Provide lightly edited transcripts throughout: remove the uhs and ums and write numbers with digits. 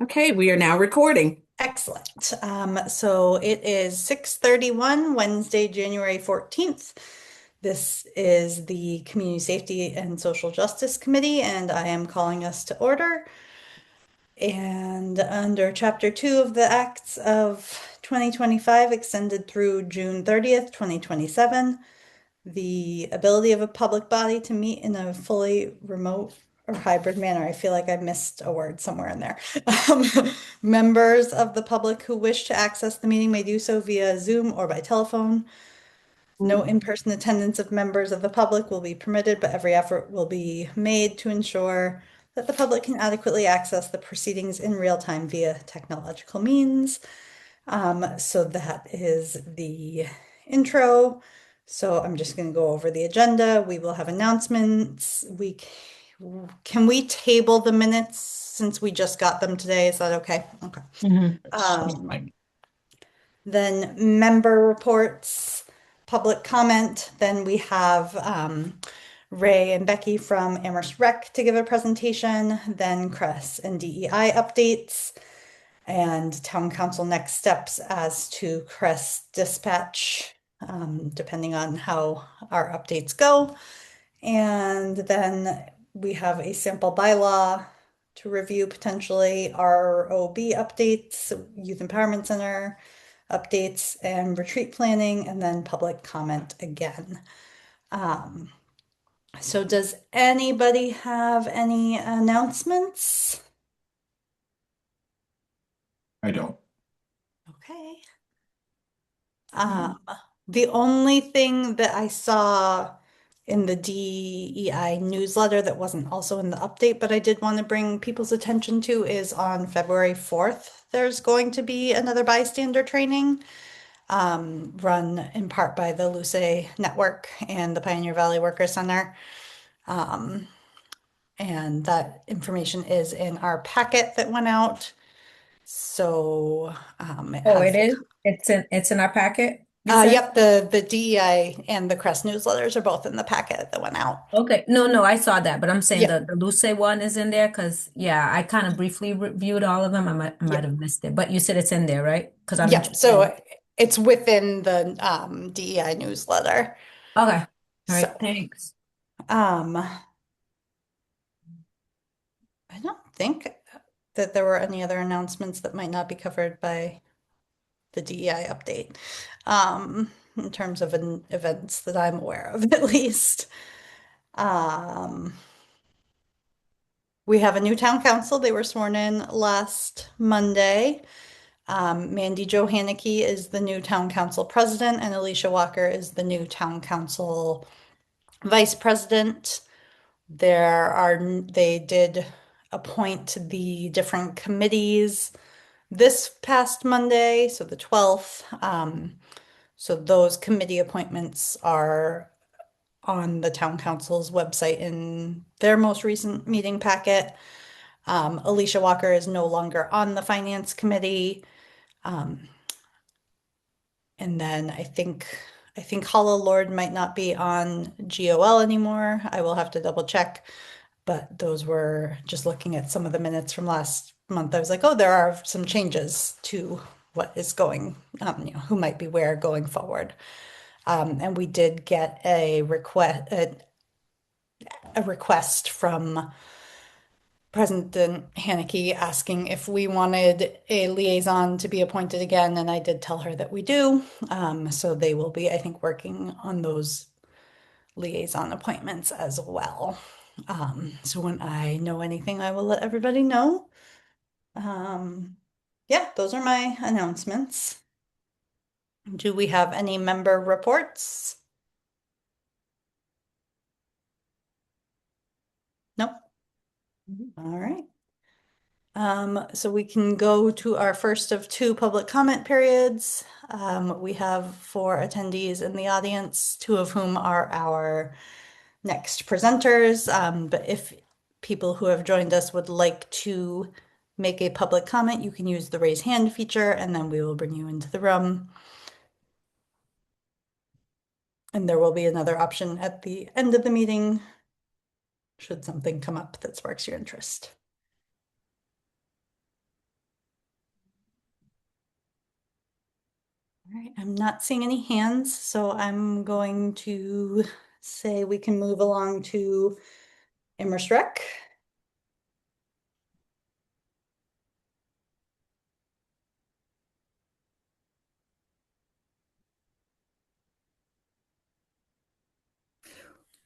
Okay, we are now recording. Excellent. So it is 6:31, Wednesday, January 14th. This is the Community Safety and Social Justice Committee, and I am calling us to order. And under Chapter 2 of the Acts of 2025, extended through June 30th, 2027, the ability of a public body to meet in a fully remote or hybrid manner. I feel like I missed a word somewhere in there. Um, Members of the public who wish to access the meeting may do so via Zoom or by telephone. No in-person attendance of members of the public will be permitted, but every effort will be made to ensure that the public can adequately access the proceedings in real time via technological means. So that is the intro. So I'm just going to go over the agenda. We will have announcements. Can we table the minutes since we just got them today? Is that okay? Okay. Mhm. Um, then member reports, public comment. Then we have Ray and Becky from Amherst Rec to give a presentation. Then Chris and DEI updates and town council next steps as to Crest dispatch, depending on how our updates go. And then we have a sample bylaw to review potentially ROB updates, Youth Empowerment Center updates, and retreat planning, and then public comment again. Um, so does anybody have any announcements? I don't. Okay. Um, the only thing that I saw in the DEI newsletter that wasn't also in the update, but I did want to bring people's attention to is on February 4th, there's going to be another bystander training, run in part by the Luce Network and the Pioneer Valley Worker Center. Um, and that information is in our packet that went out. So, it Oh, has it the is? It's in our packet, you said? Yep, the DEI and the Crest newsletters are both in the packet that went out. Okay. No, I saw that, but I'm saying Yep, the Luce one is in there because yeah, I kind of briefly reviewed all of them. I might yep, have missed it, but you said it's in there, right? Because I'm yep. interested So in. it's within the DEI newsletter. Okay. All right. So Thanks. um, I don't think that there were any other announcements that might not be covered by the DEI update, in terms of events that I'm aware of, at least. Um, we have a new town council. They were sworn in last Monday. Mandy Jo Haneke is the new town council president, and Alicia Walker is the new town council vice president. They did appoint the different committees this past Monday, so the 12th. So those committee appointments are on the town council's website in their most recent meeting packet. Alicia Walker is no longer on the finance committee. Um, And then I think Hollow Lord might not be on GOL anymore. I will have to double check. But those were just looking at some of the minutes from last month. I was like, oh, there are some changes to what is going, who might be where going forward. And we did get a request from President Haneke asking if we wanted a liaison to be appointed again, and I did tell her that we do. So they will be, I think, working on those liaison appointments as well. So when I know anything, I will let everybody know. Um, yeah, those are my announcements. Do we have any member reports? Nope. All right. So we can go to our first of two public comment periods. We have four attendees in the audience, two of whom are our next presenters. But if people who have joined us would like to make a public comment, you can use the raise hand feature and then we will bring you into the room. And there will be another option at the end of the meeting should something come up that sparks your interest. right, I'm not seeing any hands, so I'm going to say we can move along to Amherst Rec.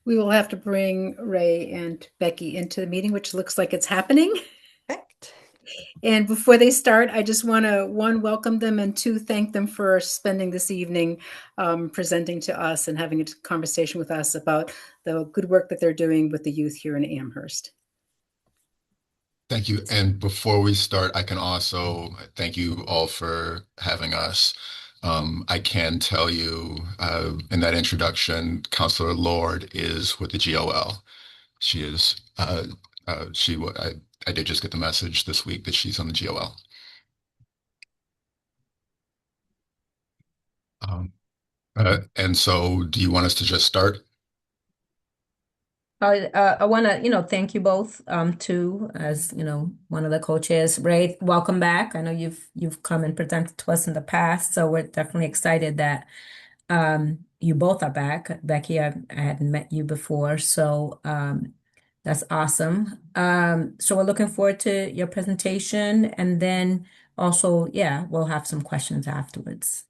We will have to bring Ray and Becky into the meeting, which looks like it's happening. Perfect. And before they start, I just want to, one, welcome them, and two, thank them for spending this evening presenting to us and having a conversation with us about the good work that they're doing with the youth here in Amherst. Thank you. And before we start, I can also thank you all for having us. I can tell you in that introduction, Counselor Lord is with the GOL. She is, I did just get the message this week that she's on the GOL. Um, and so do you want us to just start? I want to, thank you both, too, as, one of the co-chairs. Ray, welcome back. I know you've come and presented to us in the past, so we're definitely excited that you both are back. Becky, I hadn't met you before, so that's awesome. So we're looking forward to your presentation, and then also, yeah, we'll have some questions afterwards.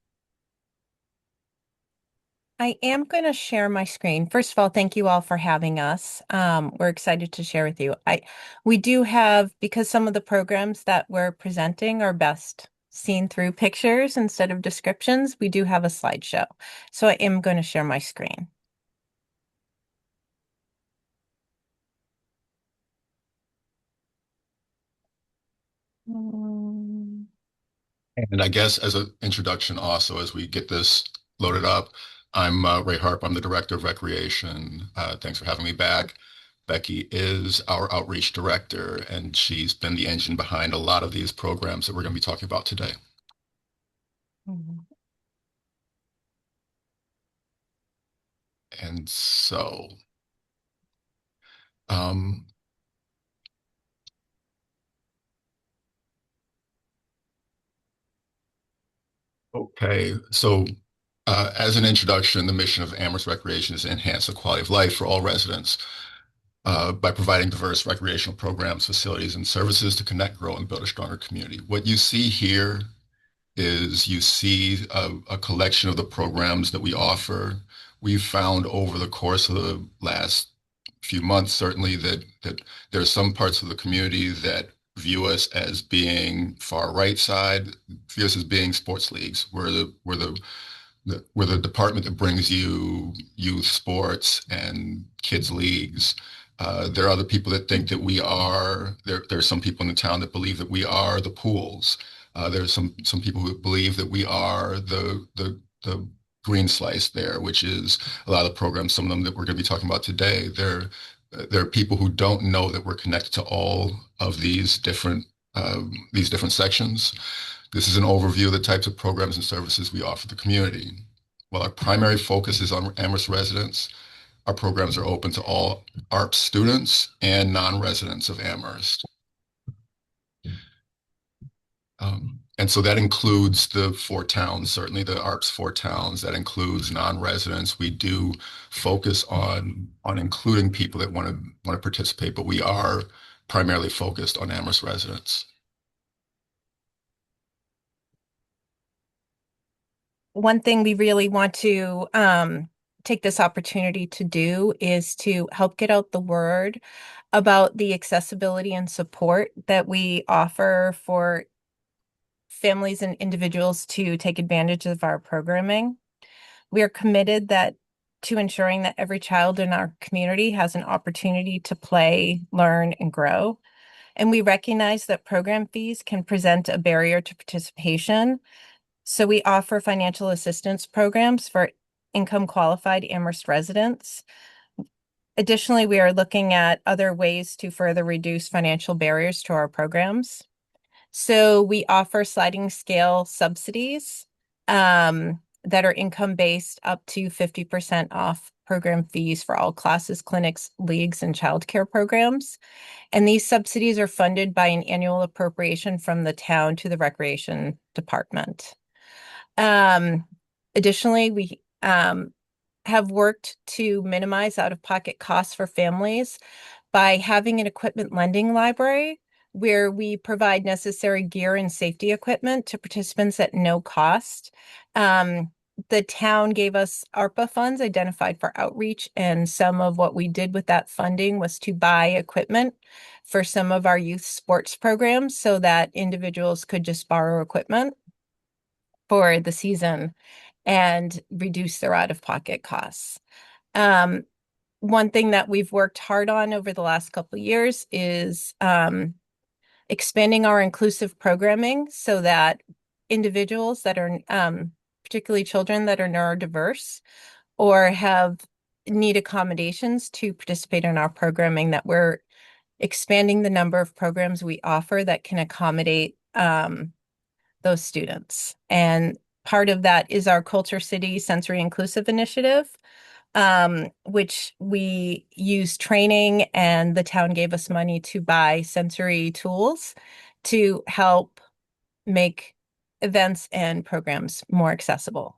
I am going to share my screen. First of all, thank you all for having us. We're excited to share with you. We do have, because some of the programs that we're presenting are best seen through pictures instead of descriptions, we do have a slideshow. So I am going to share my screen. Mm. And I guess as an introduction also, as we get this loaded up, I'm Ray Harp. I'm the Director of Recreation. Thanks for having me back. Becky is our Outreach Director, and she's been the engine behind a lot of these programs that we're going to be talking about today. Mhm. And so, um, okay, so as an introduction, the mission of Amherst Recreation is to enhance the quality of life for all residents by providing diverse recreational programs, facilities, and services to connect, grow, and build a stronger community. What you see here is you see a collection of the programs that we offer. We've found over the course of the last few months, certainly, that there are some parts of the community that view us as being far right side, view us as being sports leagues. We're the department that brings you youth sports and kids leagues. There are other people that think that we are, there are some people in the town that believe that we are the pools. There's some people who believe that we are the green slice there, which is a lot of the programs, some of them that we're going to be talking about today. There are people who don't know that we're connected to all of these different sections. This is an overview of the types of programs and services we offer the community. While our primary focus is on Amherst residents, our programs are open to all ARP students and non-residents of Amherst. And so that includes the four towns, certainly the ARPS four towns. That includes non-residents. We do focus on including people that want to participate, but we are primarily focused on Amherst residents. One thing we really want to take this opportunity to do is to help get out the word about the accessibility and support that we offer for families and individuals to take advantage of our programming. We are committed to ensuring that every child in our community has an opportunity to play, learn, and grow. And we recognize that program fees can present a barrier to participation. So we offer financial assistance programs for income qualified Amherst residents. Additionally, we are looking at other ways to further reduce financial barriers to our programs. So we offer sliding scale subsidies that are income based up to 50% off program fees for all classes, clinics, leagues, and childcare programs. And these subsidies are funded by an annual appropriation from the town to the recreation department. Um, Additionally, we have worked to minimize out-of-pocket costs for families by having an equipment lending library where we provide necessary gear and safety equipment to participants at no cost. The town gave us ARPA funds identified for outreach, and some of what we did with that funding was to buy equipment for some of our youth sports programs so that individuals could just borrow equipment for the season and reduce their out-of-pocket costs. One thing that we've worked hard on over the last couple of years is expanding our inclusive programming so that individuals that are, particularly children that are neurodiverse or have need accommodations to participate in our programming, that we're expanding the number of programs we offer that can accommodate those students. And part of that is our Culture City Sensory Inclusive Initiative, which we use training, and the town gave us money to buy sensory tools to help make events and programs more accessible.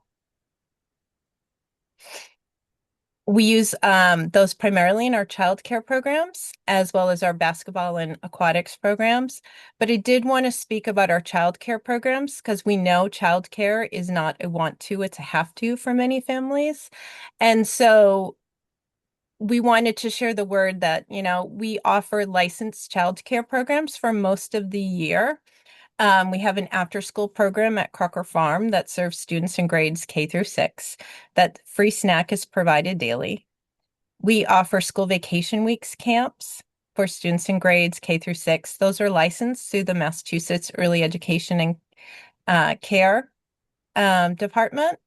We use those primarily in our childcare programs, as well as our basketball and aquatics programs. But I did want to speak about our childcare programs because we know childcare is not a want to, it's a have to for many families. And so we wanted to share the word that, we offer licensed childcare programs for most of the year. We have an after-school program at Crocker Farm that serves students in grades K through 6. That free snack is provided daily. We offer school vacation weeks camps for students in grades K through 6. Those are licensed through the Massachusetts Early Education and Care Department.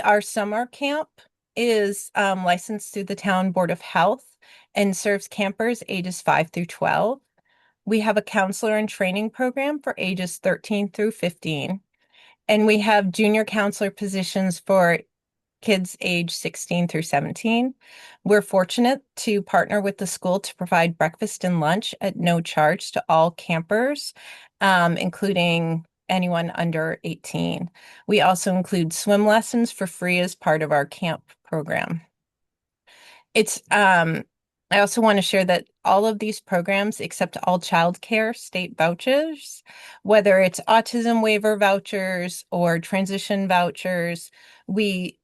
Our summer camp is licensed through the Town Board of Health and serves campers ages 5 through 12. We have a counselor and training program for ages 13 through 15. And we have junior counselor positions for kids age 16 through 17. We're fortunate to partner with the school to provide breakfast and lunch at no charge to all campers, including anyone under 18. We also include swim lessons for free as part of our camp program. I also want to share that all of these programs accept all childcare state vouchers, whether it's autism waiver vouchers or transition vouchers. We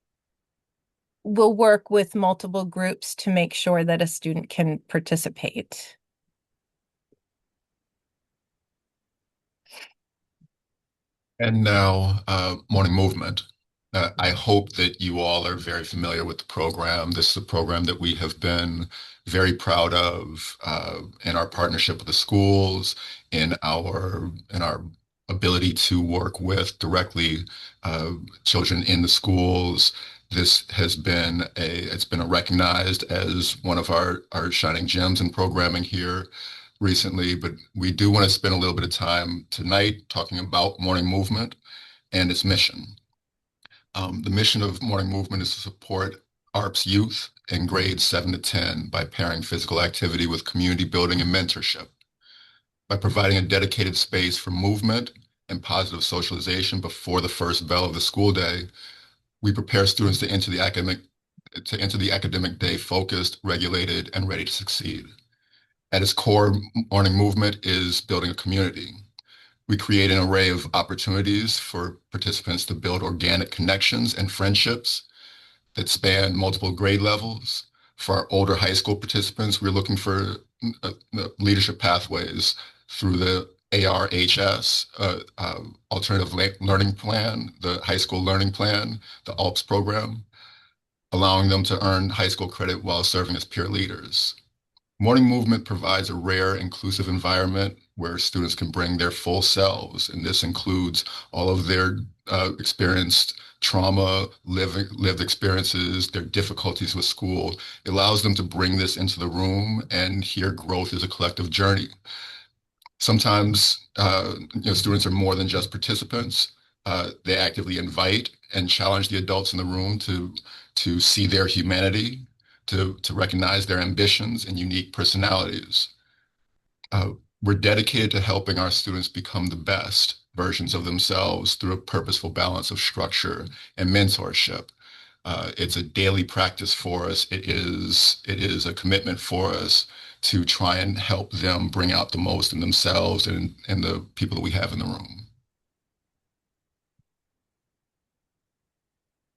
will work with multiple groups to make sure that a student can participate. And now, morning movement. I hope that you all are very familiar with the program. This is a program that we have been very proud of in our partnership with the schools, in our ability to work with directly children in the schools. It's been recognized as one of our shining gems in programming here recently, but we do want to spend a little bit of time tonight talking about morning movement and its mission. The mission of morning movement is to support ARP's youth in grades 7 to 10 by pairing physical activity with community building and mentorship. By providing a dedicated space for movement and positive socialization before the first bell of the school day, we prepare students to enter the academic day focused, regulated, and ready to succeed. At its core, morning movement is building a community. We create an array of opportunities for participants to build organic connections and friendships that span multiple grade levels. For our older high school participants, we're looking for leadership pathways through the ARHS, Alternative Learning Plan, the High School Learning Plan, the ALPS program, allowing them to earn high school credit while serving as peer leaders. Morning movement provides a rare, inclusive environment where students can bring their full selves, and this includes all of their experienced trauma, lived experiences, their difficulties with school. It allows them to bring this into the room and hear growth is a collective journey. Sometimes students are more than just participants. They actively invite and challenge the adults in the room to see their humanity, to recognize their ambitions and unique personalities. We're dedicated to helping our students become the best versions of themselves through a purposeful balance of structure and mentorship. It's a daily practice for us. It is a commitment for us to try and help them bring out the most in themselves and the people that we have in the room.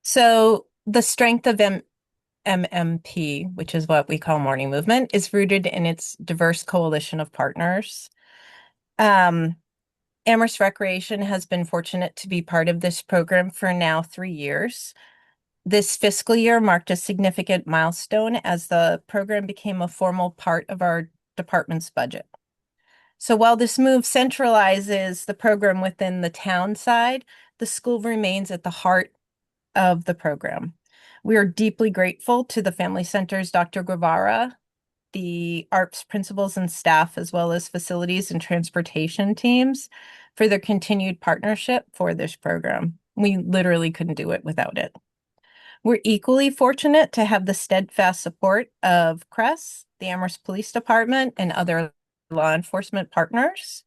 So the strength of MMP, which is what we call morning movement, is rooted in its diverse coalition of partners. Amherst Recreation has been fortunate to be part of this program for now 3 years. This fiscal year marked a significant milestone as the program became a formal part of our department's budget. So while this move centralizes the program within the town side, the school remains at the heart of the program. We are deeply grateful to the Family Center's Dr. Guevara, the ARPS principals and staff, as well as facilities and transportation teams for their continued partnership for this program. We literally couldn't do it without it. We're equally fortunate to have the steadfast support of CRES, the Amherst Police Department, and other law enforcement partners,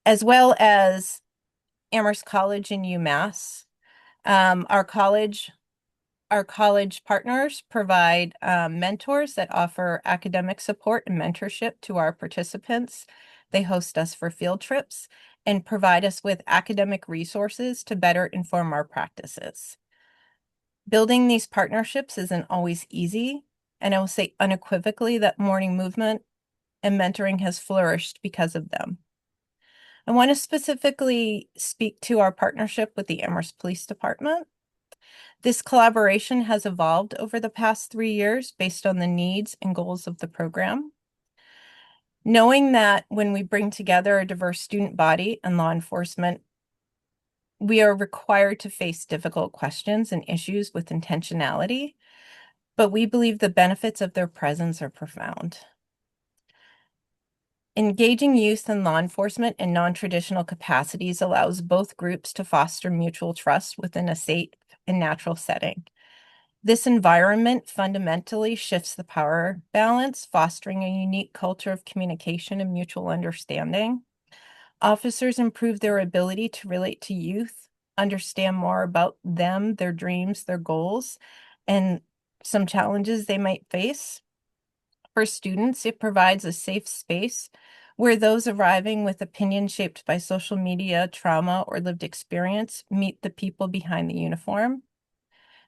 as well as Amherst College and UMass. Our college partners provide mentors that offer academic support and mentorship to our participants. They host us for field trips and provide us with academic resources to better inform our practices. Building these partnerships isn't always easy, and I will say unequivocally that morning movement and mentoring has flourished because of them. I want to specifically speak to our partnership with the Amherst Police Department. This collaboration has evolved over the past 3 years based on the needs and goals of the program. Knowing that when we bring together a diverse student body and law enforcement, we are required to face difficult questions and issues with intentionality, but we believe the benefits of their presence are profound. Engaging youth in law enforcement in non-traditional capacities allows both groups to foster mutual trust within a safe and natural setting. This environment fundamentally shifts the power balance, fostering a unique culture of communication and mutual understanding. Officers improve their ability to relate to youth, understand more about them, their dreams, their goals, and some challenges they might face. For students, it provides a safe space where those arriving with opinions shaped by social media, trauma, or lived experience meet the people behind the uniform.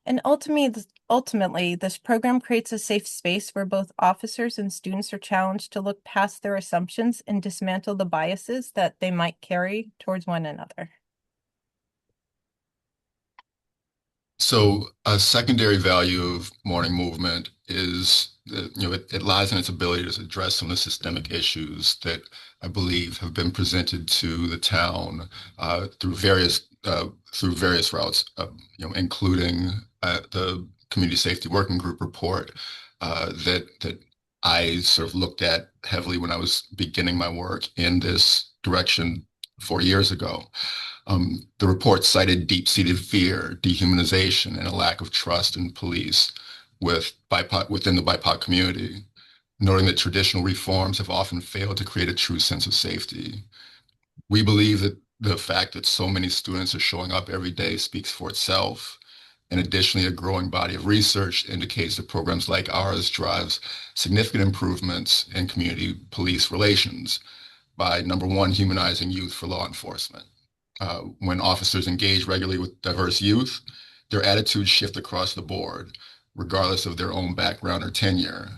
And ultimately, this program creates a safe space where both officers and students are challenged to look past their assumptions and dismantle the biases that they might carry towards one another. So a secondary value of morning movement is that, it lies in its ability to address some of the systemic issues that I believe have been presented to the town through various routes, including the Community Safety Working Group report that I sort of looked at heavily when I was beginning my work in this direction 4 years ago. The report cited deep-seated fear, dehumanization, and a lack of trust in police within the BIPOC community, noting that traditional reforms have often failed to create a true sense of safety. We believe that the fact that so many students are showing up every day speaks for itself. And additionally, a growing body of research indicates that programs like ours drives significant improvements in community police relations by, number one, humanizing youth for law enforcement. When officers engage regularly with diverse youth, their attitudes shift across the board, regardless of their own background or tenure.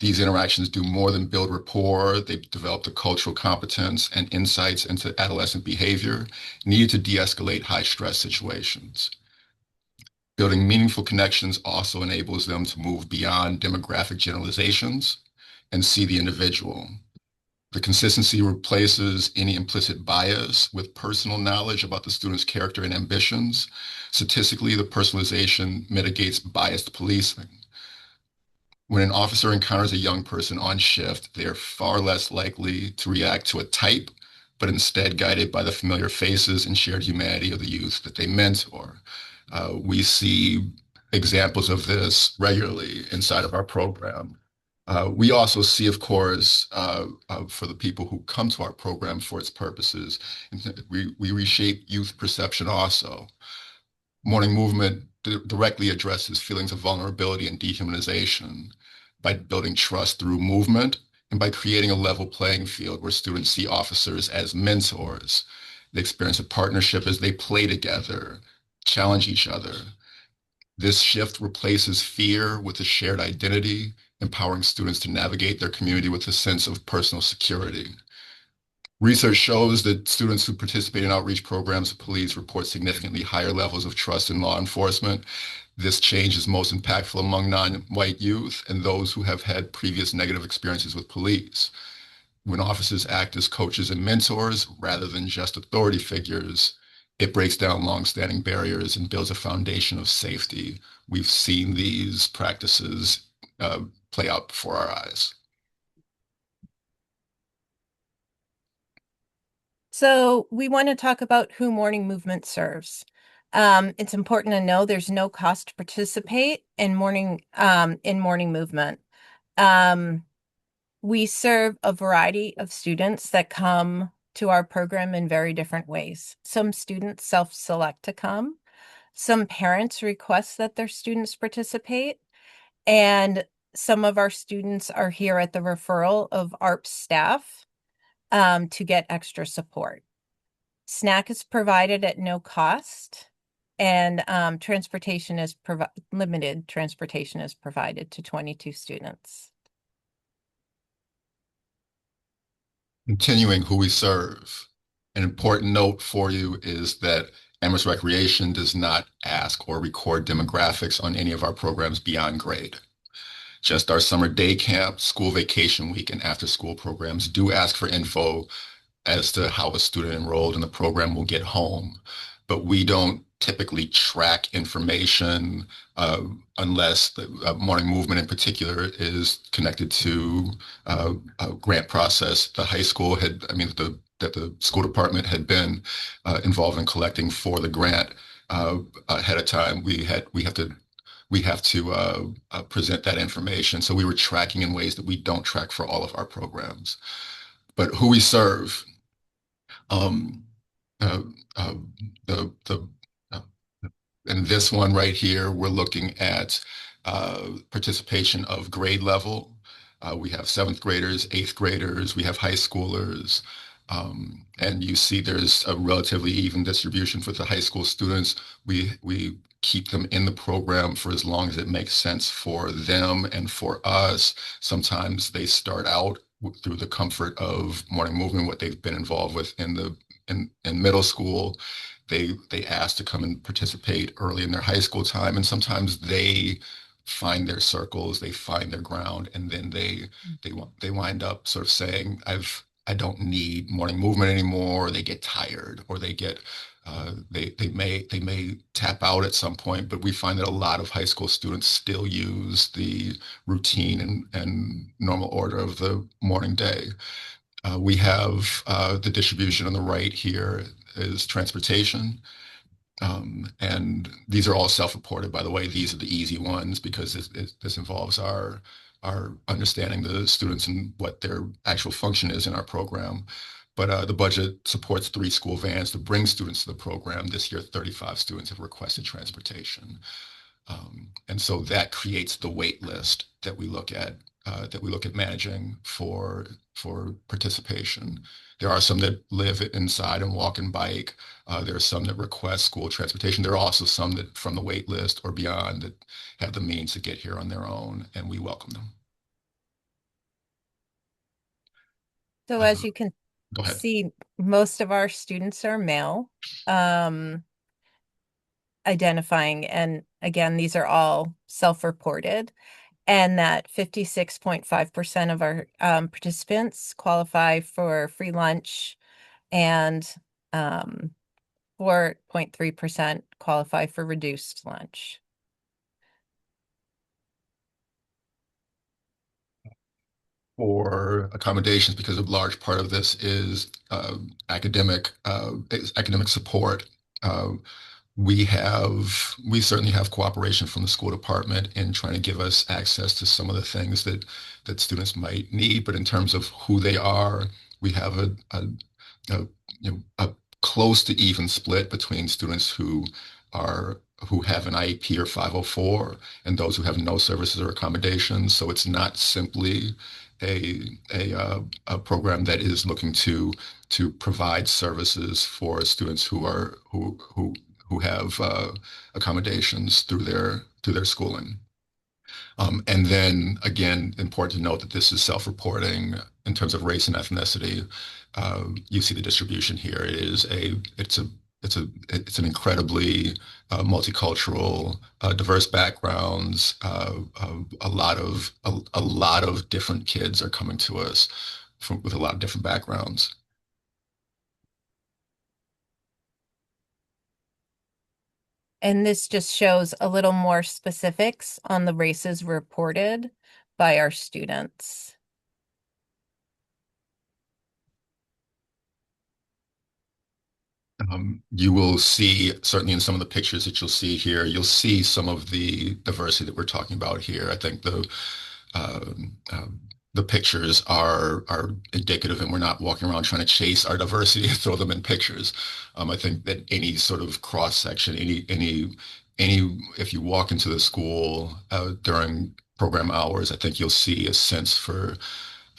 These interactions do more than build rapport. They develop the cultural competence and insights into adolescent behavior needed to de-escalate high-stress situations. Building meaningful connections also enables them to move beyond demographic generalizations and see the individual. The consistency replaces any implicit bias with personal knowledge about the student's character and ambitions. Statistically, the personalization mitigates biased policing. When an officer encounters a young person on shift, they are far less likely to react to a type, but instead guided by the familiar faces and shared humanity of the youth that they mentor. We see examples of this regularly inside of our program. We also see, of course, for the people who come to our program for its purposes, we reshape youth perception also. Morning movement directly addresses feelings of vulnerability and dehumanization by building trust through movement and by creating a level playing field where students see officers as mentors. They experience a partnership as they play together, challenge each other. This shift replaces fear with a shared identity, empowering students to navigate their community with a sense of personal security. Research shows that students who participate in outreach programs of police report significantly higher levels of trust in law enforcement. This change is most impactful among non-white youth and those who have had previous negative experiences with police. When officers act as coaches and mentors rather than just authority figures, it breaks down longstanding barriers and builds a foundation of safety. We've seen these practices play out before our eyes. So we want to talk about who morning movement serves. It's important to know there's no cost to participate in morning movement. We serve a variety of students that come to our program in very different ways. Some students self-select to come. Some parents request that their students participate. And some of our students are here at the referral of ARP staff to get extra support. Snack is provided at no cost, and limited transportation is provided to 22 students. Continuing who we serve. An important note for you is that Amherst Recreation does not ask or record demographics on any of our programs beyond grade. Just our summer day camp, school vacation week, and after school programs do ask for info as to how a student enrolled in the program will get home. But we don't typically track information unless the morning movement in particular is connected to a grant process. The high school had, I mean, that the school department had been involved in collecting for the grant ahead of time. We have to present that information. So we were tracking in ways that we don't track for all of our programs. But who we serve, um, uh, uh, the in this one right here, we're looking at participation of grade level. We have seventh graders, eighth graders, we have high schoolers. And you see there's a relatively even distribution for the high school students. We keep them in the program for as long as it makes sense for them and for us. Sometimes they start out through the comfort of morning movement, what they've been involved with in middle school. They ask to come and participate early in their high school time, and sometimes they find their circles, they find their ground, and then they wind up sort of saying, I don't need morning movement anymore. Or they get tired, or they may tap out at some point. But we find that a lot of high school students still use the routine and normal order of the morning day. We have the distribution on the right here is transportation. And these are all self-reported, by the way. These are the easy ones because this involves our understanding the students and what their actual function is in our program. But the budget supports 3 school vans to bring students to the program. This year, 35 students have requested transportation. And so that creates the wait list that we look at managing for participation. There are some that live inside and walk and bike. There are some that request school transportation. There are also some that from the wait list or beyond that have the means to get here on their own, and we welcome them. So as you can Go ahead. see, most of our students are male, identifying, and again, these are all self-reported, and that 56.5% of our participants qualify for free lunch, and 4.3% qualify for reduced lunch. For accommodations, because a large part of this is academic support. We certainly have cooperation from the school department in trying to give us access to some of the things that students might need. But in terms of who they are, we have a, a close to even split between students are who have an IEP or 504 and those who have no services or accommodations. So it's not simply a program that is looking to provide services for students who have accommodations through their schooling. And then again, important to note that this is self-reporting in terms of race and ethnicity. You see the distribution here. It's an incredibly multicultural, diverse backgrounds. A lot of different kids are coming to us with a lot of different backgrounds. And this just shows a little more specifics on the races reported by our students. You will see, certainly in some of the pictures that you'll see here, you'll see some of the diversity that we're talking about here. I think um, the pictures are indicative, and we're not walking around trying to chase our diversity and throw them in pictures. I think that any sort of cross section, if you walk into the school during program hours, I think you'll see a sense for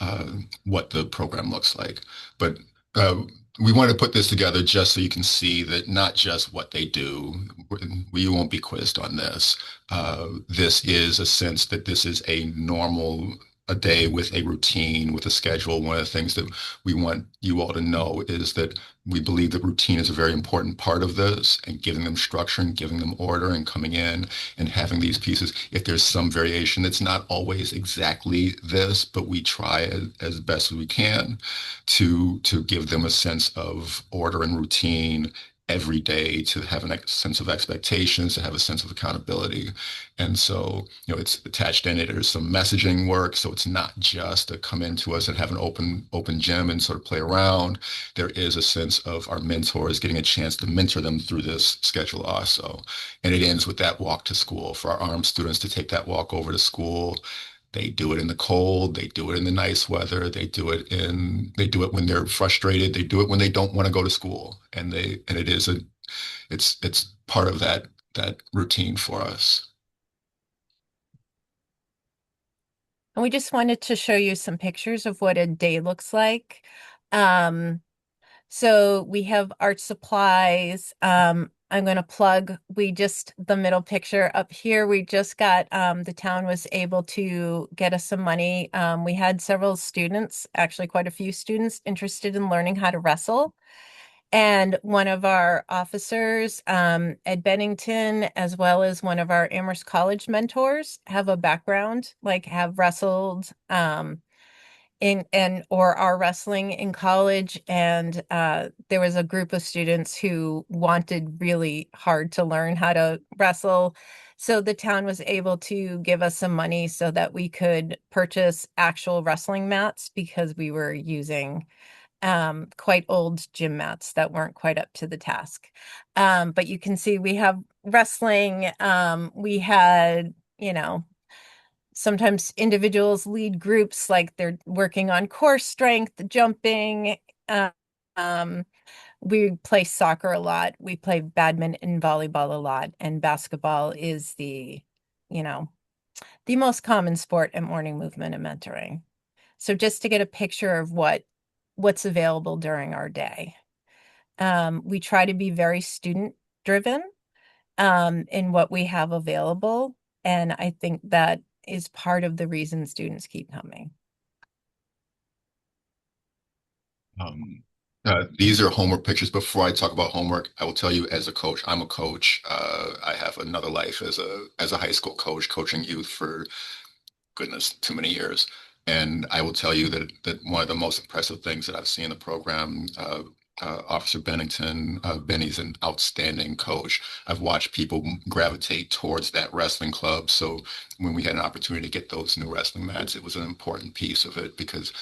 uh, what the program looks like. But uh, we want to put this together just so you can see that not just what they do. We won't be quizzed on this. This is a sense that this is a day with a routine, with a schedule. One of the things that we want you all to know is that we believe that routine is a very important part of this, and giving them structure and giving them order and coming in and having these pieces. If there's some variation, it's not always exactly this, but we try as best as we can to give them a sense of order and routine every day, to have a sense of expectations, to have a sense of accountability. And so, it's attached in it. There's some messaging work. So it's not just to come into us and have an open gym and sort of play around. There is a sense of our mentors getting a chance to mentor them through this schedule also. And it ends with that walk to school for our armed students to take that walk over to school. They do it in the cold, they do it in the nice weather, they do it when they're frustrated, they do it when they don't want to go to school. And it's part of that routine for us. And we just wanted to show you some pictures of what a day looks like. So we have art supplies. I'm going to plug, the middle picture up here, we just got, the town was able to get us some money. We had several students, actually quite a few students interested in learning how to wrestle. And one of our officers, Ed Bennington, as well as one of our Amherst College mentors, have a background, like have wrestled, or are wrestling in college. And there was a group of students who wanted really hard to learn how to wrestle. So the town was able to give us some money so that we could purchase actual wrestling mats, because we were using quite old gym mats that weren't quite up to the task. But you can see we have wrestling. We had, sometimes individuals lead groups, like they're working on core strength, jumping. Um, we play soccer a lot. We play badminton and volleyball a lot. And basketball is you know, the most common sport at morning movement and mentoring. So just to get a picture of what's available during our day. We try to be very student driven in what we have available. And I think that is part of the reason students keep coming. These are homework pictures. Before I talk about homework, I will tell you, as a coach, I'm a coach. I have another life as a high school coach, coaching youth for goodness, too many years. And I will tell you that one of the most impressive things that I've seen in the program, Officer Bennington, Benny's an outstanding coach. I've watched people gravitate towards that wrestling club. So when we had an opportunity to get those new wrestling mats, it was an important piece of it, because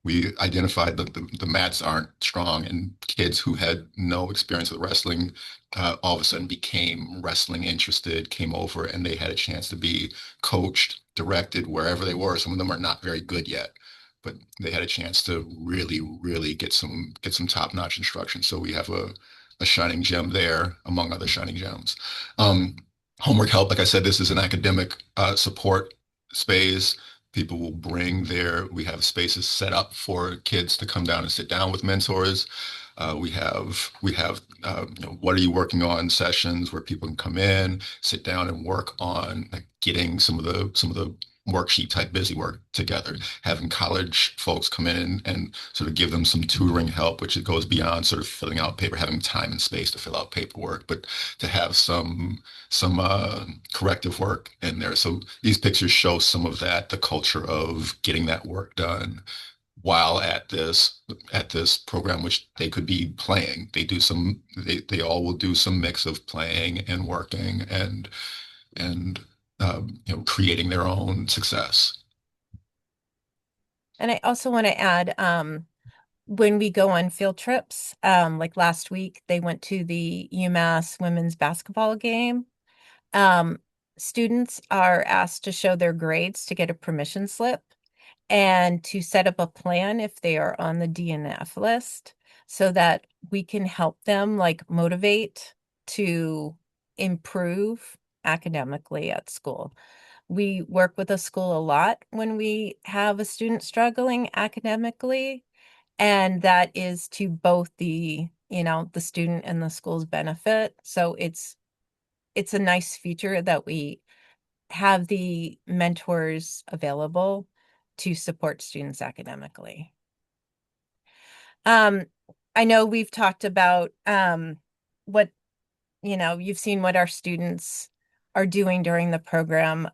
We identified that the mats aren't strong, and kids who had no experience with wrestling all of a sudden became wrestling interested, came over, and they had a chance to be coached, directed wherever they were. Some of them are not very good yet, but they had a chance to really, really get some top-notch instruction. So we have a shining gem there, among other shining gems. Um, Homework help, like I said, this is an academic support space. People will bring we have spaces set up for kids to come down and sit down with mentors. We have what are you working on sessions where people can come in, sit down and work on like getting some of the worksheet type busy work together, having college folks come in and sort of give them some tutoring help, which it goes beyond sort of filling out paper, having time and space to fill out paperwork, but to have some corrective work in there. So these pictures show some of that, the culture of getting that work done while at this program, which they could be playing. They all will do some mix of playing and working and creating their own success. And I also want to add, when we go on field trips, like last week, they went to the UMass women's basketball game. Um, Students are asked to show their grades to get a permission slip and to set up a plan if they are on the DNF list so that we can help them like motivate to improve academically at school. We work with a school a lot when we have a student struggling academically, and that is to both the student and the school's benefit. So it's a nice feature that we have the mentors available to support students academically. Um, I know we've talked about what, you've seen what our students are doing during the program.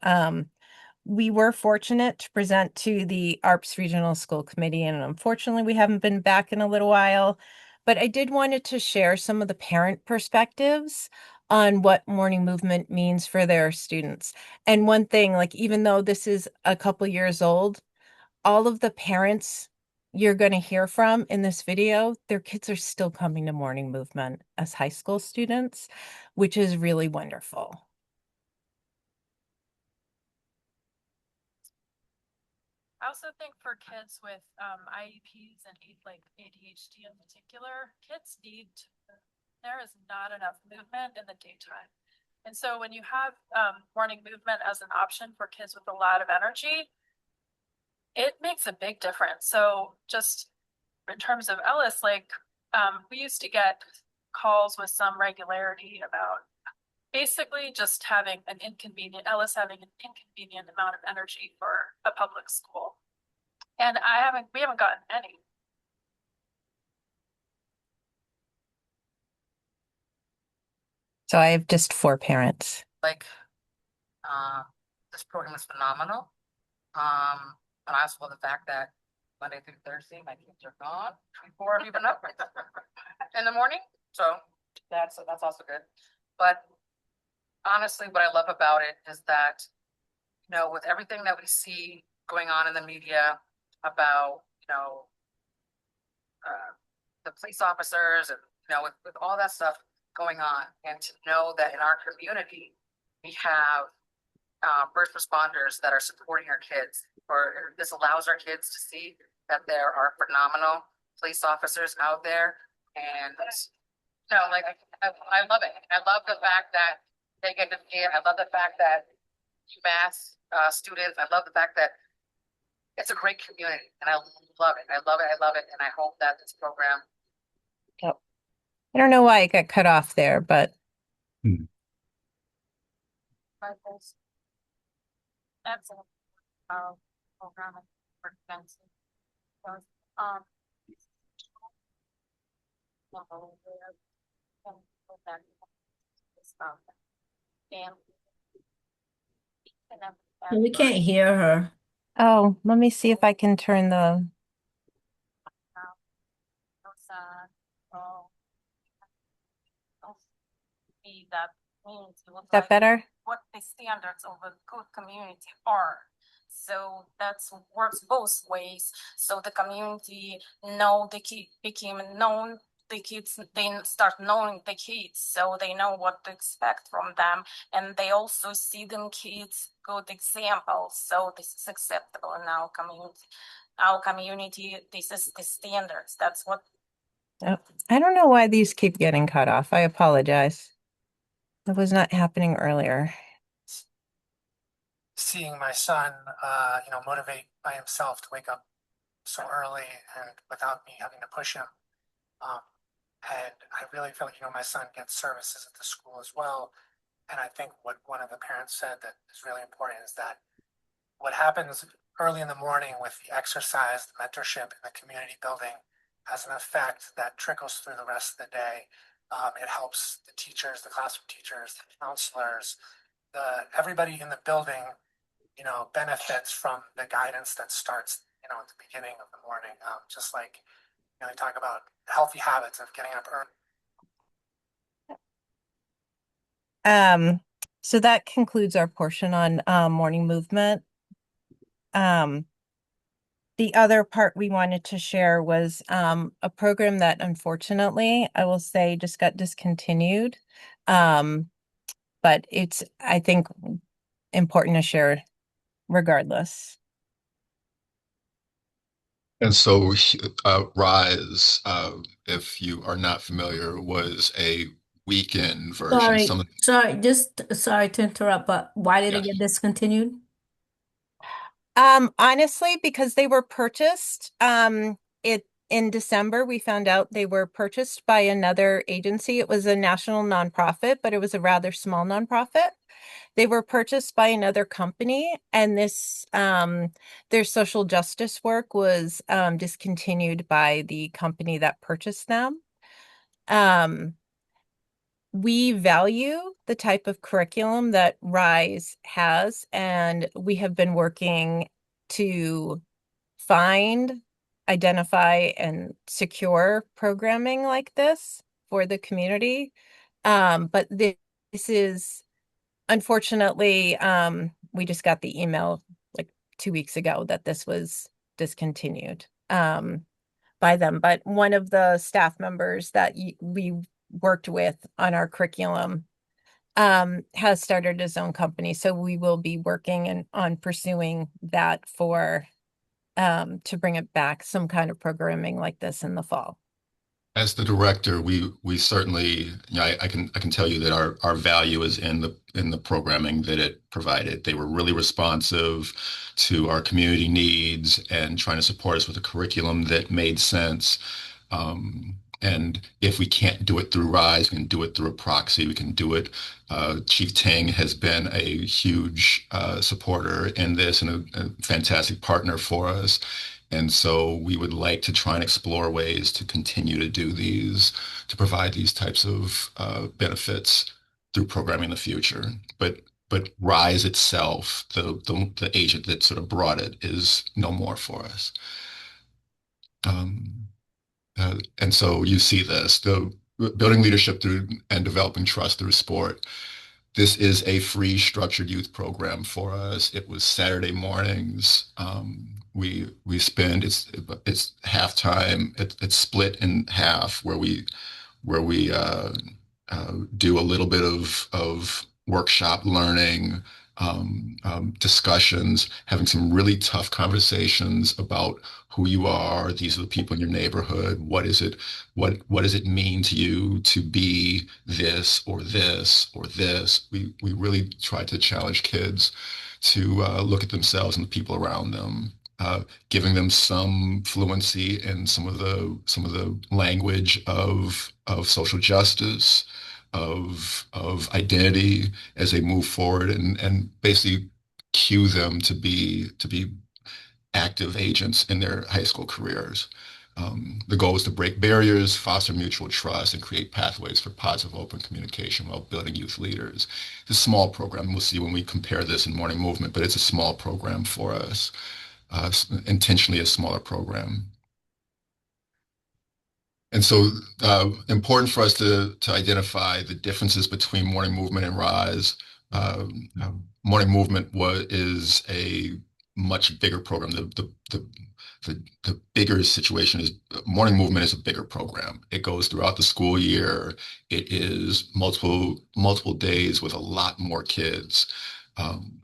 We were fortunate to present to the ARPS Regional School Committee, and unfortunately, we haven't been back in a little while. But I did wanted to share some of the parent perspectives on what morning movement means for their students. And one thing, like even though this is a couple years old, all of the parents you're going to hear from in this video, their kids are still coming to morning movement as high school students, which is really wonderful. I also think for kids with IEPs and like ADHD in particular, there is not enough movement in the daytime. And so when you have morning movement as an option for kids with a lot of energy, it makes a big difference. So just in terms of Ellis, like we used to get calls with some regularity about basically just having Ellis having an inconvenient amount of energy for a public school. And we haven't gotten any. So I have just 4 parents. Uh, this program is phenomenal. And also the fact that Monday through Thursday, my kids are gone before I'm even up in the morning. So that's also good. But honestly, what I love about it is that, with everything that we see going on in the media about, the police officers and, with all that stuff going on, and to know that in our community, we have first responders that are supporting our kids, or this allows our kids to see that there are phenomenal police officers out there. And I love it. I love the fact that they get to see it. I love the fact that UMass students, I love the fact that it's a great community, and I love it. I love it. I love it. And I hope that this program. Yep. I don't know why it got cut off there, but That's a program for prevention. We can't hear her. oh, let me see if I can turn the. That means Is that better? what the standards of a good community are. So that's works both ways. So the community know the kid became known the kids, they start knowing the kids, so they know what to expect from them, and they also see them kids good examples. So this is acceptable in our community. Our community, this is the standards. That's what. Oh, I don't know why these keep getting cut off. I apologize. That was not happening earlier. Seeing my son, motivate by himself to wake up so early and without me having to push him. Um, and I really feel like, my son gets services at the school as well. And I think what one of the parents said that is really important is that what happens early in the morning with the exercise, the mentorship, and the community building has an effect that trickles through the rest of the day. It helps the teachers, the classroom teachers, the counselors, everybody in the building, benefits from the guidance that starts, at the beginning of the morning. Just like, they talk about healthy habits of getting up early. So that concludes our portion on morning movement. The other part we wanted to share was a program that unfortunately, I will say, just got discontinued. But it's, I think, important to share regardless. And so, Rise, if you are not familiar, was a weekend version. Sorry to interrupt, but why did it Yes. get discontinued? Honestly, because they were purchased, in December, we found out they were purchased by another agency. It was a national nonprofit, but it was a rather small nonprofit. They were purchased by another company, and their social justice work was discontinued by the company that purchased them. We value the type of curriculum that RISE has, and we have been working to find, identify, and secure programming like this for the community. But this is, unfortunately, we just got the email like 2 weeks ago that this was discontinued by them. But one of the staff members that we worked with on our curriculum has started his own company. So we will be working on pursuing that for to bring it back, some kind of programming like this in the fall. As the director, we certainly, I can tell you that our value is in the programming that it provided. They were really responsive to our community needs and trying to support us with a curriculum that made sense. And if we can't do it through RISE, we can do it through a proxy. We can do it. Chief Ting has been a huge supporter in this and a fantastic partner for us. And so we would like to try and explore ways to continue to do these, to provide these types of benefits through programming in the future. But RISE itself, the agent that sort of brought it, is no more for us. And so you see this, the building leadership through and developing trust through sport. This is a free structured youth program for us. It was Saturday mornings. We spend it's halftime. It's split in half where we do a little bit of workshop learning, discussions, having some really tough conversations about who you are. These are the people in your neighborhood. What is it? What does it mean to you to be this or this or this? We really try to challenge kids to look at themselves and the people around them. Giving them some fluency in some of the language of social justice, of identity as they move forward, and basically cue them to be active agents in their high school careers. The goal is to break barriers, foster mutual trust, and create pathways for positive, open communication while building youth leaders. It's a small program. We'll see when we compare this in morning movement, but it's a small program for us. Intentionally a smaller program. And so important for us to identify the differences between morning movement and RISE. Morning movement is a much bigger program. The bigger situation is morning movement is a bigger program. It goes throughout the school year. It is multiple days with a lot more kids. Um,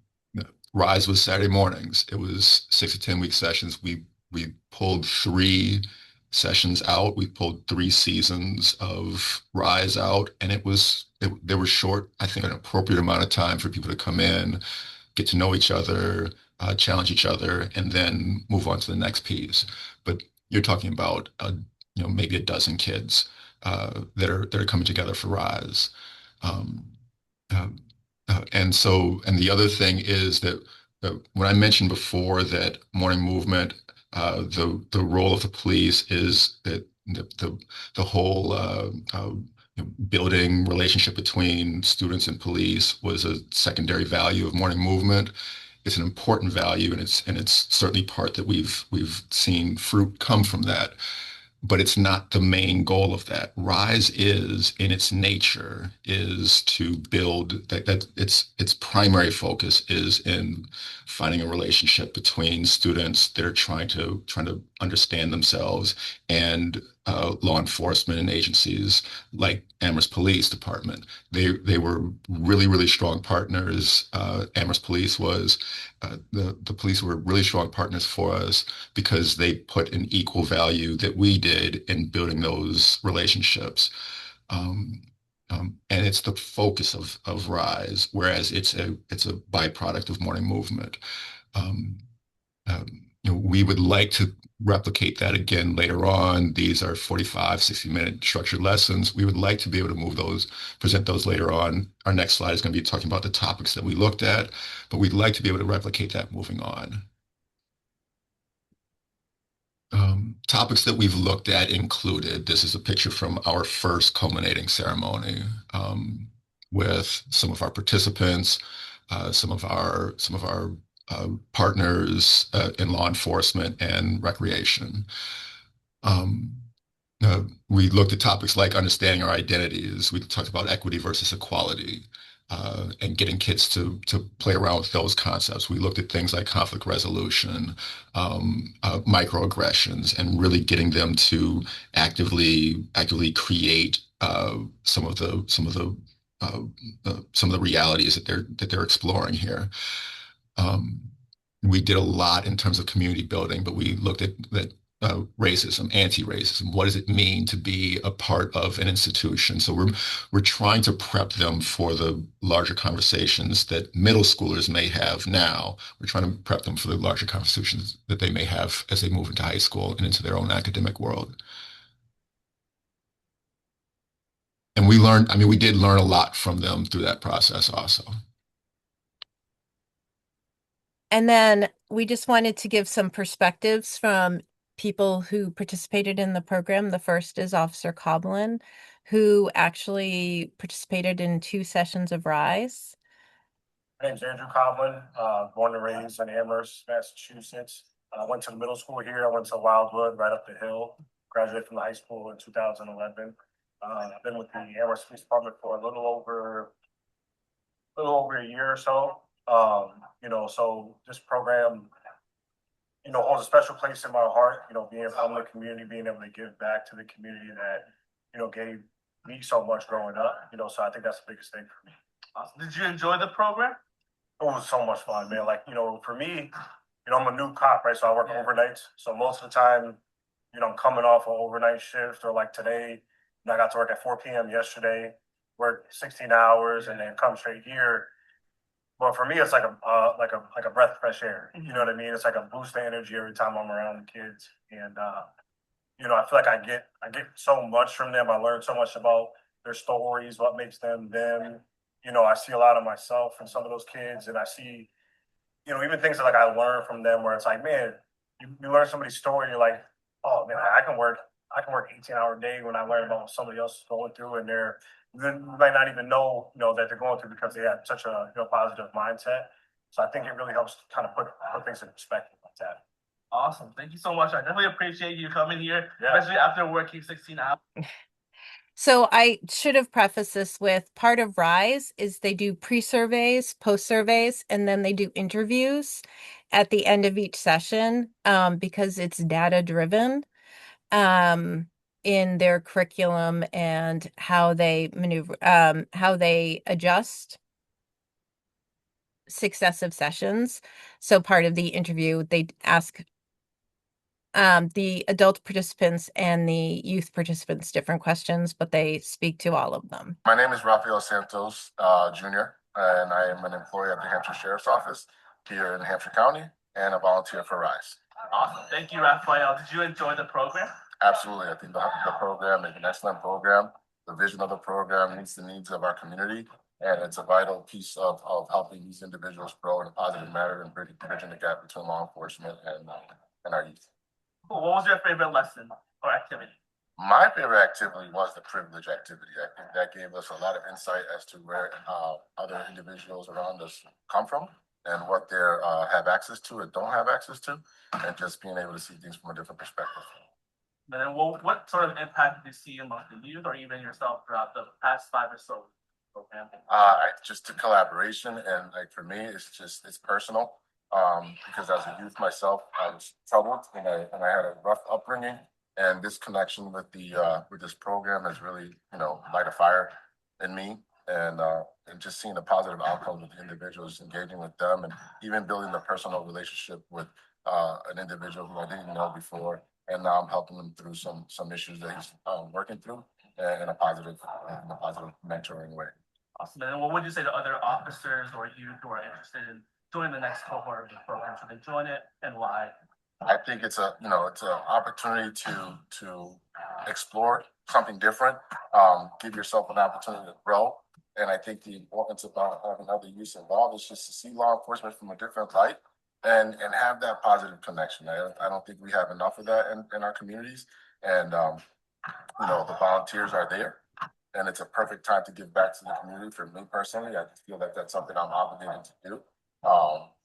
Rise was Saturday mornings. It was 6 to 10 week sessions. We pulled 3 sessions out. We pulled 3 seasons of Rise out, and they were short. I think an appropriate amount of time for people to come in, get to know each other, challenge each other, and then move on to the next piece. But you're talking about maybe a dozen kids that are coming together for Rise. Um, uh, and the other thing is that when I mentioned before that morning movement, the role of the police is that the whole building relationship between students and police was a secondary value of morning movement. It's an important value, and it's certainly part that we've seen fruit come from that, but it's not the main goal of that. Rise is, in its nature, is to build that its primary focus is in finding a relationship between students that are trying to understand themselves and law enforcement and agencies like Amherst Police Department. They were really strong partners. Amherst Police was the police were really strong partners for us because they put an equal value that we did in building those relationships. Um, and it's the focus of Rise, whereas it's a byproduct of morning movement. Um, we would like to replicate that again later on. These are 45, 60-minute structured lessons. We would like to be able to present those later on. Our next slide is going to be talking about the topics that we looked at, but we'd like to be able to replicate that moving on. Topics that we've looked at included, this is a picture from our first culminating ceremony with some of our participants, some of our partners in law enforcement and recreation. Um, we looked at topics like understanding our identities. We talked about equity versus equality, and getting kids to play around with those concepts. We looked at things like conflict resolution, microaggressions, and really getting them to actively create some of the realities that they're exploring here. Um, we did a lot in terms of community building, but we looked at that racism, anti-racism. What does it mean to be a part of an institution? So we're trying to prep them for the larger conversations that middle schoolers may have now. We're trying to prep them for the larger conversations that they may have as they move into high school and into their own academic world. And we did learn a lot from them through that process also. And then we just wanted to give some perspectives from people who participated in the program. The first is Officer Coblin, who actually participated in 2 sessions of Rise. My name's Andrew Coblin, born and raised in Amherst, Massachusetts. I went to the middle school here. I went to Wildwood, right up the hill. Graduated from the high school in 2011. I've been with the Amherst Police Department for a little over a year or so. So this program, holds a special place in my heart. Being from the community, being able to give back to the community that, gave me so much growing up. So I think that's the biggest thing for me. Awesome. Did you enjoy the program? It was so much fun, man. For me, I'm a new cop, right? So I work overnights. So most of the time, I'm coming off an overnight shift, or like today, I got to work at 4 p.m. yesterday, work 16 hours, and then come straight here. But for me, it's like a breath of fresh air. You know what I mean? It's like a boost of energy every time I'm around the kids, and I feel like I get so much from them. I learn so much about their stories, what makes them them. I see a lot of myself in some of those kids, and I see, even things that I learn from them where it's like, man, you learn somebody's story, you're like, oh man, I can work 18-hour day when I learn about what somebody else is going through, and you might not even know, that they're going through because they have such a positive mindset. So I think it really helps kind of put things in perspective like that. Awesome. Thank you so much. I definitely appreciate you coming here, Yeah. especially after working 16 hours. So I should have prefaced this with part of Rise is they do pre-surveys, post-surveys, and then they do interviews. at the end of each session, because it's data driven, in their curriculum and how they maneuver, how they adjust successive sessions. So part of the interview, they ask the adult participants and the youth participants different questions, but they speak to all of them. My name is Rafael Santos, Jr., and I am an employee of the Hampshire Sheriff's Office here in Hampshire County and a volunteer for RISE. Awesome. Thank you, Raphael. Did you enjoy the program? Absolutely. I think the program is an excellent program. The vision of the program meets the needs of our community, and it's a vital piece of helping these individuals grow in a positive manner and bridging the gap between law enforcement and our youth. Cool. What was your favorite lesson or activity? My favorite activity was the privilege activity. I think that gave us a lot of insight as to where other individuals around us come from and what they have access to and don't have access to, and just being able to see things from a different perspective. And then what sort of impact did you see among the youth or even yourself throughout the past 5 or so program? Just the collaboration, and like for me, it's personal. Because as a youth myself, I was troubled and I had a rough upbringing, and this connection with this program has really, light a fire in me, and just seeing the positive outcomes of the individuals, engaging with them, and even building a personal relationship with an individual who I didn't know before, and now I'm helping them through some issues that he's working through in a positive mentoring way. Awesome. And what would you say to other officers or youth who are interested in join the next cohort of the program? Should they join it, and why? I think it's an opportunity to explore something different, give yourself an opportunity to grow. And I think the importance about having other youth involved is just to see law enforcement from a different light and have that positive connection. I don't think we have enough of that in our communities. And the volunteers are there. And it's a perfect time to give back to the community. For me personally, I feel like that's something I'm obligated to do.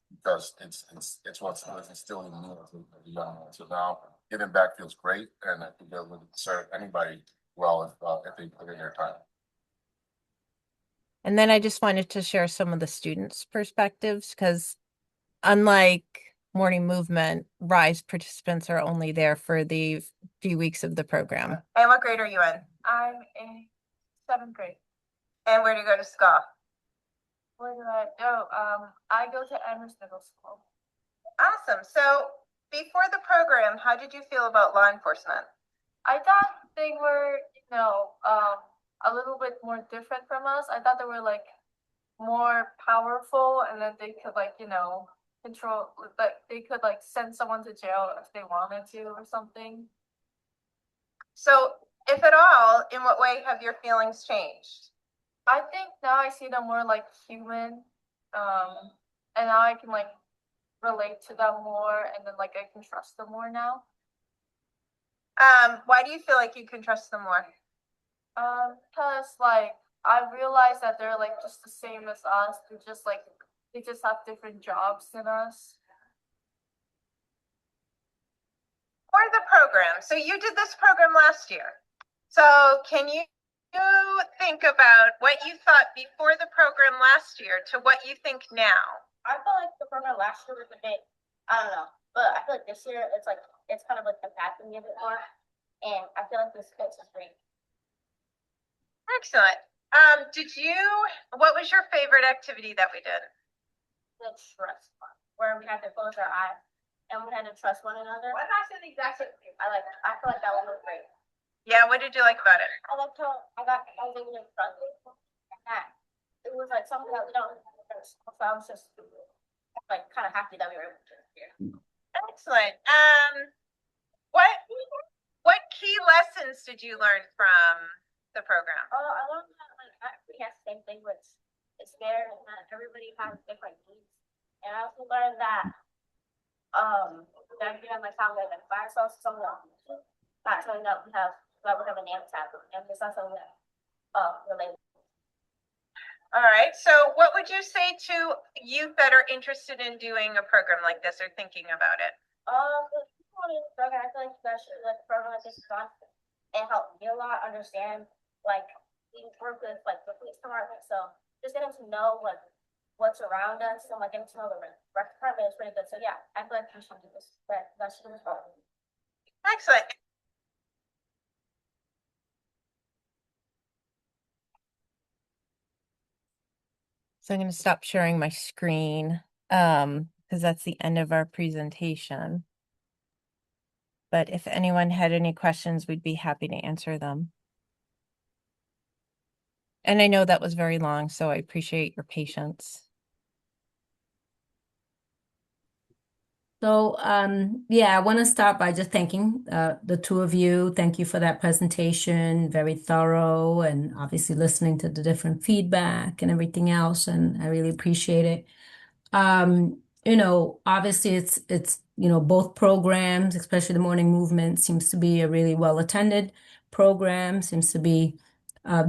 Because it's what's instilled in me as a young man. So now giving back feels great, and I think it would serve anybody well if they put in their time. And then I just wanted to share some of the students' perspectives, because unlike morning movement, RISE participants are only there for the few weeks of the program. And what grade are you in? I'm in 7th grade. And where do you go to school? Where did I go? I go to Amherst Middle School. Awesome. So before the program, how did you feel about law enforcement? I thought they were, a little bit more different from us. I thought they were like more powerful, and that they could control, like they could send someone to jail if they wanted to or something. So if at all, in what way have your feelings changed? I think now I see them more like human, and now I can relate to them more, and then I can trust them more now. Why do you feel like you can trust them more? Because I realize that they're just the same as us. They're just they just have different jobs than us. For the program, so you did this program last year. So can you think about what you thought before the program last year to what you think now? I feel like the program last year was a bit, I don't know, but I feel like this year it's kind of impacting me a bit more, and I feel like this fits is great. Excellent. What was your favorite activity that we did? The trust one, where we had to close our eyes and we had to trust one another. Well, that's the exact same thing. I feel like that one was great. Yeah, what did you like about it? I liked how I was able to trust people, and that it was something that we don't. So I was just kind of happy that we were able to hear. Excellent. What key lessons did you learn from the program? I learned that we have the same thing, which is fair, and that everybody has different needs. And I also learned that that we have time to identify ourselves, someone not showing that we have a name tag, and it's not something that related. All right. So what would you say to youth that are interested in doing a program like this or thinking about it? Program, I feel like that should program like this is fun and help me a lot understand we work with the police department, so just getting to know what's around us and like getting to know the rec department is pretty good. So yeah, I feel like we should do this. That should do this well. Excellent. So I'm going to stop sharing my screen because that's the end of our presentation. But if anyone had any questions, we'd be happy to answer them. And I know that was very long, so I appreciate your patience. So, yeah, I want to start by just thanking the two of you. Thank you for that presentation, very thorough, and obviously listening to the different feedback and everything else. And I really appreciate it. Obviously it's both programs, especially the morning movement, seems to be a really well attended program, seems to be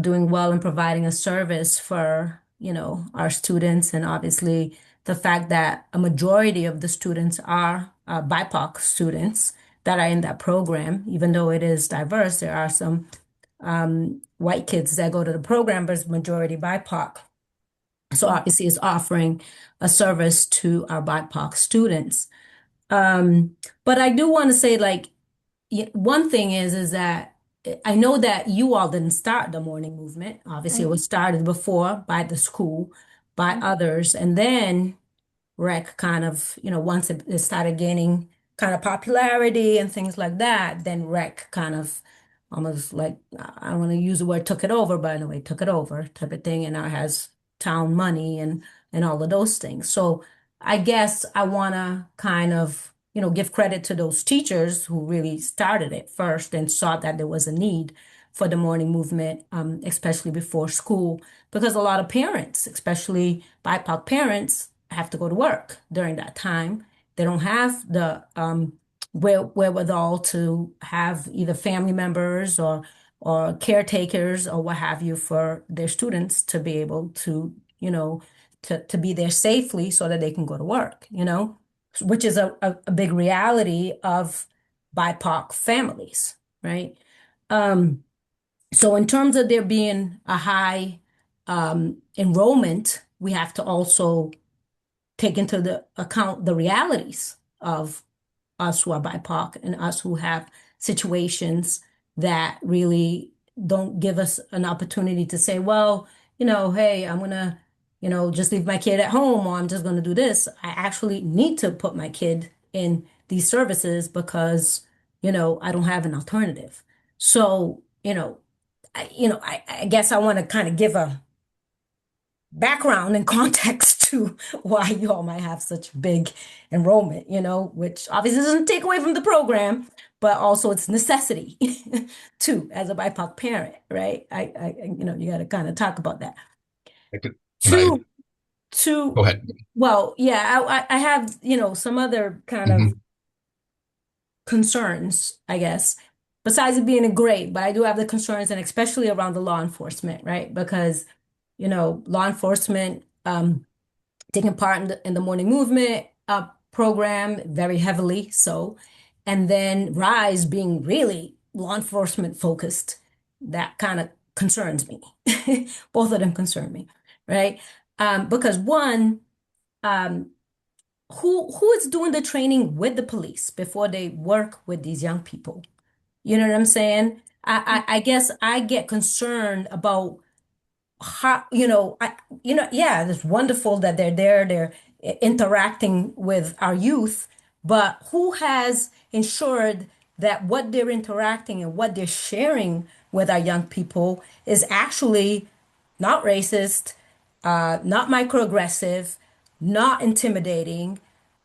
doing well in providing a service for, our students. And obviously the fact that a majority of the students are BIPOC students that are in that program, even though it is diverse, there are some white kids that go to the program, but it's majority BIPOC. So obviously it's offering a service to our BIPOC students. But I do want to say, like, one thing is that I know that you all didn't start the morning movement. Obviously, it was started before by the school, by others, and then rec kind of, once it started gaining kind of popularity and things like that, then rec kind of almost like, I don't want to use the word took it over, but anyway, took it over type of thing, and now has town money and all of those things. So I guess I want to kind of, give credit to those teachers who really started it first and saw that there was a need for the morning movement, especially before school, because a lot of parents, especially BIPOC parents, have to go to work during that time. They don't have the wherewithal to have either family members or caretakers or what have you for their students to be able to, to be there safely so that they can go to work, which is a big reality of BIPOC families, right? So in terms of there being a high enrollment, we have to also take into the account the realities of us who are BIPOC and us who have situations that really don't give us an opportunity to say, well, hey, I'm gonna, just leave my kid at home, or I'm just gonna do this. I actually need to put my kid in these services because, I don't have an alternative. So, I guess I want to kind of give a background and context to why you all might have such big enrollment, which obviously doesn't take away from the program, but also it's necessity too, as a BIPOC parent, right? You got to kind of talk about that. Can I Two, go two, ahead? well, yeah, I have, some other kind of concerns, I guess, besides it being a grade, but I do have the concerns, and especially around the law enforcement, right? Because, law enforcement taking part in the morning movement program very heavily so, and then Rise being really law enforcement focused, that kind of concerns me. Both of them concern me, right? Because one, um, who is doing the training with the police before they work with these young people? You know what I'm saying? I guess I get concerned about how, yeah, it's wonderful that they're there, they're interacting with our youth, but who has ensured that what they're interacting and what they're sharing with our young people is actually not racist, not microaggressive, not intimidating,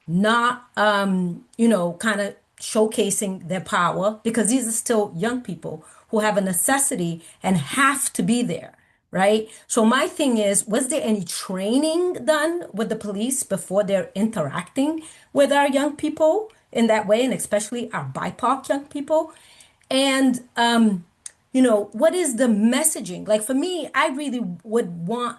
not kind of showcasing their power, because these are still young people who have a necessity and have to be there, right? So my thing is, was there any training done with the police before they're interacting with our young people in that way, and especially our BIPOC young people? And what is the messaging? Like for me, I really would want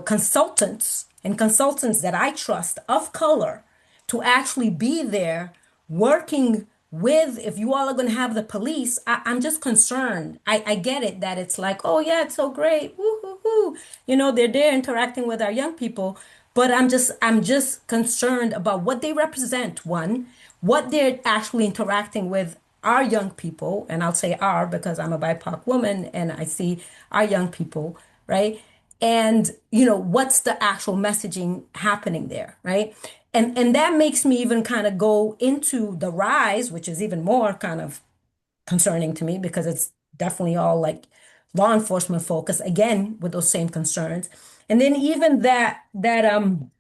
consultants and consultants that I trust of color to actually be there working with, if you all are going to have the police, I'm just concerned. I get it that it's like, oh yeah, it's so great. Woo, hoo, hoo. They're there interacting with our young people. But I'm just concerned about what they represent, one, what they're actually interacting with our young people, and I'll say our because I'm a BIPOC woman and I see our young people, right? And what's the actual messaging happening there, right? And that makes me even kind of go into the rise, which is even more kind of concerning to me because it's definitely all like law enforcement focus again with those same concerns. And then even that one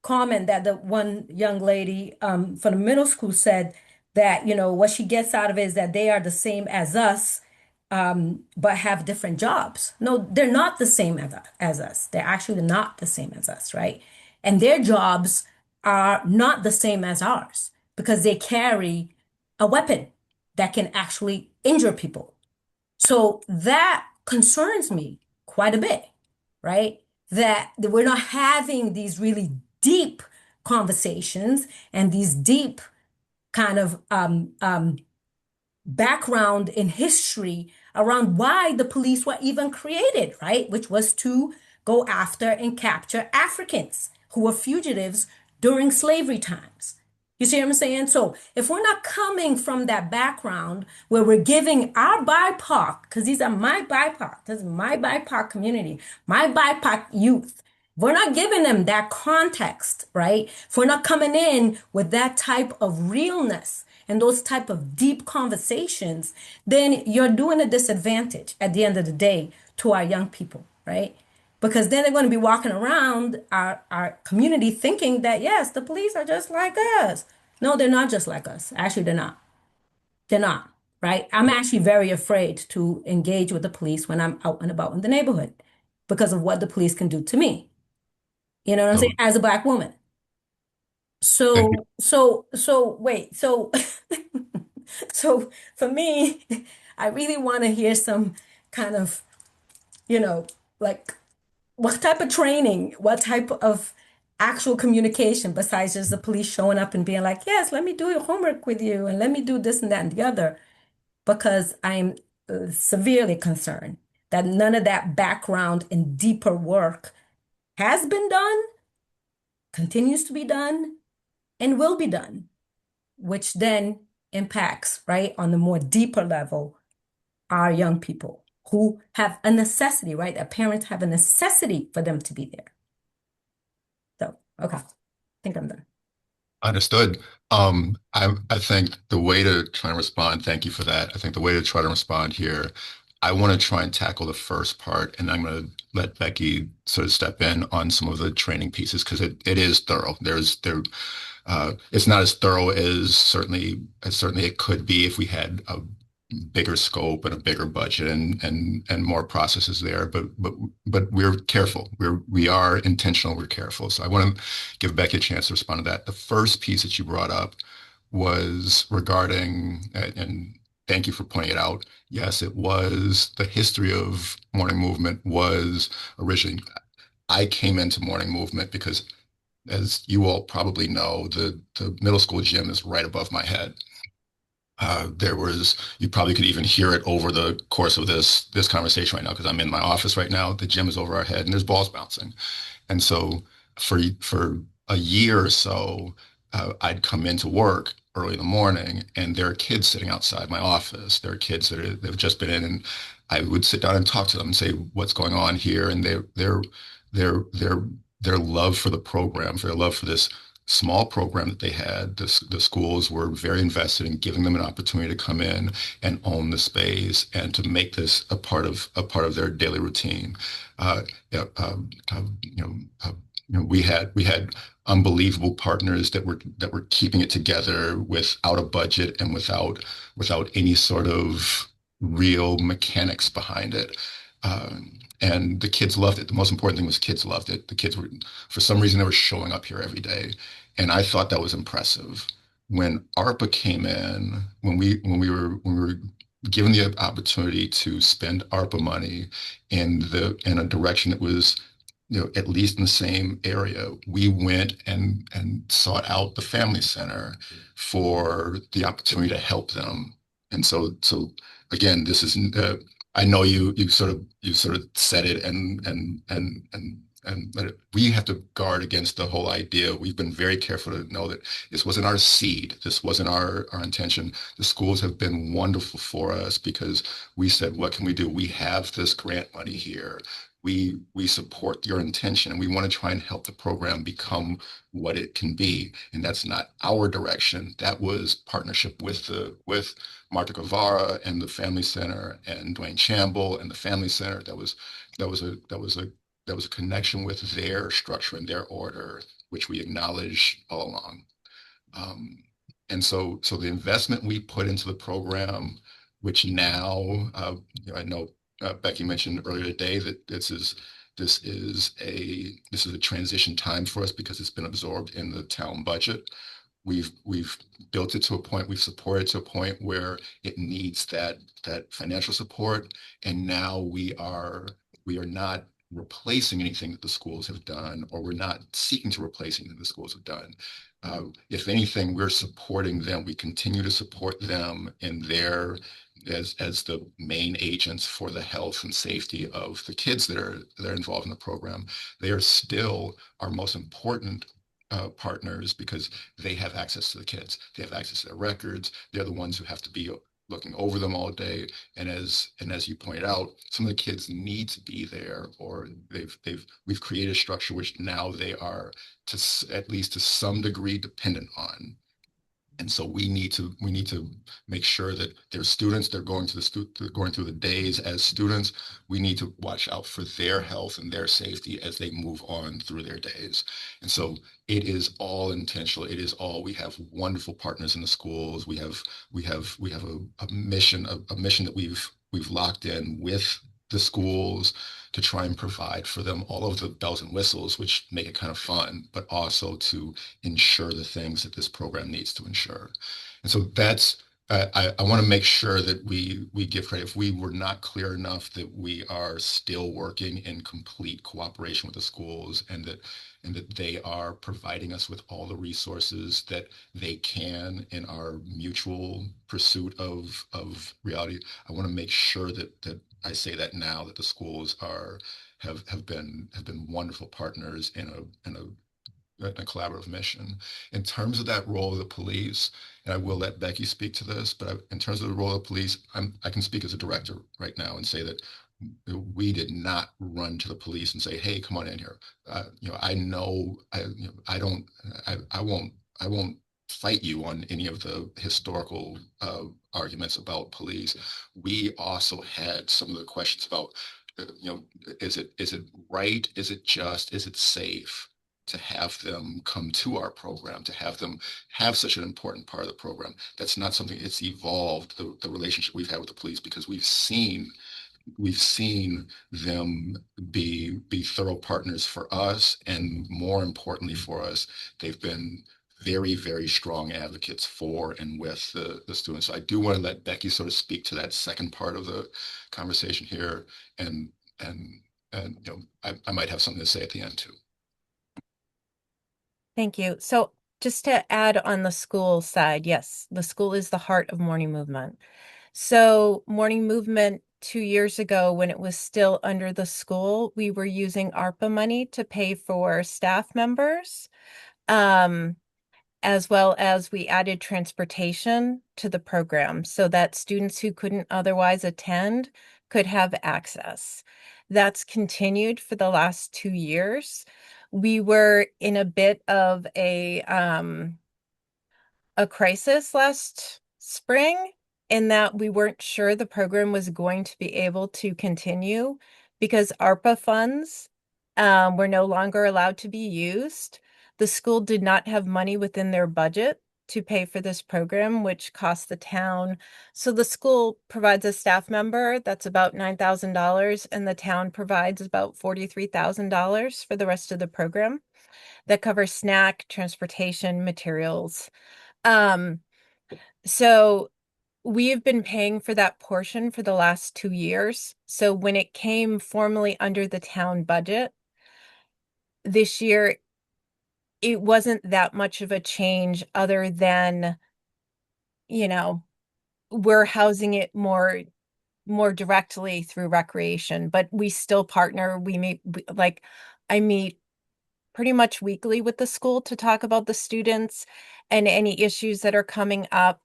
comment that the one young lady from the middle school said that, what she gets out of it is that they are the same as us, but have different jobs. No, they're not the same as us. They're actually not the same as us, right? And their jobs are not the same as ours because they carry a weapon that can actually injure people. So that concerns me quite a bit, right? That we're not having these really deep conversations and these deep kind of background in history around why the police were even created, right? Which was to go after and capture Africans who were fugitives during slavery times. You see what I'm saying? So if we're not coming from that background where we're giving our BIPOC, because these are my BIPOC, this is my BIPOC community, my BIPOC youth, we're not giving them that context, right? If we're not coming in with that type of realness and those type of deep conversations, then you're doing a disadvantage at the end of the day to our young people, right? Because then they're going to be walking around our community thinking that, yes, the police are just like us. No, they're not just like us. Actually, they're not. They're not, right? I'm actually very afraid to engage with the police when I'm out and about in the neighborhood because of what the police can do to me. You know what I'm So saying? As a Black woman. thank you. So wait, so so for me, I really want to hear some kind of, you know, like what type of training, what type of actual communication besides just the police showing up and being like, yes, let me do your homework with you and let me do this and that and the other, because I'm severely concerned that none of that background and deeper work has been done, continues to be done, and will be done, which then impacts, right, on the more deeper level, our young people who have a necessity, right? That parents have a necessity for them to be there. So, okay, I think I'm done. Understood. I think the way to try and respond, thank you for that. I think the way to try to respond here, I want to try and tackle the first part, and I'm going to let Becky sort of step in on some of the training pieces because it is thorough. It's not as thorough as certainly it could be if we had a bigger scope and a bigger budget and more processes there. But we're careful. We are intentional. We're careful. So I want to give Becky a chance to respond to that. The first piece that you brought up was regarding, and thank you for pointing it out. Yes, it was the history of morning movement was originally. I came into morning movement because, as you all probably know, the middle school gym is right above my head. You probably could even hear it over the course of this conversation right now because I'm in my office right now. The gym is over our head and there's balls bouncing. And so for a year or so, I'd come into work early in the morning and there are kids sitting outside my office. There are kids that have just been in, and I would sit down and talk to them and say, what's going on here? And their their love for the program, for their love for this small program that they had, the schools were very invested in giving them an opportunity to come in and own the space and to make this a part of their daily routine. Yeah, we had unbelievable partners that were keeping it together without a budget and without any sort of real mechanics behind it. And the kids loved it. The most important thing was kids loved it. The kids were, for some reason, they were showing up here every day. And I thought that was impressive. When ARPA came in, when we were given the opportunity to spend ARPA money in a direction that was at least in the same area, we went and sought out the family center for the opportunity to help them. And so again, this is I know you sort of said it and but we have to guard against the whole idea. We've been very careful to know that this wasn't our seed. This wasn't our intention. The schools have been wonderful for us because we said, what can we do? We have this grant money here. We support your intention and we want to try and help the program become what it can be. And that's not our direction. That was partnership with Martha Guevara and the Family Center and Dwayne Chamble and the Family Center. That was a connection with their structure and their order, which we acknowledge all along. Um, so the investment we put into the program, which now, I know Becky mentioned earlier today that this is a transition time for us because it's been absorbed in the town budget. We've built it to a point, we've supported it to a point where it needs that financial support, and now we are not replacing anything that the schools have done, or we're not seeking to replace anything the schools have done. If anything, we're supporting them. We continue to support them in their as the main agents for the health and safety of the kids that are involved in the program. They are still our most important partners because they have access to the kids. They have access to their records. They're the ones who have to be looking over them all day. And as you pointed out, some of the kids need to be there, or we've created a structure which now they are at least to some degree dependent on. And so we need to make sure that their students, they're going through the days as students. We need to watch out for their health and their safety as they move on through their days. And so it is all intentional. It is all, we have wonderful partners in the schools. We have a mission, a mission that we've locked in with the schools to try and provide for them all of the bells and whistles, which make it kind of fun, but also to ensure the things that this program needs to ensure. And so that's, I want to make sure that we give credit. If we were not clear enough, that we are still working in complete cooperation with the schools, and that they are providing us with all the resources that they can in our mutual pursuit of reality. I want to make sure that I say that now, that the schools have been wonderful partners in a collaborative mission. In terms of that role of the police, and I will let Becky speak to this, but in terms of the role of the police, I can speak as a director right now and say that we did not run to the police and say, "Hey, come on in here." I know I won't fight you on any of the historical arguments about police. We also had some of the questions about, is it right? Is it just? Is it safe to have them come to our program, to have them have such an important part of the program? That's not something, it's evolved, the relationship we've had with the police, because we've seen them be thorough partners for us, and more importantly for us, they've been very, very strong advocates for and with the students. So I do want to let Becky sort of speak to that second part of the conversation here, and and I might have something to say at the end too. Thank you. So just to add on the school side, yes, the school is the heart of morning movement. So morning movement 2 years ago, when it was still under the school, we were using ARPA money to pay for staff members, as well as we added transportation to the program so that students who couldn't otherwise attend could have access. That's continued for the last 2 years. We were in a bit of a crisis last spring in that we weren't sure the program was going to be able to continue because ARPA funds were no longer allowed to be used. The school did not have money within their budget to pay for this program, which cost the town. So the school provides a staff member that's about $9,000, and the town provides about $43,000 for the rest of the program that covers snack, transportation, materials. So we have been paying for that portion for the last 2 years. So when it came formally under the town budget, this year, it wasn't that much of a change other than, you know, we're housing it more directly through recreation, but we still partner. I meet pretty much weekly with the school to talk about the students and any issues that are coming up.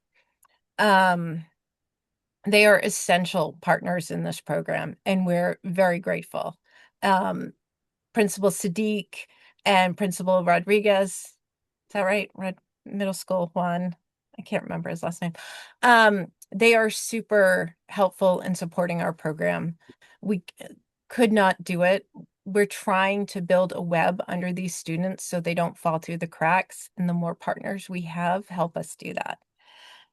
They are essential partners in this program, and we're very grateful. Principal Sadiq and Principal Rodriguez, is that right? Middle School one. I can't remember his last name. They are super helpful in supporting our program. We could not do it. We're trying to build a web under these students so they don't fall through the cracks, and the more partners we have help us do that.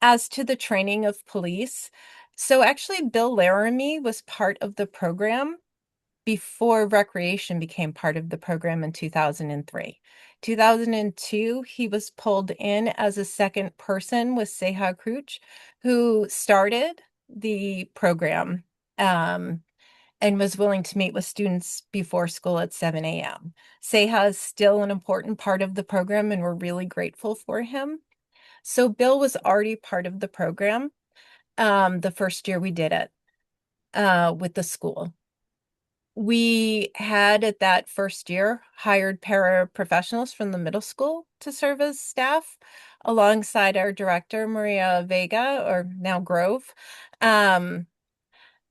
As to the training of police, so actually Bill Laramie was part of the program before recreation became part of the program in 2003. 2002, he was pulled in as a second person with Seha Crouch, who started the program and was willing to meet with students before school at 7 a.m. Seha is still an important part of the program, and we're really grateful for him. So Bill was already part of the program the first year we did it with the school. We had at that first year hired paraprofessionals from the middle school to serve as staff alongside our director, Maria Vega, or now Grove.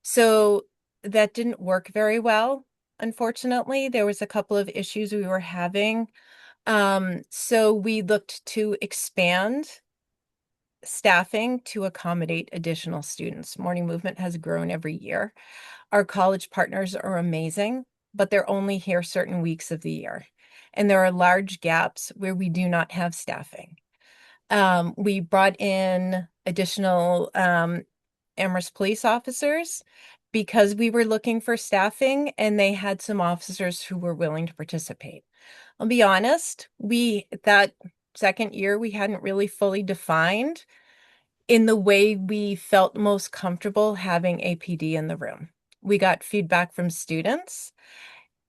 So that didn't work very well. Unfortunately, there was a couple of issues we were having. So we looked to expand staffing to accommodate additional students. Morning Movement has grown every year. Our college partners are amazing, but they're only here certain weeks of the year. And there are large gaps where we do not have staffing. We brought in additional Amherst police officers because we were looking for staffing, and they had some officers who were willing to participate. I'll be honest, that second year, we hadn't really fully defined in the way we felt most comfortable having APD in the room. We got feedback from students.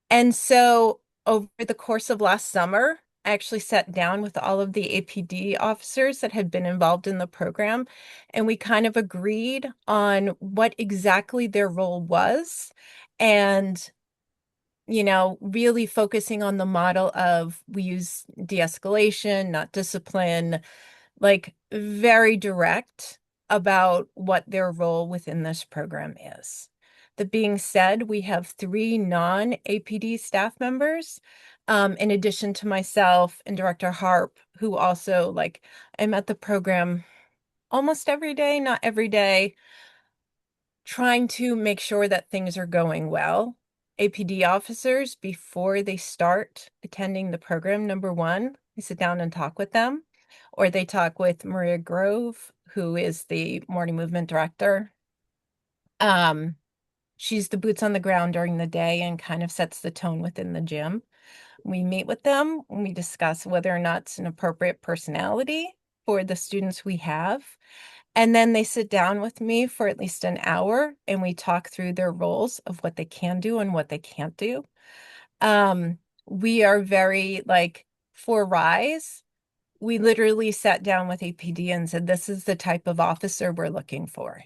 And so over the course of last summer, I actually sat down with all of the APD officers that had been involved in the program, and we kind of agreed on what exactly their role was, and really focusing on the model of we use de-escalation, not discipline, like very direct about what their role within this program is. That being said, we have 3 non-APD staff members, in addition to myself and Director Harp, who also, I'm at the program almost every day, not every day, trying to make sure that things are going well. APD officers, before they start attending the program, number one, we sit down and talk with them, or they talk with Maria Grove, who is the Morning Movement director. She's the boots on the ground during the day and kind of sets the tone within the gym. We meet with them and we discuss whether or not it's an appropriate personality for the students we have. And then they sit down with me for at least an hour and we talk through their roles of what they can do and what they can't do. We are very for Rise, we literally sat down with APD and said, this is the type of officer we're looking for.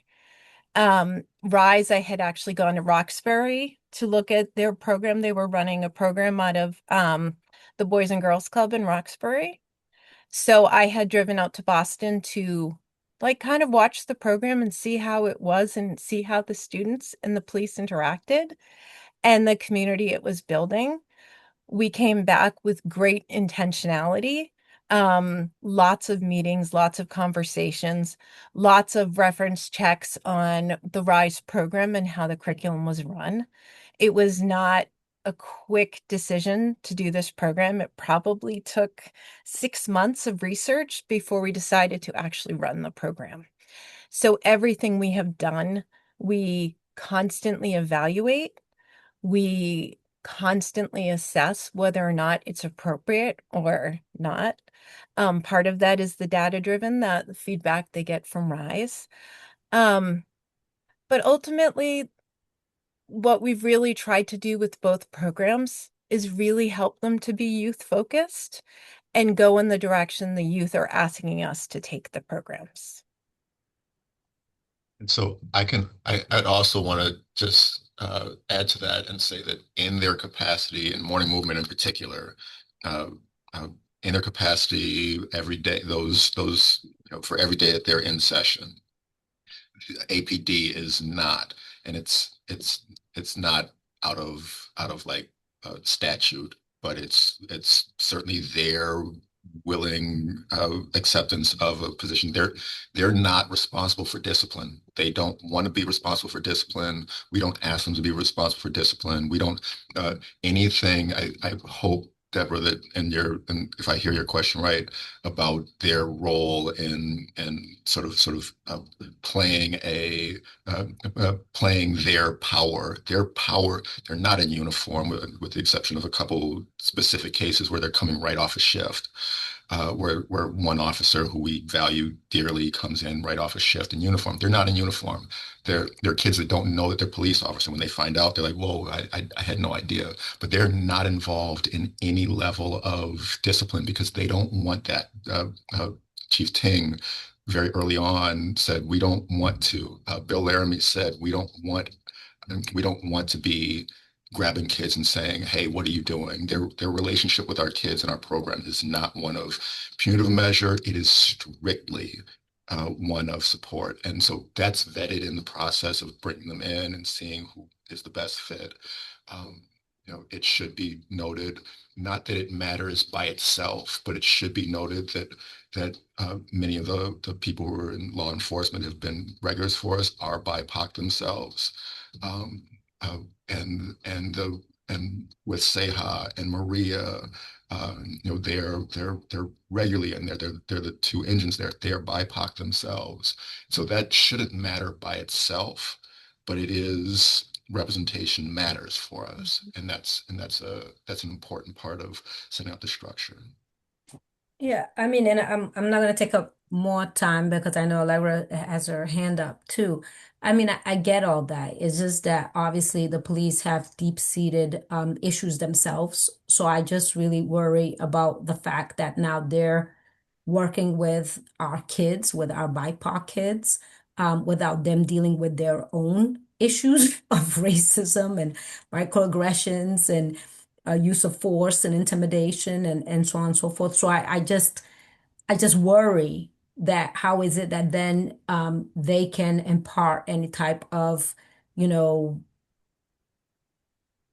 Rise, I had actually gone to Roxbury to look at their program. They were running a program out of the Boys and Girls Club in Roxbury. So I had driven out to Boston to kind of watch the program and see how it was and see how the students and the police interacted and the community it was building. We came back with great intentionality. Lots of meetings, lots of conversations, lots of reference checks on the RISE program and how the curriculum was run. It was not a quick decision to do this program. It probably took 6 months of research before we decided to actually run the program. So everything we have done, we constantly evaluate. We constantly assess whether or not it's appropriate or not. Part of that is the data-driven, the feedback they get from RISE. But ultimately, what we've really tried to do with both programs is really help them to be youth focused and go in the direction the youth are asking us to take the programs. And so I'd also want to just add to that and say that in their capacity, in morning movement in particular, uh, uh, in their capacity every day, for every day that they're in session, APD is not, and it's not out of like statute, but it's certainly their willing acceptance of a position. They're not responsible for discipline. They don't want to be responsible for discipline. We don't ask them to be responsible for discipline. We don't anything. I hope, Deborah, that and if I hear your question right about their role in playing playing their power. Their power. They're not in uniform, with the exception of a couple specific cases where they're coming right off a shift. Where one officer who we value dearly comes in right off a shift in uniform. They're not in uniform. They're kids that don't know that they're police officers. When they find out, they're like, "Whoa, I had no idea." But they're not involved in any level of discipline because they don't want that. Chief Ting very early on said, "We don't want to." Bill Laramie said, we don't want to be grabbing kids and saying, "Hey, what are you doing?" Their relationship with our kids and our program is not one of punitive measure. It is strictly one of support. And so that's vetted in the process of bringing them in and seeing who is the best fit. Um, it should be noted, not that it matters by itself, but it should be noted that many of the people who are in law enforcement have been regulars for us are BIPOC themselves. Um, uh, and with Seha and Maria, they're regularly in there. They're the two engines there. They're BIPOC themselves, so that shouldn't matter by itself, but it is representation matters for us, and that's an important part of setting up the structure. Yeah, I mean, and I'm not gonna take up more time because I know Allegra has her hand up too. I mean, I get all that. It's just that obviously the police have deep-seated issues themselves. So I just really worry about the fact that now they're working with our kids, with our BIPOC kids, without them dealing with their own issues of racism and microaggressions and use of force and intimidation and so on and so forth. So I just worry that how is it that then they can impart any type of, you know,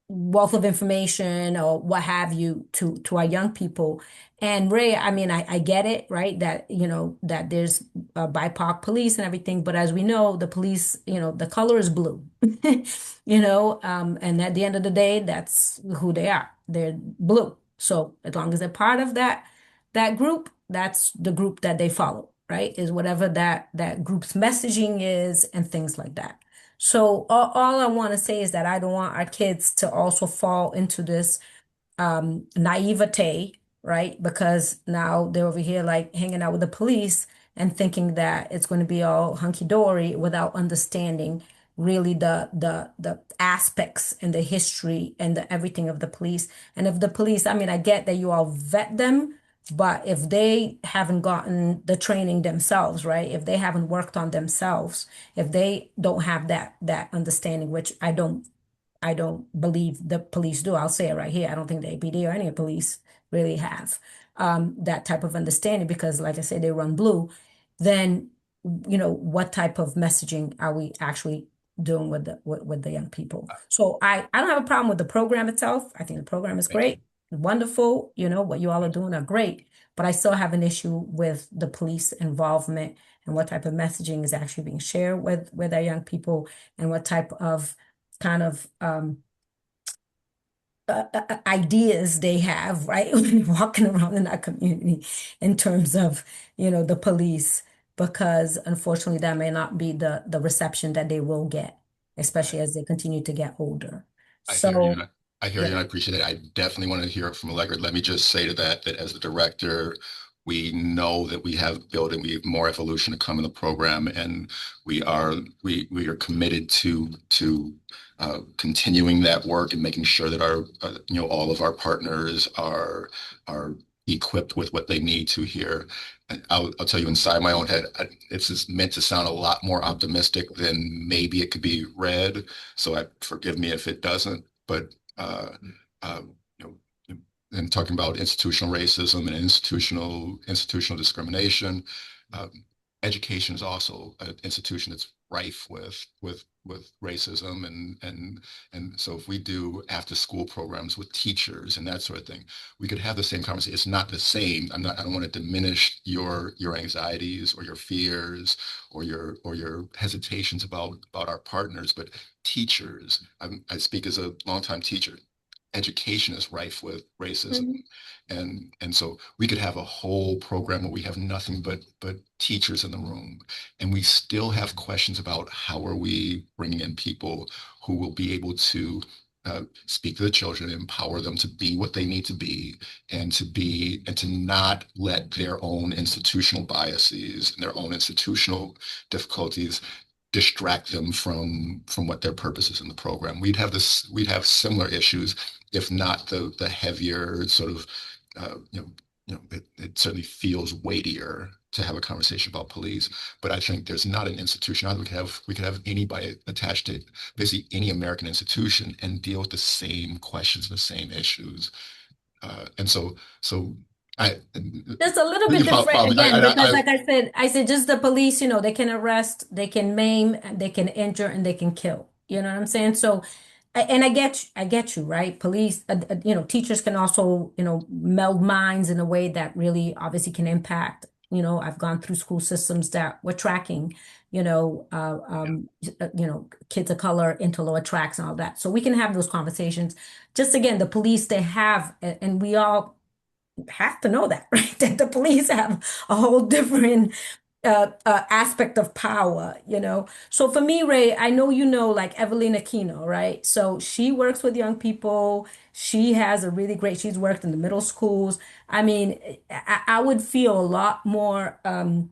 wealth of information or what have you to our young people. And Ray, I mean, I get it, right? That, that there's BIPOC police and everything, but as we know, the police, the color is blue, and at the end of the day, that's who they are. They're blue. So as long as they're part of that group, that's the group that they follow, right? Is whatever that group's messaging is and things like that. So all I want to say is that I don't want our kids to also fall into this naivete, right? Because now they're over here like hanging out with the police and thinking that it's going to be all hunky-dory without understanding really the aspects and the history and the everything of the police. And if the police, I mean, I get that you all vet them, but if they haven't gotten the training themselves, right? If they haven't worked on themselves, if they don't have that understanding, which I don't believe the police do. I'll say it right here. I don't think the APD or any police really have that type of understanding because, like I said, they run blue. Then, what type of messaging are we actually doing with the young people? So I don't have a problem with the program itself. I think the program is great, wonderful. What you all are doing are great, but I still have an issue with the police involvement and what type of messaging is actually being shared with our young people and what type of kind of ideas they have, right? Walking around in our community in terms of, the police, because unfortunately that may not be the reception that they will get, especially as they continue to get older. I hear you. So, I hear you, yeah. and I appreciate it. I definitely want to hear it from Allegra. Let me just say to that as the director, We know that we have more evolution to come in the program, and we are committed to continuing that work and making sure that our all of our partners are equipped with what they need to here. And I'll tell you inside my own head, it's just meant to sound a lot more optimistic than maybe it could be read. So forgive me if it doesn't, but uh, you know, and talking about institutional racism and institutional discrimination. Um, Education is also an institution that's rife with racism and so if we do after school programs with teachers and that sort of thing, we could have the same conversation. It's not the same. I don't want to diminish your anxieties or your fears or your hesitations about our partners, but teachers, I speak as a longtime teacher. Education is rife with racism, and so we could have a whole program where we have nothing but teachers in the room, and we still have questions about how are we bringing in people who will be able to speak to the children, empower them to be what they need to be, and to not let their own institutional biases and their own institutional difficulties distract them from what their purpose is in the program. We'd have similar issues, if not the heavier sort of, it certainly feels weightier to have a conversation about police. But I think there's not an institution. We could have anybody attached to basically any American institution and deal with the same questions, the same issues. And so I Just a little bit you different again, because I like I said, just the police, they can arrest, they can maim, and they can injure, and they can kill. You know what I'm saying? So, and I get you, right? Police, teachers can also, meld minds in a way that really obviously can impact. I've gone through school systems that were tracking, kids of color into lower tracks and all that. So we can have those conversations. Just again, the police, they have, and we all have to know that, right? That the police have a whole different aspect of power. So for me, Ray, I know like Evelyn Aquino, right? So she works with young people. She has a really great, she's worked in the middle schools. I mean, I would feel a lot more um,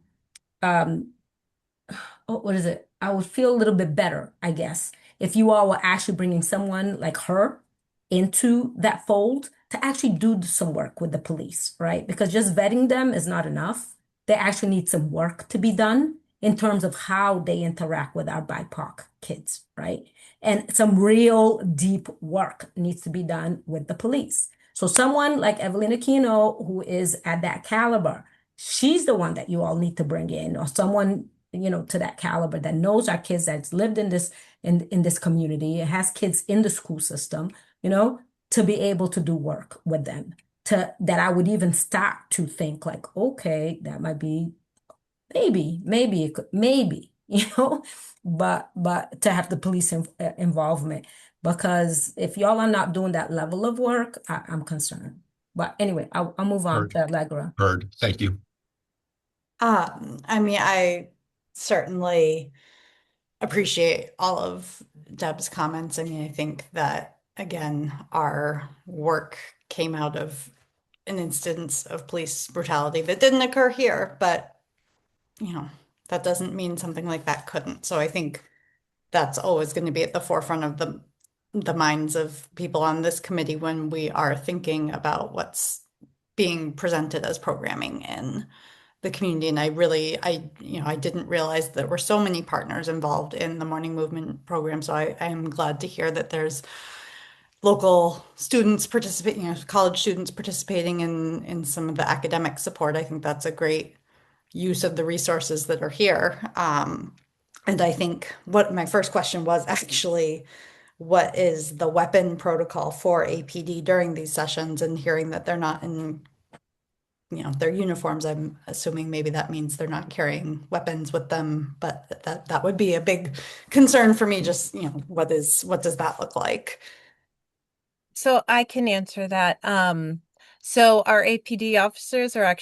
what is it? I would feel a little bit better, I guess, if you all were actually bringing someone like her into that fold to actually do some work with the police, right? Because just vetting them is not enough. They actually need some work to be done in terms of how they interact with our BIPOC kids, right? And some real deep work needs to be done with the police. So someone like Evelyn Aquino, who is at that caliber, she's the one that you all need to bring in, or someone to that caliber that knows our kids, that's lived in this community, has kids in the school system, to be able to do work with them. That I would even start to think like, okay, that might be maybe it could, maybe, but to have the police involvement, because if y'all are not doing that level of work, I'm concerned. But anyway, I'll move on to Allegra. heard. Thank you. I mean, I certainly appreciate all of Deb's comments. I mean, I think that, again, our work came out of an instance of police brutality that didn't occur here, but, that doesn't mean something like that couldn't. So I think that's always going to be at the forefront of the minds of people on this committee when we are thinking about what's being presented as programming in the community. And I didn't realize there were so many partners involved in the morning movement program. So I am glad to hear that there's local students participating, college students participating in some of the academic support. I think that's a great use of the resources that are here. And I think what my first question was actually, what is the weapon protocol for APD during these sessions, and hearing that they're not in their uniforms, I'm assuming maybe that means they're not carrying weapons with them, but that would be a big concern for me. Just, what does that look like? So I can answer that. So our APD officers are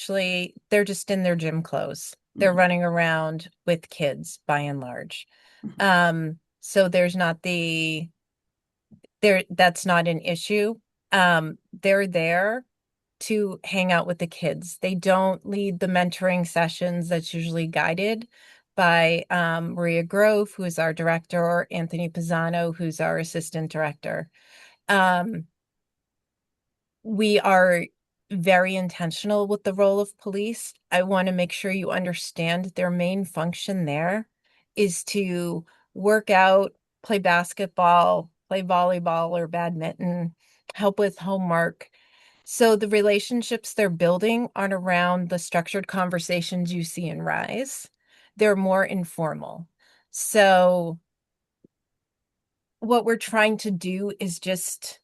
they're just in their gym clothes. They're running around with kids by and large. So there's not that's not an issue. They're there to hang out with the kids. They don't lead the mentoring sessions that's usually guided by Maria Grove, who is our director, or Anthony Pisano, who's our assistant director. We are very intentional with the role of police. I want to make sure you understand their main function there is to work out, play basketball, play volleyball or badminton, help with homework. So the relationships they're building aren't around the structured conversations you see in Rise. They're more informal. So what we're trying to do is just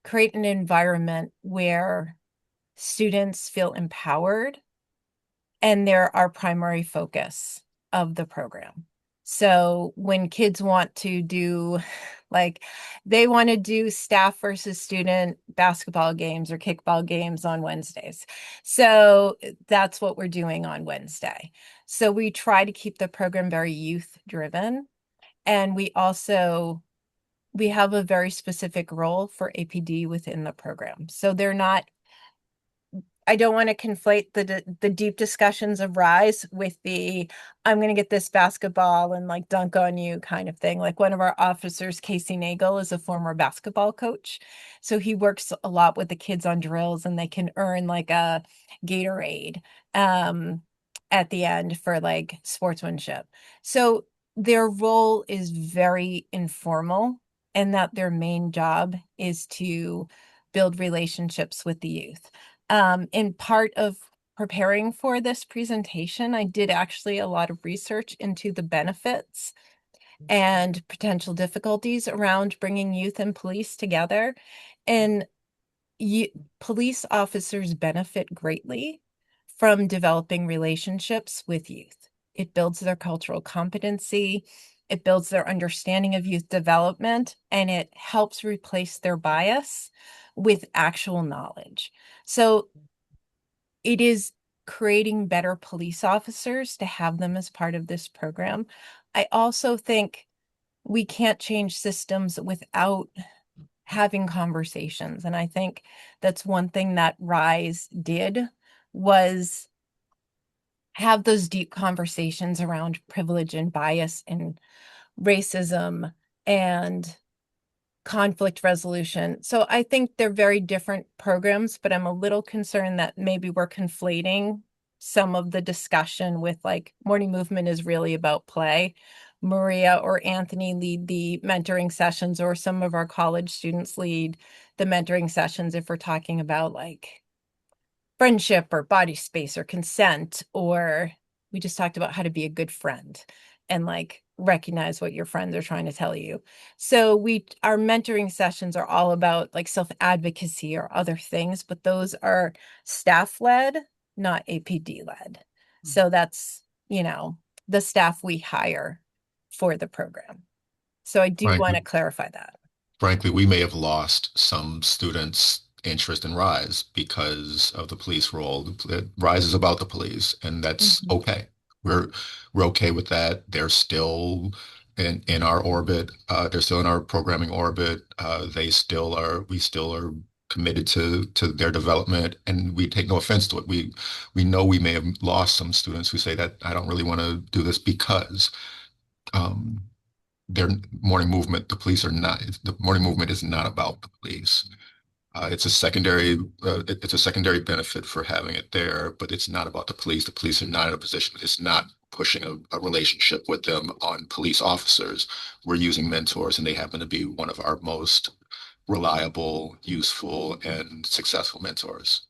create an environment where students feel empowered, and they're our primary focus of the program. So when kids want to do, like, they want to do staff versus student basketball games or kickball games on Wednesdays. So that's what we're doing on Wednesday. So we try to keep the program very youth driven. And we have a very specific role for APD within the program. So they're not, I don't want to conflate the deep discussions of Rise with the I'm going to get this basketball and like dunk on you kind of thing. Like one of our officers, Casey Nagel, is a former basketball coach. So he works a lot with the kids on drills, and they can earn like a Gatorade at the end for like sportsmanship. So their role is very informal, and that their main job is to build relationships with the youth. In part of preparing for this presentation, I did actually a lot of research into the benefits and potential difficulties around bringing youth and police together. And police officers benefit greatly from developing relationships with youth. It builds their cultural competency, it builds their understanding of youth development, and it helps replace their bias with actual knowledge. So it is creating better police officers to have them as part of this program. I also think we can't change systems without having conversations. And I think that's one thing that Rise did, was have those deep conversations around privilege and bias and racism and conflict resolution. So I think they're very different programs, but I'm a little concerned that maybe we're conflating some of the discussion with, like, morning movement is really about play. Maria or Anthony lead the mentoring sessions, or some of our college students lead the mentoring sessions if we're talking about like friendship or body space or consent, or we just talked about how to be a good friend and like recognize what your friends are trying to tell you. So our mentoring sessions are all about like self-advocacy or other things, but those are staff led, not APD led. So that's, the staff we hire for the program. So I do want to clarify that. Frankly, we may have lost some students' interest in Rise because of the police role. Rise is about the police, and that's okay. We're okay with that. They're still in our orbit. They're still in our programming orbit. We still are committed to their development, and we take no offense to it. We know we may have lost some students who say that I don't really want to do this because their morning movement, the morning movement is not about the police. It's a secondary benefit for having it there, but it's not about the police. The police are not in a position. It's not pushing a relationship with them on police officers. We're using mentors, and they happen to be one of our most reliable, useful, and successful mentors.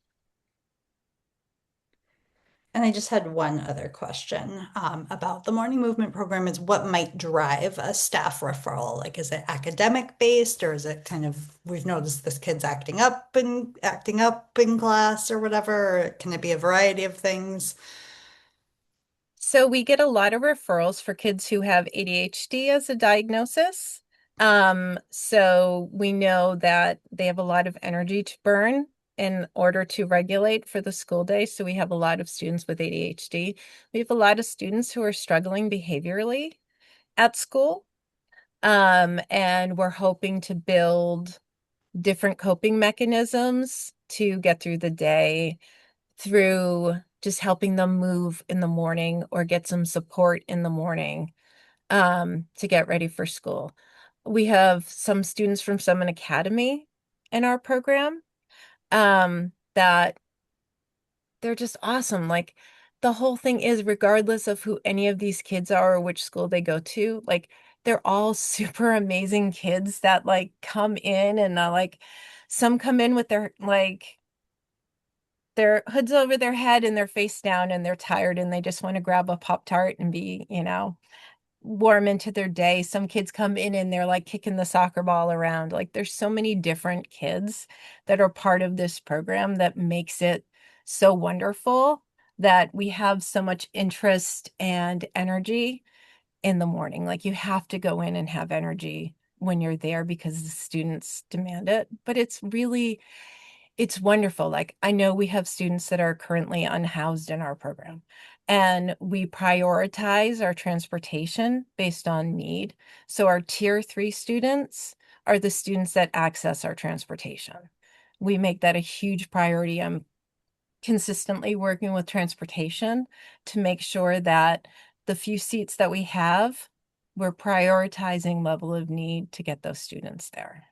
And I just had one other question about the morning movement program, is what might drive a staff referral? Like, is it academic based, or is it kind of, we've noticed this kid's acting up in class or whatever? Or can it be a variety of things? So we get a lot of referrals for kids who have ADHD as a diagnosis. So we know that they have a lot of energy to burn in order to regulate for the school day. So we have a lot of students with ADHD. We have a lot of students who are struggling behaviorally at school. And we're hoping to build different coping mechanisms to get through the day through just helping them move in the morning or get some support in the morning to get ready for school. We have some students from Summit Academy in our program that they're just awesome. Like the whole thing is, regardless of who any of these kids are or which school they go to, like they're all super amazing kids that like come in and like some come in with their hoods over their head and their face down and they're tired and they just want to grab a Pop-Tart and be, warm into their day. Some kids come in and they're like kicking the soccer ball around. Like there's so many different kids that are part of this program that makes it so wonderful that we have so much interest and energy in the morning. Like you have to go in and have energy when you're there because the students demand it. But it's wonderful. Like I know we have students that are currently unhoused in our program, and we prioritize our transportation based on need. So our tier 3 students are the students that access our transportation. We make that a huge priority. I'm consistently working with transportation to make sure that the few seats that we have, we're prioritizing level of need to get those students there.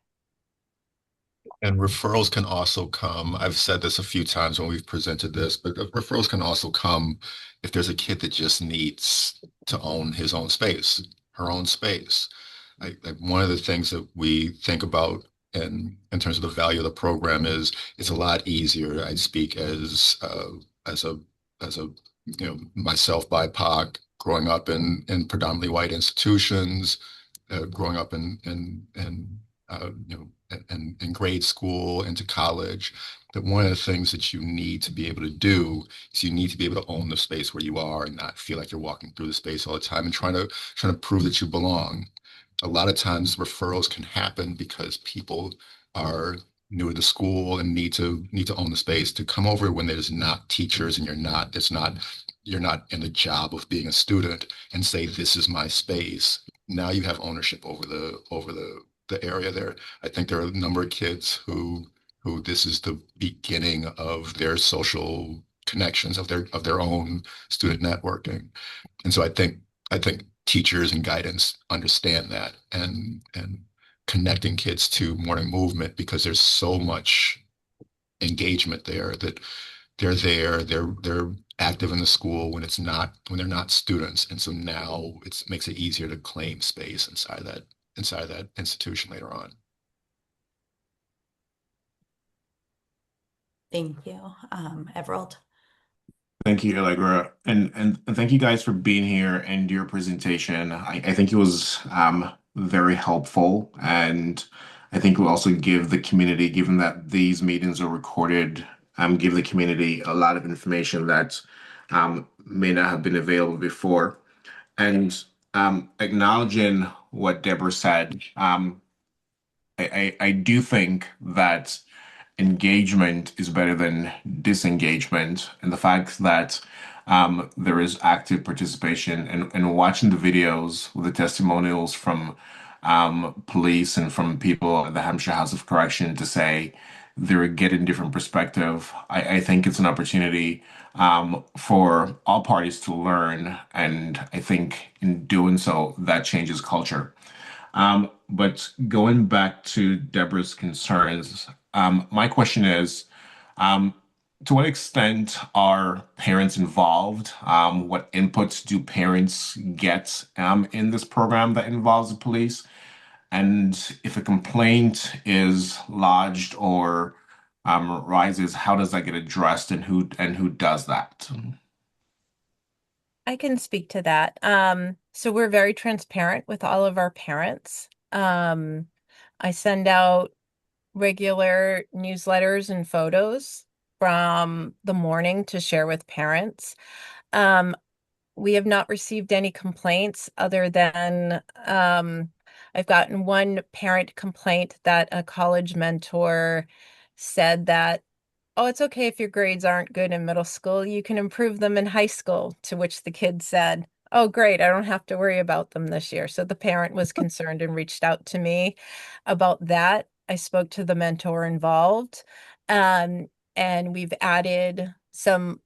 And referrals can also come. I've said this a few times when we've presented this, but referrals can also come if there's a kid that just needs to own his own space, her own space. One of the things that we think about in terms of the value of the program is it's a lot easier. I speak as a as a myself BIPOC, growing up in predominantly white institutions, growing up in grade school into college, that one of the things that you need to be able to do is you need to be able to own the space where you are and not feel like you're walking through the space all the time and trying to prove that you belong. A lot of times referrals can happen because people are new to the school and need to own the space to come over when there's not teachers and you're not in the job of being a student and say, this is my space. Now you have ownership over the area there. I think there are a number of kids who this is the beginning of their social connections of their own student networking. And so I think teachers and guidance understand that and connecting kids to morning movement because there's so much engagement there that they're active in the school when they're not students. And so now it makes it easier to claim space inside that institution later on. Thank you. Everald. Thank you, Allegra. And thank you guys for being here and your presentation. I think it was very helpful. And I think it will also give the community, given that these meetings are recorded, give the community a lot of information that may not have been available before. And acknowledging what Deborah said, I do think that engagement is better than disengagement. And the fact that there is active participation and watching the videos with the testimonials from police and from people at the Hampshire House of Correction to say they're getting different perspective. I think it's an opportunity for all parties to learn. And I think in doing so, that changes culture. But going back to Deborah's concerns, my question is, to what extent are parents involved? What inputs do parents get in this program that involves the police? And if a complaint is lodged or rises, how does that get addressed and who does that? I can speak to that. So we're very transparent with all of our parents. I send out regular newsletters and photos from the morning to share with parents. We have not received any complaints other than I've gotten one parent complaint that a college mentor said that, oh, it's okay if your grades aren't good in middle school. You can improve them in high school, to which the kid said, oh, great, I don't have to worry about them this year. So the parent was concerned and reached out to me about that. I spoke to the mentor involved, And we've added some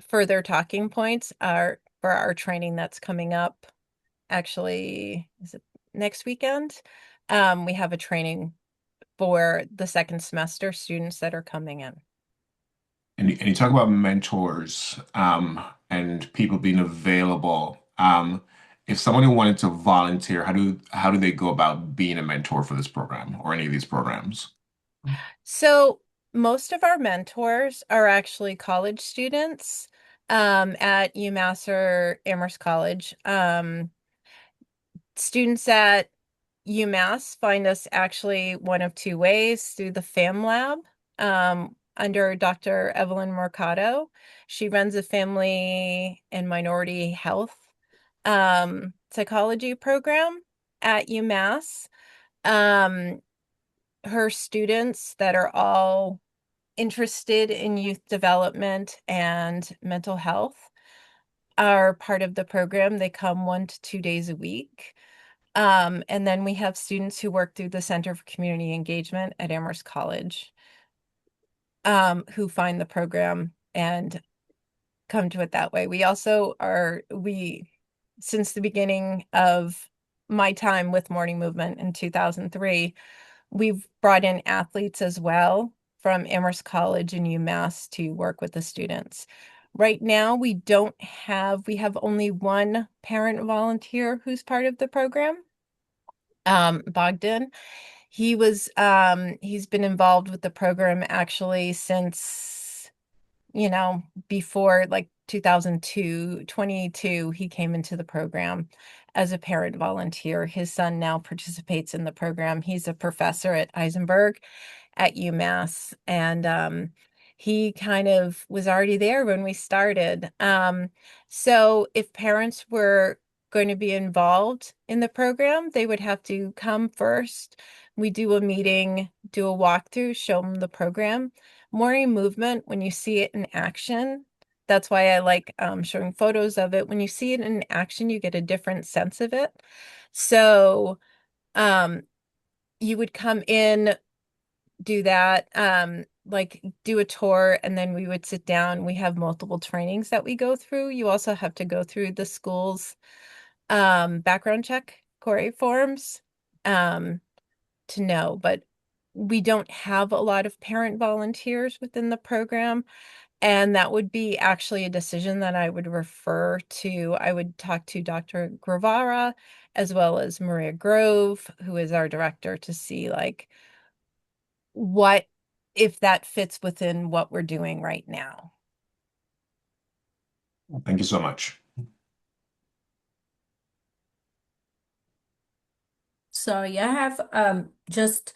further talking points for our training that's coming up. Actually, is it next weekend? We have a training for the second semester students that are coming in. And you talk about mentors and people being available. If someone who wanted to volunteer, how do they go about being a mentor for this program or any of these programs? So most of our mentors are actually college students at UMass or Amherst College. Students at UMass find us actually one of two ways through the FAM Lab under Dr. Evelyn Mercado. She runs a family and minority health psychology program at UMass. Her students that are all interested in youth development and mental health are part of the program. They come 1 to 2 days a week. And then we have students who work through the Center for Community Engagement at Amherst College, who find the program and come to it that way. We also since the beginning of my time with Morning Movement in 2003, we've brought in athletes as well from Amherst College and UMass to work with the students. Right now, we have only one parent volunteer who's part of the program, Bogdan. He's been involved with the program actually since, before like 2022, he came into the program as a parent volunteer. His son now participates in the program. He's a professor at Eisenberg at UMass, and he kind of was already there when we started. So if parents were going to be involved in the program, they would have to come first. We do a meeting, do a walkthrough, show them the program. Morning Movement, when you see it in action, that's why I like showing photos of it. When you see it in action, you get a different sense of it. So you would come in, do that, like do a tour, and then we would sit down. We have multiple trainings that we go through. You also have to go through the school's background check, Corey forms, to know, but we don't have a lot of parent volunteers within the program. And that would be actually a decision that I would refer to. I would talk to Dr. Gravara as well as Maria Grove, who is our director, to see like what if that fits within what we're doing right now. Thank you so much. Sorry, I have just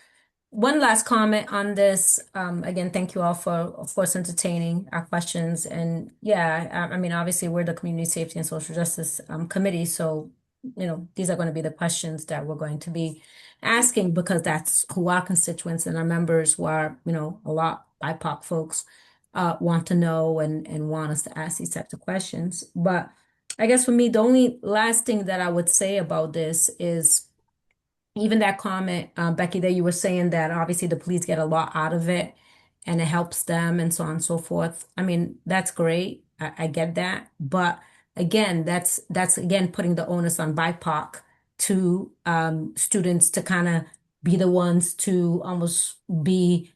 one last comment on this. Again, thank you all for, of course, entertaining our questions. And yeah, I mean, obviously, we're the Community Safety and Social Justice Committee, so these are going to be the questions that we're going to be asking because that's who our constituents and our members, who are a lot BIPOC folks, want to know and want us to ask these types of questions. But I guess for me, the only last thing that I would say about this is even that comment, Becky, that you were saying that obviously the police get a lot out of it and it helps them and so on and so forth. I mean, that's great. I get that. But again, that's again putting the onus on BIPOC to students to kind of be the ones to almost be,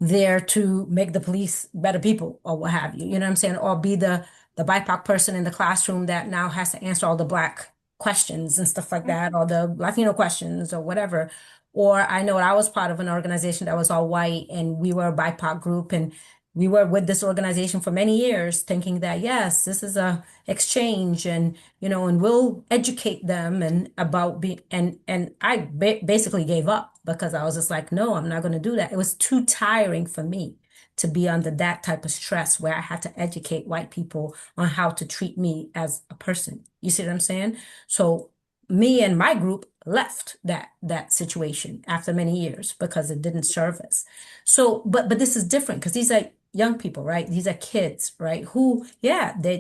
there to make the police better people or what have you. You know what I'm saying? Or be the BIPOC person in the classroom that now has to answer all the Black questions and stuff like that, or the Latino questions or whatever. Or I know I was part of an organization that was all white and we were a BIPOC group and we were with this organization for many years thinking that, yes, this is a exchange and, and we'll educate them and about being, and I basically gave up because I was just like, no, I'm not going to do that. It was too tiring for me to be under that type of stress where I had to educate white people on how to treat me as a person. You see what I'm saying? So me and my group left that situation after many years because it didn't serve us. So, but this is different because these are young people, right? These are kids, right? Who, yeah, they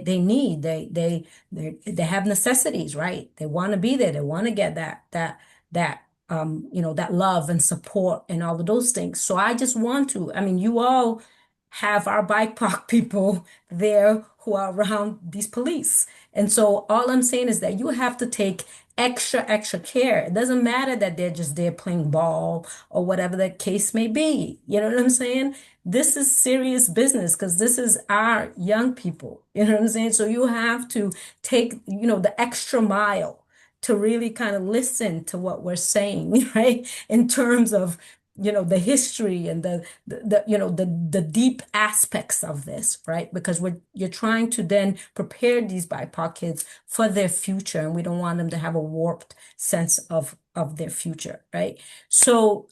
have necessities, right? They want to be there. They want to get that that love and support and all of those things. So I just want to, I mean, you all have our BIPOC people there who are around these police. And so all I'm saying is that you have to take extra care. It doesn't matter that they're just there playing ball or whatever the case may be. You know what I'm saying? This is serious business because this is our young people. You know what I'm saying? So you have to take, the extra mile to really kind of listen to what we're saying, right? In terms of, the history and the deep aspects of this, right? Because you're trying to then prepare these BIPOC kids for their future, and we don't want them to have a warped sense of their future, right? So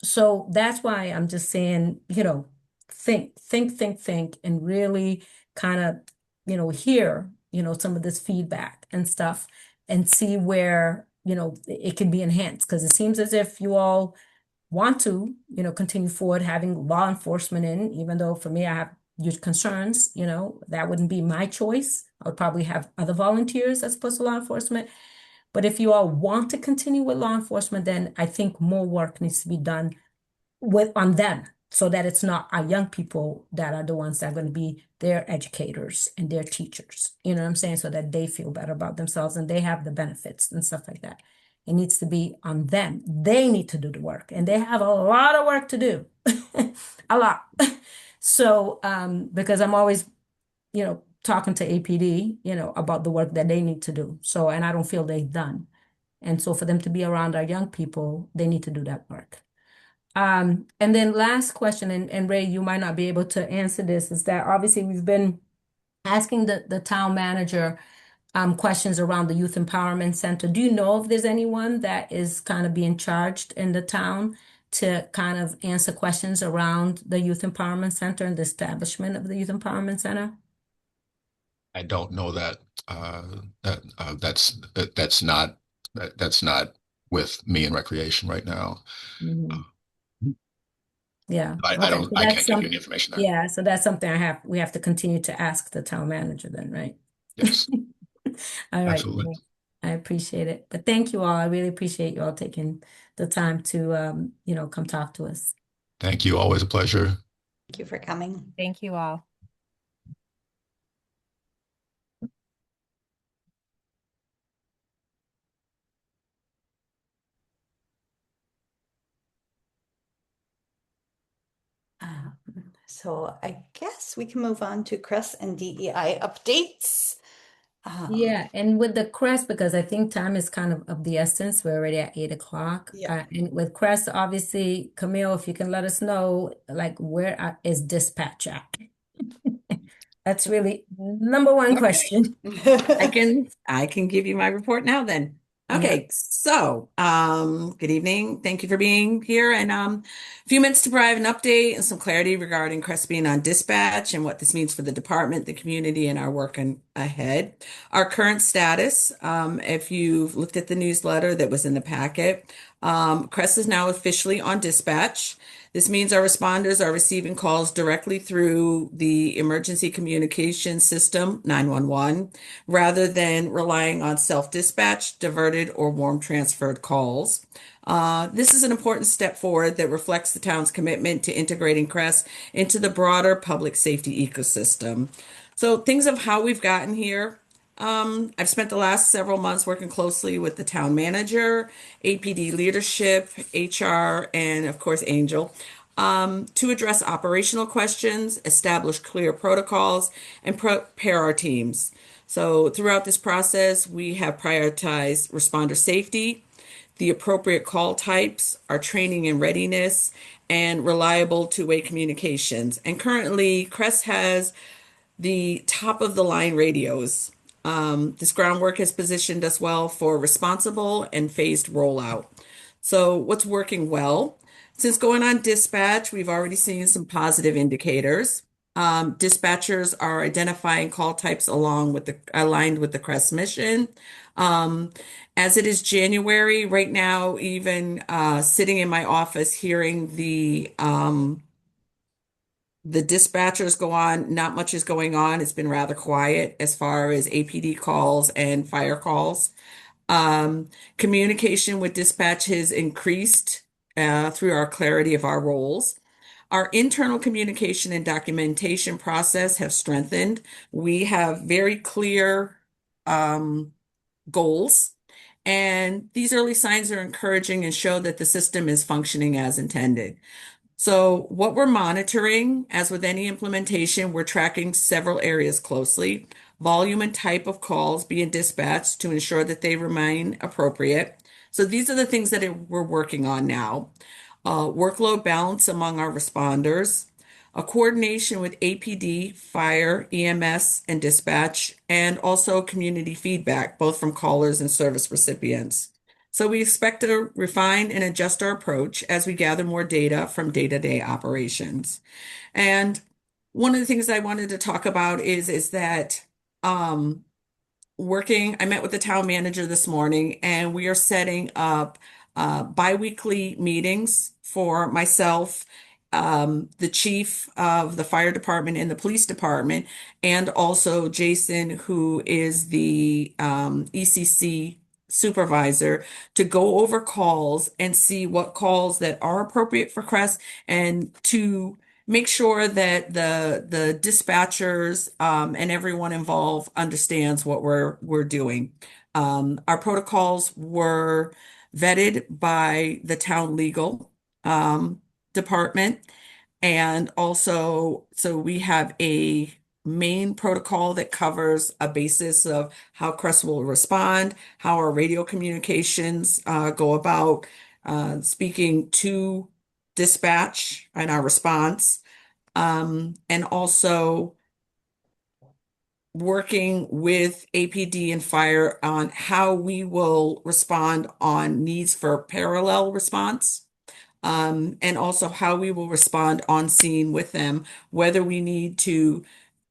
that's why I'm just saying, think, and really kind of, hear, some of this feedback and stuff and see where, it can be enhanced. Because it seems as if you all want to, continue forward having law enforcement in, even though for me, I have huge concerns, that wouldn't be my choice. I would probably have other volunteers as opposed to law enforcement. But if you all want to continue with law enforcement, then I think more work needs to be done on them so that it's not our young people that are the ones that are going to be their educators and their teachers. You know what I'm saying? So that they feel better about themselves and they have the benefits and stuff like that. It needs to be on them. They need to do the work, and they have a lot of work to do. A lot. So, because I'm always, talking to APD, about the work that they need to do. So, and I don't feel they've done. And so for them to be around our young people, they need to do that work. And then last question, and Ray, you might not be able to answer this, is that obviously we've been asking the town manager questions around the Youth Empowerment Center. Do you know if there's anyone that is kind of being charged in the town to kind of answer questions around the Youth Empowerment Center and the establishment of the Youth Empowerment Center? I don't know that. That's not with me in recreation right now. Mhm. Yeah. I Okay. don't. So I that's can't give you some, any information there. yeah. So that's something we have to continue to ask the town manager then, right? Yes, All right. absolutely. Well, I appreciate it. But thank you all. I really appreciate you all taking the time to, come talk to us. Thank you. Always a pleasure. Thank you for coming. Thank you all. So I guess we can move on to Chris and DEI updates. Yeah, and with the crest, because I think time is kind of the essence. We're already at 8 o'clock. Yeah. And with crest, obviously, Camille, if you can let us know, like, where is dispatch at? That's really number one question. I can give you my report now then. Okay, so good evening. Thank you for being here, and a few minutes to provide an update and some clarity regarding Crest being on dispatch and what this means for the department, the community, and our work ahead. Our current status, if you've looked at the newsletter that was in the packet, Crest is now officially on dispatch. This means our responders are receiving calls directly through the emergency communication system, 911, rather than relying on self-dispatch, diverted, or warm transferred calls. This is an important step forward that reflects the town's commitment to integrating Crest into the broader public safety ecosystem. So things of how we've gotten here. I've spent the last several months working closely with the town manager, APD leadership, HR, and of course, Angel, to address operational questions, establish clear protocols, and prepare our teams. So throughout this process, we have prioritized responder safety, the appropriate call types, our training and readiness, and reliable two-way communications. And currently, Crest has the top of the line radios. This groundwork has positioned us well for responsible and phased rollout. So what's working well? Since going on dispatch, we've already seen some positive indicators. Dispatchers are identifying call types aligned with the Crest mission. As it is January right now, even sitting in my office hearing the dispatchers go on, not much is going on. It's been rather quiet as far as APD calls and fire calls. Communication with dispatch has increased through our clarity of our roles. Our internal communication and documentation process have strengthened. We have very clear um, goals, and these early signs are encouraging and show that the system is functioning as intended. So, what we're monitoring, as with any implementation, we're tracking several areas closely. Volume and type of calls being dispatched to ensure that they remain appropriate. So, these are the things that we're working on now. Workload balance among our responders, a coordination with APD, fire, EMS, and dispatch, and also community feedback, both from callers and service recipients. So we expect to refine and adjust our approach as we gather more data from day-to-day operations. And one of the things I wanted to talk about is that um, I met with the town manager this morning, and we are setting up biweekly meetings for myself, the chief of the fire department and the police department, and also Jason, who is the ECC supervisor, to go over calls and see what calls that are appropriate for Crest, and to make sure that the dispatchers and everyone involved understands what we're doing. Our protocols were vetted by the town legal department, and also so we have a main protocol that covers a basis of how Crest will respond, how our radio communications go about speaking to dispatch and our response, and also working with APD and fire on how we will respond on needs for parallel response, and also how we will respond on scene with them, whether we need to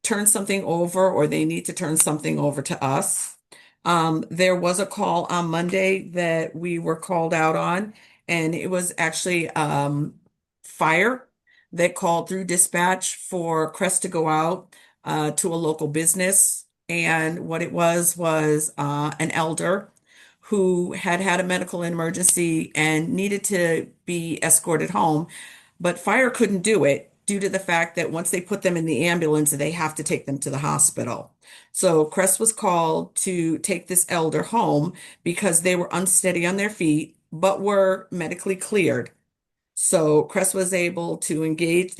turn something over or they need to turn something over to us. There was a call on Monday that we were called out on, and it was actually fire that called through dispatch for Crest to go out to a local business. And what it was an elder who had had a medical emergency and needed to be escorted home, but fire couldn't do it due to the fact that once they put them in the ambulance, they have to take them to the hospital. So Crest was called to take this elder home because they were unsteady on their feet, but were medically cleared. So Crest was able to engage.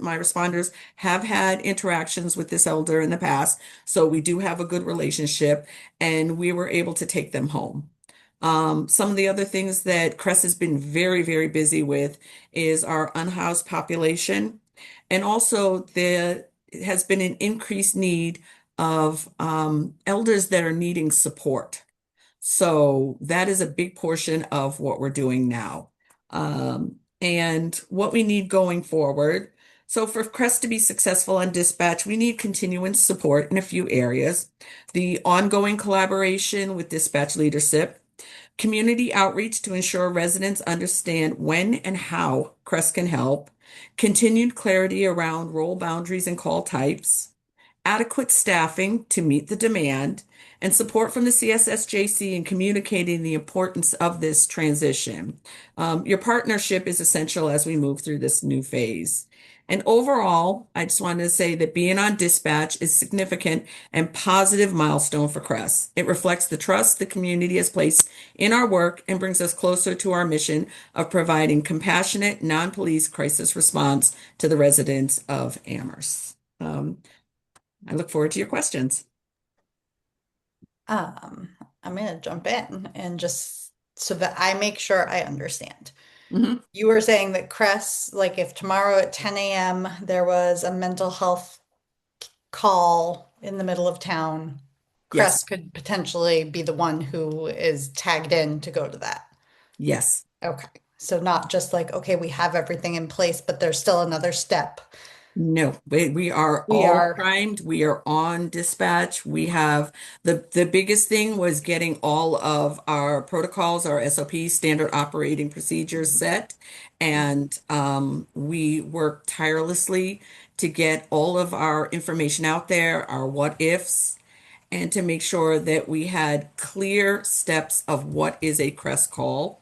My responders have had interactions with this elder in the past. So we do have a good relationship, and we were able to take them home. Some of the other things that Crest has been very, very busy with is our unhoused population. And also there has been an increased need of elders that are needing support. So that is a big portion of what we're doing now. And what we need going forward. So for Crest to be successful on dispatch, we need continuous support in a few areas. The ongoing collaboration with dispatch leadership, community outreach to ensure residents understand when and how Crest can help, continued clarity around role boundaries and call types, adequate staffing to meet the demand, and support from the CSSJC in communicating the importance of this transition. Your partnership is essential as we move through this new phase. And overall, I just wanted to say that being on dispatch is significant and positive milestone for Crest. It reflects the trust the community has placed in our work and brings us closer to our mission of providing compassionate, non-police crisis response to the residents of Amherst. I look forward to your questions. I'm gonna jump in and just so that I make sure I understand. Mhm. You were saying that Crest, like if tomorrow at 10 a.m. there was a mental health call in the middle of town, Yes, Crest could potentially be the one who is tagged in to go to that. yes. Okay. So not just like, okay, we have everything in place, but there's still another step. No, we are We all are. primed. We are on dispatch. We have the biggest thing was getting all of our protocols, our SOPs, standard operating procedures set. And we work tirelessly to get all of our information out there, our what ifs. and to make sure that we had clear steps of what is a CREST call.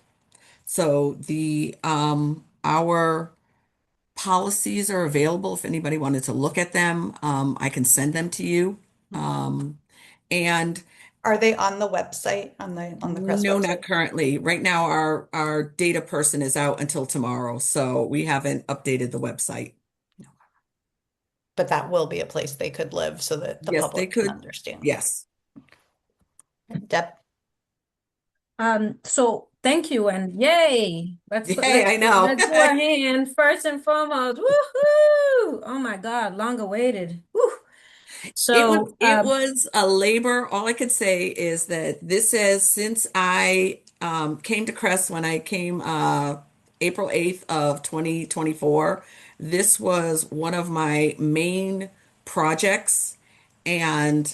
So the our policies are available if anybody wanted to look at them. I can send them to you. And Are they on the website, on the CREST no, not website? currently. Right now, our data person is out until tomorrow, so we haven't updated the website. But that will be a place they could live so that the Yes, they public can could. understand. Yes. Deb? So thank you and yay. Yay, I know. Let's do a hand first and foremost. Woohoo! Oh my God, long awaited. Woo. So It was a labor. All I could say is that this is since I came to Crest when I came April 8th of 2024. This was one of my main projects, and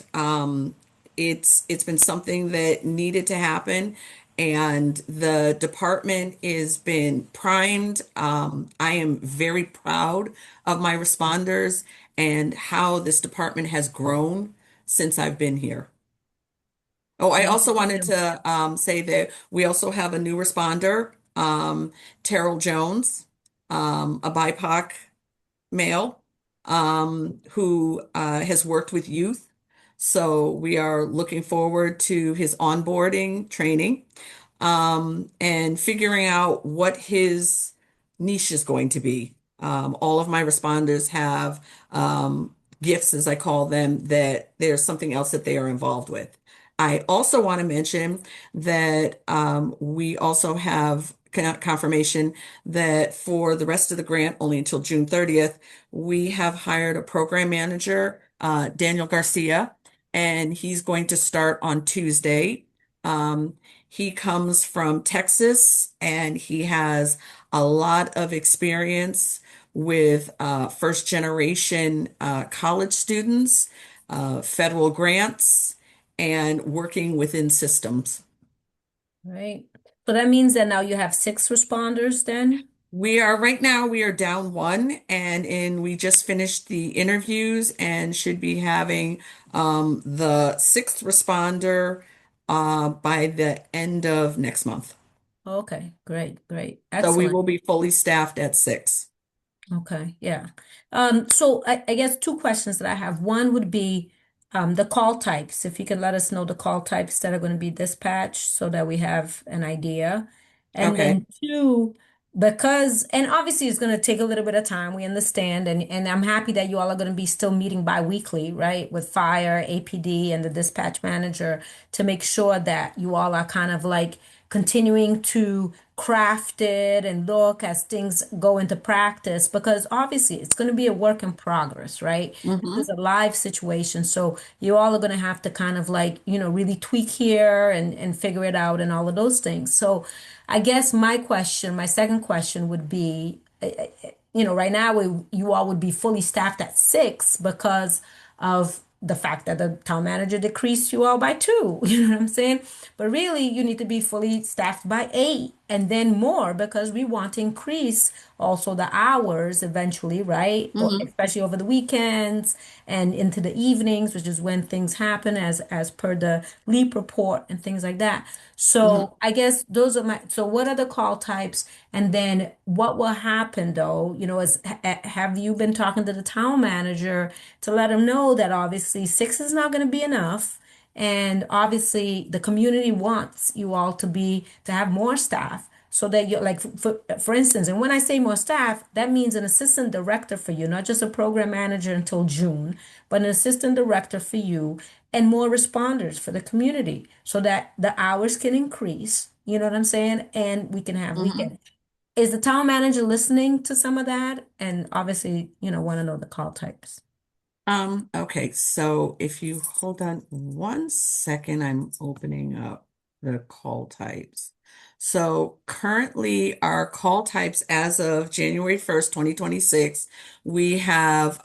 it's been something that needed to happen. And the department has been primed. I am very proud of my responders and how this department has grown since I've been here. Oh, I also wanted to say that we also have a new responder, Terrell Jones, a BIPOC male, who has worked with youth. So we are looking forward to his onboarding training, and figuring out what his niche is going to be. All of my responders have gifts, as I call them, that there's something else that they are involved with. I also want to mention that we also have confirmation that for the rest of the grant, only until June 30th, we have hired a program manager, Daniel Garcia, and he's going to start on Tuesday. He comes from Texas and he has a lot of experience with first generation college students, federal grants, and working within systems. right. So that means that now you have 6 responders then? Right now we are down one, and we just finished the interviews and should be having the sixth responder by the end of next month. Okay, great, great. So we Excellent. will be fully staffed at 6. Okay, yeah. So I guess 2 questions that I have. One would be the call types. If you can let us know the call types that are going to be dispatched so that we have an idea. And Okay. then two, and obviously it's going to take a little bit of time, we understand, and I'm happy that you all are going to be still meeting bi-weekly, right, with fire, APD, and the dispatch manager to make sure that you all are kind of like continuing to craft it and look as things go into practice because obviously it's going to be a work in progress, right? This is a live situation. So you all are going to have to kind of like, really tweak here and figure it out and all of those things. So I guess my second question would be, right now you all would be fully staffed at 6 because of the fact that the town manager decreased you all by 2. You know what I'm saying? But really, you need to be fully staffed by 8 and then more because we want to increase also the hours eventually, right? Or especially over the weekends and into the evenings, which is when things happen as per the LEAP report and things like that. So I guess so what are the call types? And then what will happen though, have you been talking to the town manager to let him know that obviously 6 is not going to be enough? And obviously the community wants you all to have more staff so that you're like, for instance, and when I say more staff, that means an assistant director for you, not just a program manager until June, but an assistant director for you and more responders for the community so that the hours can increase. You know what I'm saying? And we can have weekend. Is the town manager listening to some of that? And obviously, want to know the call types. Okay, so if you hold on 1 second, I'm opening up the call types. So currently our call types as of January 1st, 2026, we have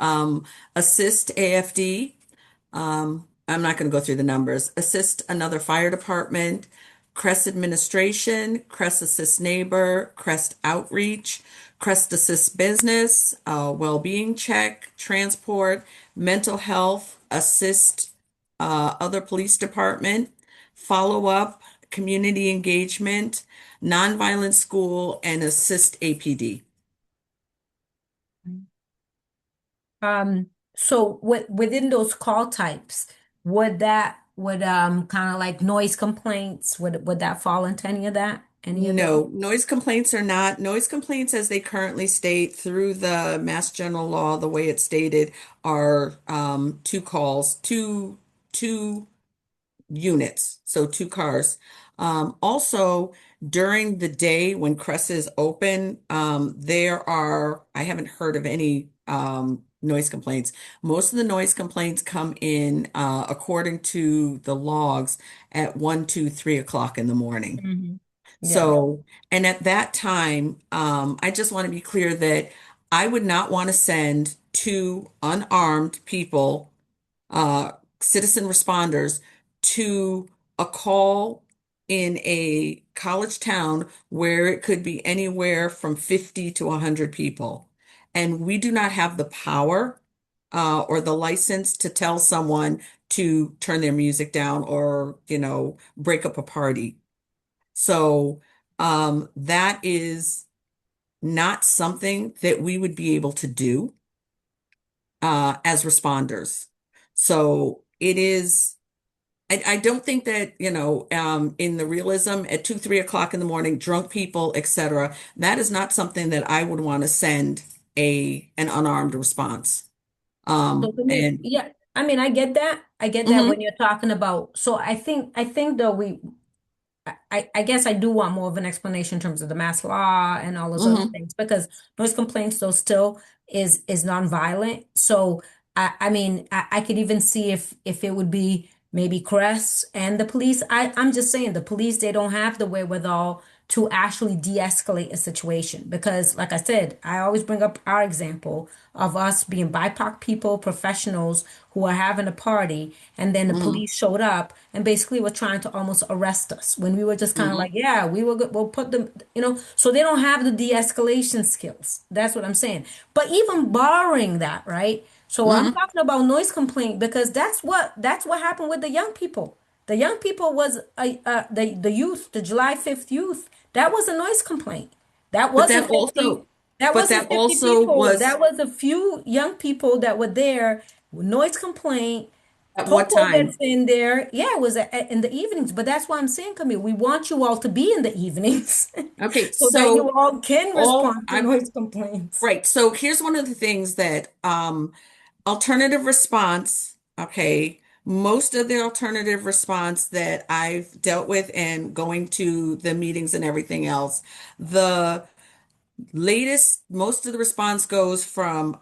assist AFD. I'm not going to go through the numbers. Assist another fire department, Crest administration, Crest assist neighbor, Crest outreach, Crest assist business, well-being check, transport, mental health, assist other police department, follow-up, community engagement, nonviolent school, and assist APD. So within those call types, would kind of like noise complaints, would that fall into any of that? Any of those? No, noise complaints are not, noise complaints as they currently state through the Mass General Law, the way it's stated, are two calls, two units, so two cars. Also, during the day when Crest is open, I haven't heard of any noise complaints. Most of the noise complaints come in, according to the logs, at 1, 2, 3 o'clock in the morning. Mhm. Yeah. So, and at that time, I just want to be clear that I would not want to send two unarmed people, uh, citizen responders, to a call in a college town where it could be anywhere from 50 to 100 people. And we do not have the power, or the license to tell someone to turn their music down or, break up a party. So, that is not something that we would be able to do, as responders. So it is, I don't think that, in the realism at 2, 3 o'clock in the morning, drunk people, etc., that is not something that I would want to send an unarmed response. So to me, And yeah, I mean, I get that. I get that when mhm, you're talking about, so I think though I guess I do want more of an explanation in terms of the mass law and all those other mhm, things because noise complaints though still is nonviolent. So I mean I could even see if it would be maybe Crest and the police. I'm just saying the police they don't have the wherewithal to actually de-escalate a situation because like I said, I always bring up our example of us being BIPOC people, professionals who are having a party, and then the mhm, police showed up and basically were trying to almost arrest us when we were just kind of like, mhm, yeah, we will we'll put them, so they don't have the de-escalation skills. That's what I'm saying. But even borrowing that, right? So I'm mhm. talking about noise complaint because that's what happened with the young people. The young people was the youth, the July 5th youth. That was a noise complaint. That But wasn't that 50. also, That but wasn't that 50 also people. was That was a few young people that were there. Noise complaint. at what Popo time? gets in there. Yeah, it was in the evenings. But that's why I'm saying, Camille, we want you all to be in the evenings Okay, so that you so all can all respond to I'm noise complaints. right. So here's one of the things that alternative response, okay, most of the alternative response that I've dealt with and going to the meetings and everything else, the latest, most of the response goes from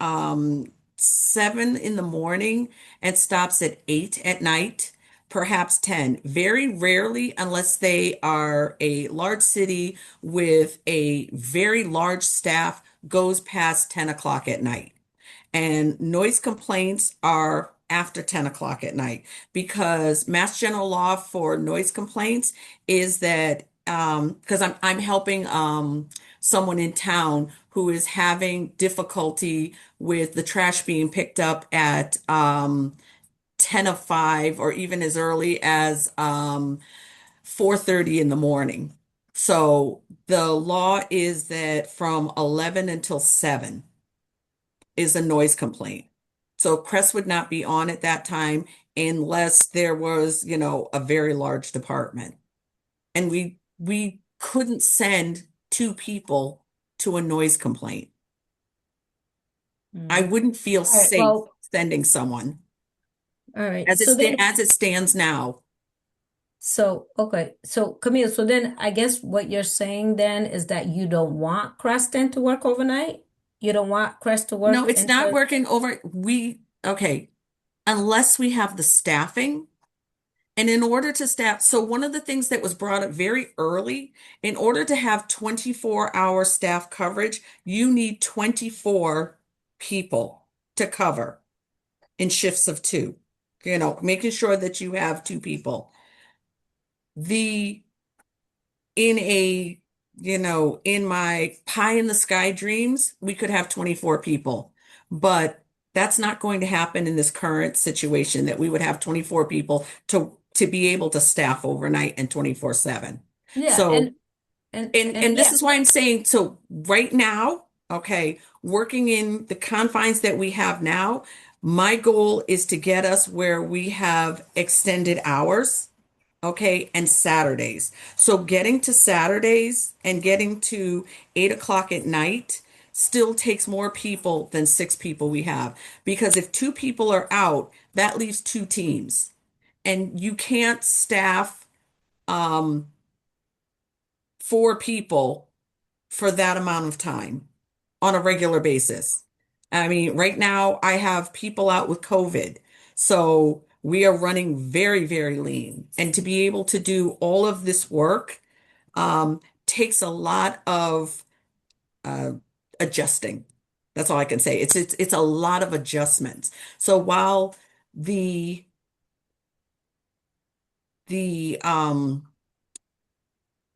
7 in the morning and stops at 8 at night, perhaps 10. Very rarely, unless they are a large city with a very large staff, goes past 10 o'clock at night. And noise complaints are after 10 o'clock at night because Mass General Law for noise complaints is that, because I'm helping someone in town who is having difficulty with the trash being picked up at 10 of 5 or even as early as 4:30 in the morning. So the law is that from 11 until 7 is a noise complaint. So Crest would not be on at that time unless there was, a very large department. And we couldn't send two people to a noise complaint. I Mm. wouldn't feel All right. safe Well, sending someone all right. So then, as it stands now. so okay. So Camille, so then I guess what you're saying then is that you don't want Creston to work overnight. You don't want Crest to No, work it's not into. working over. Okay, unless we have the staffing. And in order to staff, so one of the things that was brought up very early, in order to have 24-hour staff coverage, you need 24 people to cover in shifts of two, making sure that you have two people. The, in a, in my pie in the sky dreams, we could have 24 people, but That's not going to happen in this current situation that we would have 24 people to be able to staff overnight and 24/7. Yeah, So, and this yeah. is why I'm saying, so right now, okay, working in the confines that we have now, my goal is to get us where we have extended hours, okay, and Saturdays. So getting to Saturdays and getting to 8 o'clock at night still takes more people than 6 people we have. Because if 2 people are out, that leaves 2 teams. And you can't staff um 4 people for that amount of time on a regular basis. I mean, right now I have people out with COVID. So we are running very, very lean. And to be able to do all of this work takes a lot of uh, adjusting. That's all I can say. It's a lot of adjustments. So while the the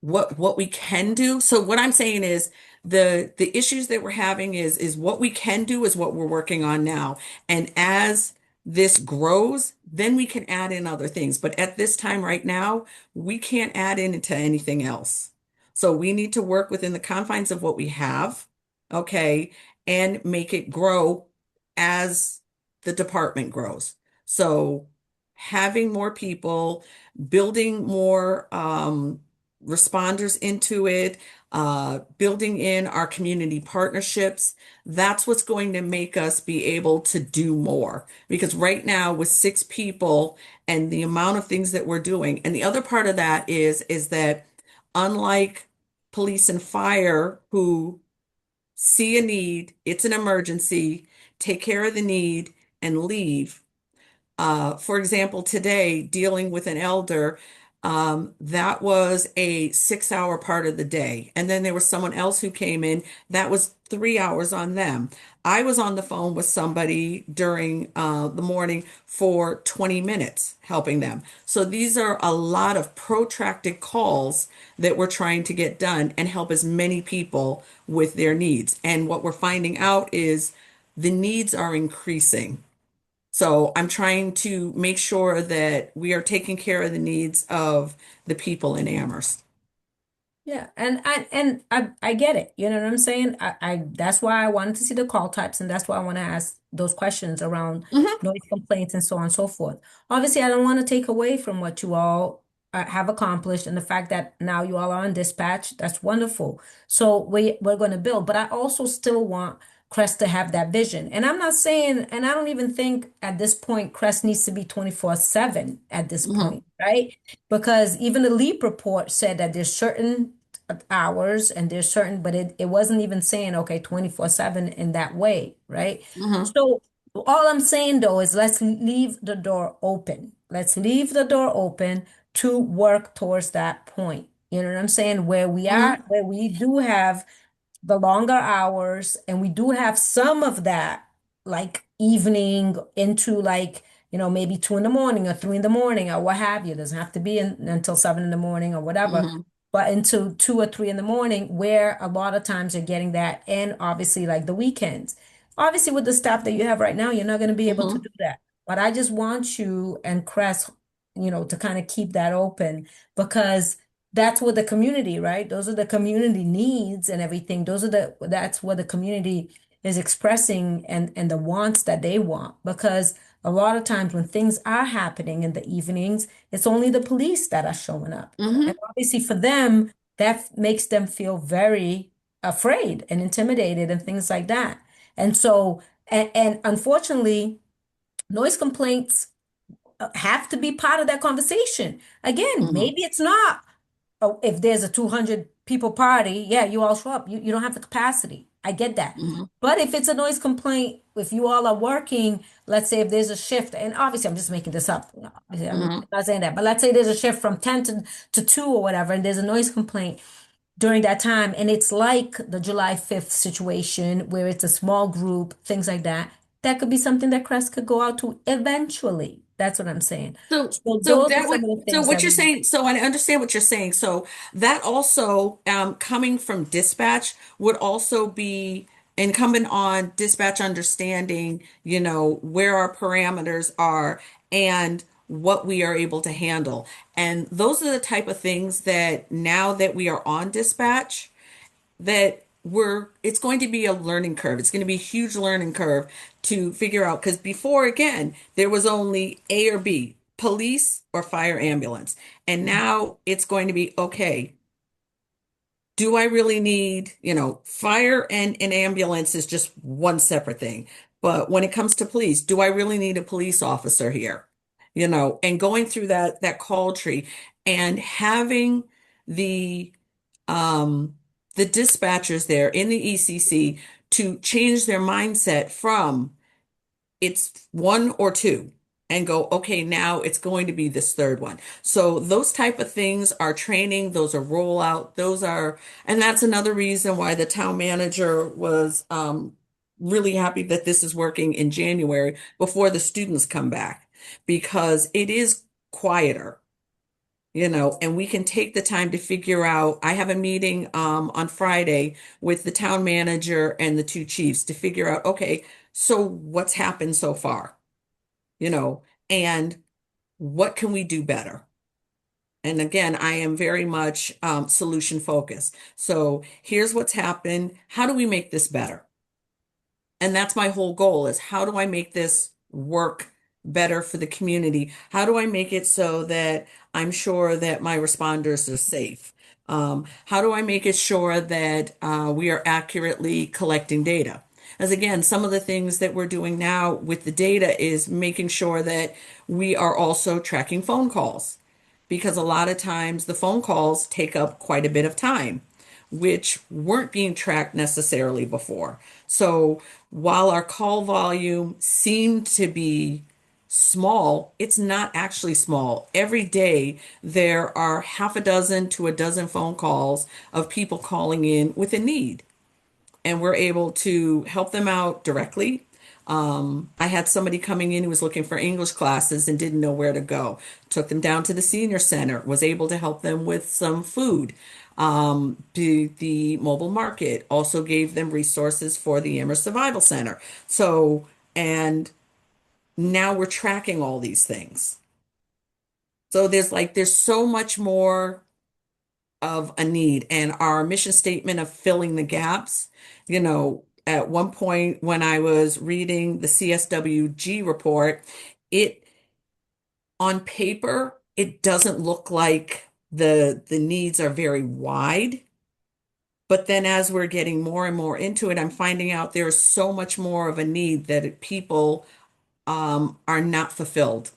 what we can do. So what I'm saying is the issues that we're having is what we can do is what we're working on now. And as this grows, then we can add in other things. But at this time right now, we can't add into anything else. So we need to work within the confines of what we have, okay, and make it grow as the department grows. So having more people, building more responders into it, building in our community partnerships. That's what's going to make us be able to do more. Because right now, with 6 people and the amount of things that we're doing, and the other part of that is that unlike police and fire who see a need, it's an emergency, take care of the need, and leave. For example, today, dealing with an elder, that was a 6 hour part of the day. And then there was someone else who came in, that was 3 hours on them. I was on the phone with somebody during the morning for 20 minutes helping them. So these are a lot of protracted calls that we're trying to get done and help as many people with their needs. And what we're finding out is the needs are increasing. So I'm trying to make sure that we are taking care of the needs of the people in Amherst. Yeah, and I get it. You know what I'm saying? I that's why I wanted to see the call types, and that's why I want to ask those questions around Hmm. noise complaints and so on and so forth. Obviously, I don't want to take away from what you all have accomplished and the fact that now you all are on dispatch. That's wonderful. So we're going to build, but I also still want Crest to have that vision. And I'm not saying, and I don't even think at this point Crest needs to be 24/7 at this Hmm. point, right? Because even the LEAP report said that there's certain hours and there's certain, but it wasn't even saying, okay, 24/7 in that way, right? Hmm. So all I'm saying though is let's leave the door open. Let's leave the door open to work towards that point. You know what I'm saying? Where we are, Hmm. where we do have the longer hours and we do have some of that like evening into like maybe 2 in the morning or 3 in the morning or what have you. It doesn't have to be until 7 in the morning or whatever, Hmm. but into 2 or 3 in the morning where a lot of times you're getting that, and obviously like the weekends. Obviously with the staff that you have right now, you're not going to be able to Hmm. do that, but I just want you and Crest to kind of keep that open because that's what the community, right? Those are the community needs and everything. That's what the community is expressing and the wants that they want. Because a lot of times when things are happening in the evenings, it's only the police that are showing up. And Hmm. obviously for them, that makes them feel very afraid and intimidated and things like that. And so, and unfortunately, noise complaints have to be part of that conversation. Again, Hmm. maybe it's not. Oh, if there's a 200 people party, yeah, you all show up. You don't have the capacity. I get that. Hmm. But if it's a noise complaint, if you all are working, let's say if there's a shift, and obviously I'm just making this up. Obviously, I'm Hmm. not saying that, but let's say there's a shift from 10 to 2 or whatever, and there's a noise complaint during that time, and it's like the July 5th situation where it's a small group, things like that. That could be something that Crest could go out to eventually. That's what I'm saying. So, So so those are that would, some of the so things what that you're we. saying, so I understand what you're saying. So that also, coming from dispatch would also be incumbent on dispatch understanding, where our parameters are and what we are able to handle. And those are the type of things that now that we are on dispatch, that it's going to be a learning curve. It's going to be a huge learning curve to figure out, because before, again, there was only A or B, police or fire ambulance. And now it's going to be, okay, do I really need, fire and an ambulance is just one separate thing. But when it comes to police, do I really need a police officer here? And going through that call tree and having the um the dispatchers there in the ECC to change their mindset from it's one or two and go, okay, now it's going to be this third one. So those type of things are training, those are rollout, and that's another reason why the town manager was really happy that this is working in January before the students come back, because it is quieter. And we can take the time to figure out. I have a meeting on Friday with the town manager and the two chiefs to figure out, okay, so what's happened so far? you know, and what can we do better? And again, I am very much solution focused. So here's what's happened. How do we make this better? And that's my whole goal, is how do I make this work better for the community? How do I make it so that I'm sure that my responders are safe? How do I make it sure that we are accurately collecting data? As again, some of the things that we're doing now with the data is making sure that we are also tracking phone calls, because a lot of times the phone calls take up quite a bit of time, which weren't being tracked necessarily before. So while our call volume seemed to be small, it's not actually small. Every day there are half a dozen to a dozen phone calls of people calling in with a need, and we're able to help them out directly. I had somebody coming in who was looking for English classes and didn't know where to go. Took them down to the senior center, was able to help them with some food. The mobile market also gave them resources for the Amherst Survival Center. So, and now we're tracking all these things. So there's so much more of a need, and our mission statement of filling the gaps. At one point when I was reading the CSWG report, it on paper, it doesn't look like the needs are very wide. But then as we're getting more and more into it, I'm finding out there's so much more of a need that people are not fulfilled.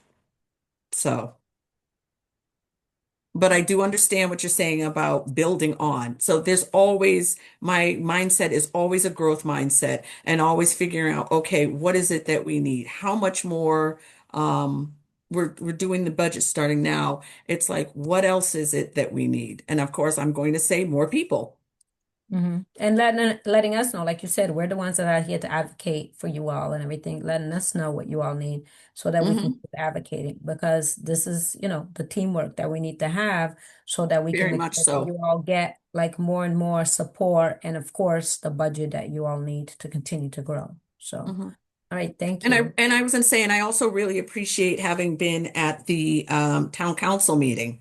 So, but I do understand what you're saying about building on. So my mindset is always a growth mindset, and always figuring out, okay, what is it that we need? How much more, we're doing the budget starting now. It's like, what else is it that we need? And of course, I'm going to say more people. And letting us know, like you said, we're the ones that are here to advocate for you all and everything, letting us know what you all need so that we can Hmm. keep advocating, because this is, the teamwork that we need to have so that we can Very make much sure that so. you all get like more and more support, and of course the budget that you all need to continue to grow. So, Mhm. all right, thank And I you. and I was gonna say, and I also really appreciate having been at the town council meeting,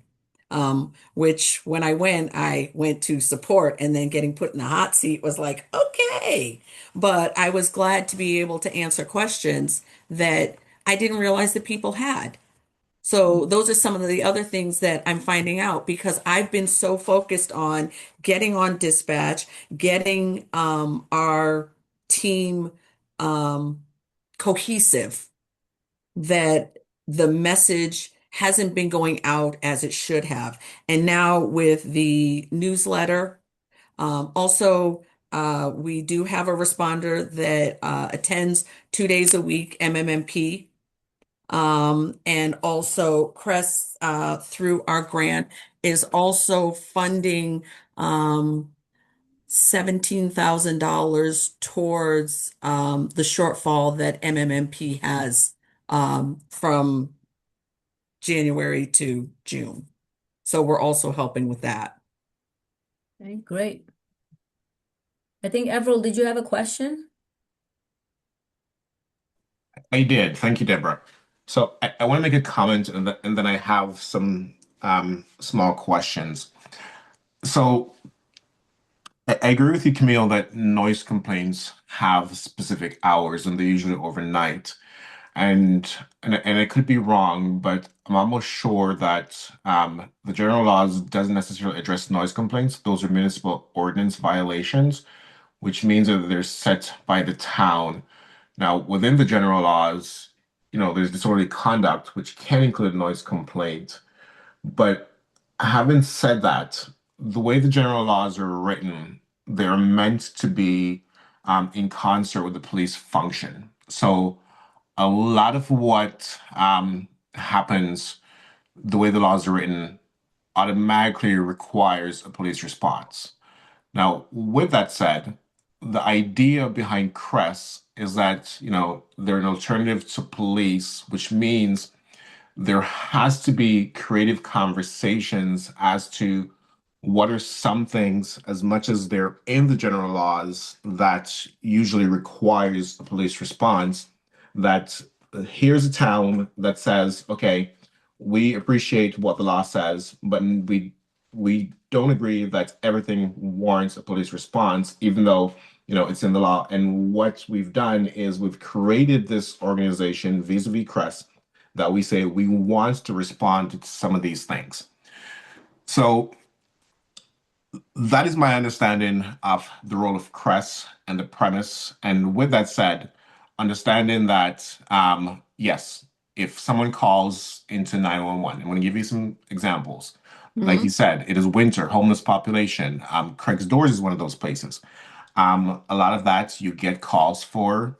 which when I went to support, and then getting put in the hot seat was like, okay. But I was glad to be able to answer questions that I didn't realize that people had. So those are some of the other things that I'm finding out, because I've been so focused on getting on dispatch, getting our team um, cohesive, that the message hasn't been going out as it should have. And now with the newsletter, also, we do have a responder that attends 2 days a week, MMMP. And also Crest, through our grant, is also funding $17,000 towards the shortfall that MMMP has from January to June. So we're also helping with that. Okay, great. I think, Everell, did you have a question? I did. Thank you, Deborah. So I want to make a comment and then I have some small questions. So I agree with you, Camille, that noise complaints have specific hours and they're usually overnight. And I could be wrong, but I'm almost sure that the general laws doesn't necessarily address noise complaints. Those are municipal ordinance violations, which means that they're set by the town. Now, within the general laws, there's disorderly conduct, which can include noise complaint. But having said that, the way the general laws are written, they're meant to be in concert with the police function. So a lot of what happens, the way the laws are written, automatically requires a police response. Now, with that said, the idea behind CRESS is that, they're an alternative to police, which means there has to be creative conversations as to what are some things, as much as they're in the general laws, that usually requires a police response, that here's a town that says, okay, we appreciate what the law says, but we don't agree that everything warrants a police response, even though it's in the law. And what we've done is we've created this organization vis-a-vis CRESS that we say we want to respond to some of these things. So that is my understanding of the role of CRESS and the premise. And with that said, understanding that, yes, if someone calls into 911, I'm going to give you some examples. Like you Mhm. said, it is winter, homeless population. Craig's Doors is one of those places. A lot of that you get calls for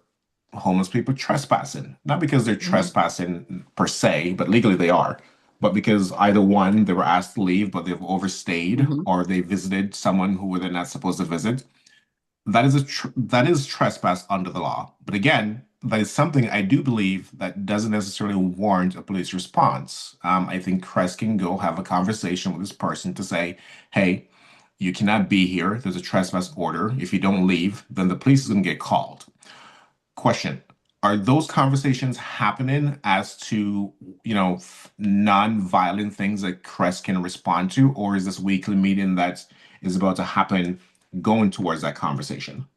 homeless people trespassing, not because they're Mhm. trespassing per se, but legally they are, but because either one, they were asked to leave, but they've overstayed, Mhm. or they visited someone who they're not supposed to visit. That is trespass under the law. But again, that is something I do believe that doesn't necessarily warrant a police response. I think Crest can go have a conversation with this person to say, hey, you cannot be here. There's a trespass order. If you don't leave, then the police is going to get called. Question. Are those conversations happening as to, non-violent things that Crest can respond to, or is this weekly meeting that is about to happen going towards that conversation?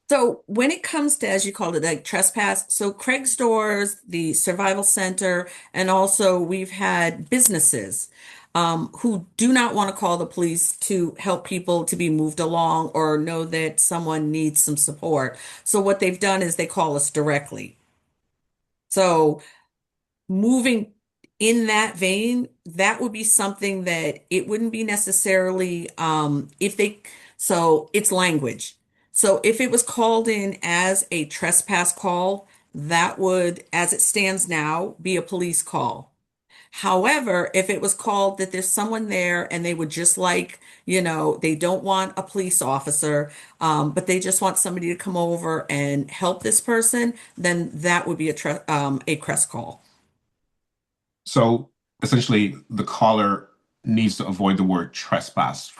So when it comes to, as you called it, like trespass, so Craig's Doors, the Survival Center, and also we've had businesses who do not want to call the police to help people to be moved along or know that someone needs some support. So what they've done is they call us directly. So moving in that vein, that would be something that it wouldn't be necessarily if they so it's language. So if it was called in as a trespass call, that would, as it stands now, be a police call. However, if it was called that there's someone there and they would just like, they don't want a police officer, but they just want somebody to come over and help this person, then that would be a crest call. So essentially, the caller needs to avoid the word trespass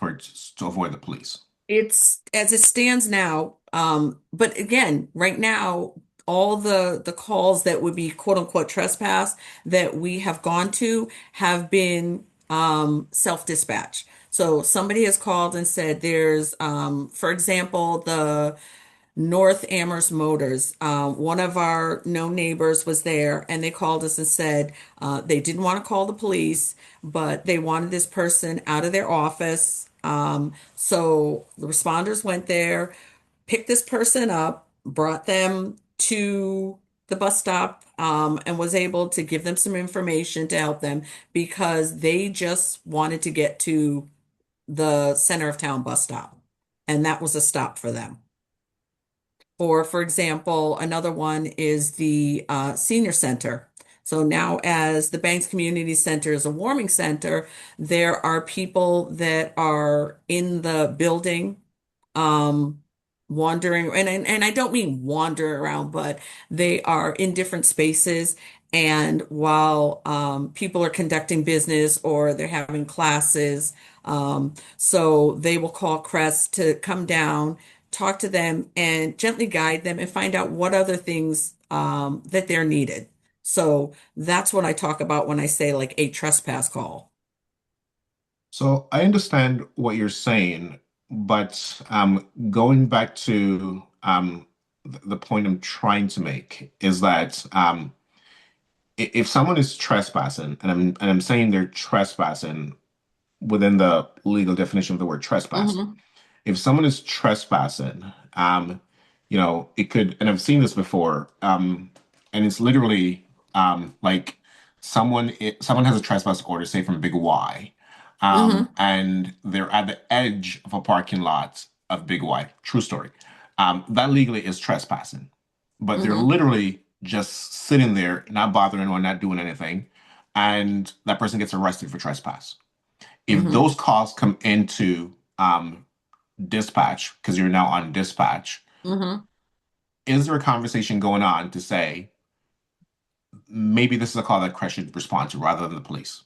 to avoid the police. It's as it stands now. But again, right now, all the calls that would be quote unquote trespass that we have gone to have been self-dispatch. So somebody has called and said there's for example, the North Amherst Motors. One of our known neighbors was there and they called us and said they didn't want to call the police, but they wanted this person out of their office. So the responders went there, picked this person up, brought them to the bus stop, and was able to give them some information to help them because they just wanted to get to the center of town bus stop. And that was a stop for them. Or, for example, another one is the senior center. So now, as the Banks Community Center is a warming center, there are people that are in the building um, wandering, and I don't mean wander around, but they are in different spaces. And while people are conducting business or they're having classes, so they will call Crest to come down talk to them and gently guide them and find out what other things that they're needed. So that's what I talk about when I say like a trespass call. So I understand what you're saying, but going back to the point I'm trying to make is that if someone is trespassing, and I'm saying they're trespassing within the legal definition of the word trespass, Hmm. if someone is trespassing, it could, and I've seen this before, and it's literally like someone has a trespass order, say from Big Y, Hmm. and they're at the edge of a parking lot of Big Y. True story. That legally is trespassing, but they're Hmm. literally just sitting there, not bothering or not doing anything, and that person gets arrested for trespass. If Hmm. those calls come into dispatch, because you're now on dispatch, Hmm. is there a conversation going on to say maybe this is a call that Crash should respond to rather than the police?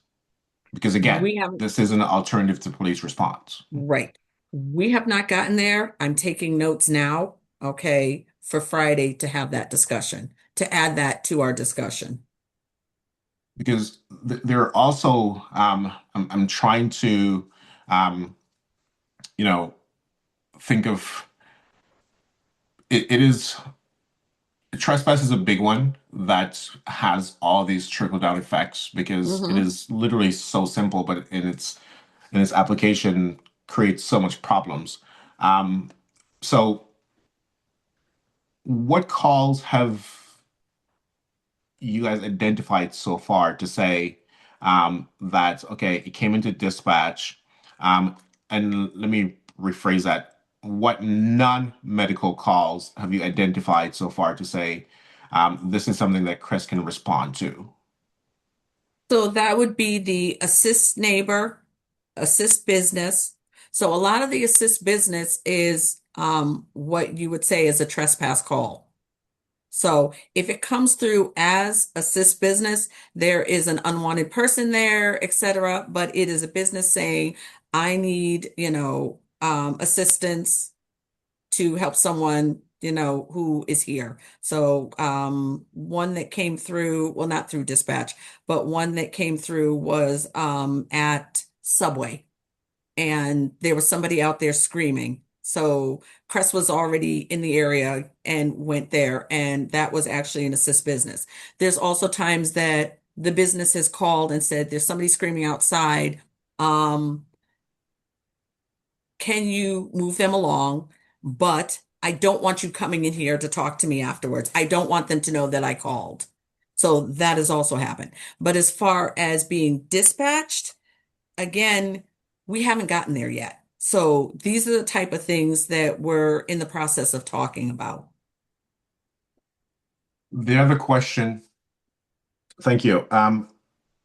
Because again, We have this is an alternative to police response. Right. We have not gotten there. I'm taking notes now, okay, for Friday to have that discussion, to add that to our discussion. Because there are also, I'm trying to, um, you know, think of it is trespass is a big one that has all these trickle down effects because it Hmm. is literally so simple, but in its application creates so much problems. Um, so what calls have you guys identified so far to say that, okay, it came into dispatch? And let me rephrase that. What non-medical calls have you identified so far to say this is something that Chris can respond to? So that would be the assist neighbor, assist business. So a lot of the assist business is what you would say is a trespass call. So if it comes through as assist business, there is an unwanted person there, etc. But it is a business saying, I need, assistance to help someone, who is here. So one that came through, well, not through dispatch, but one that came through was at Subway and there was somebody out there screaming. So Crest was already in the area and went there, and that was actually an assist business. There's also times that the business has called and said, there's somebody screaming outside. Um, can you move them along? But I don't want you coming in here to talk to me afterwards. I don't want them to know that I called. So that has also happened. But as far as being dispatched, again, we haven't gotten there yet. So these are the type of things that we're in the process of talking about. The other question, thank you.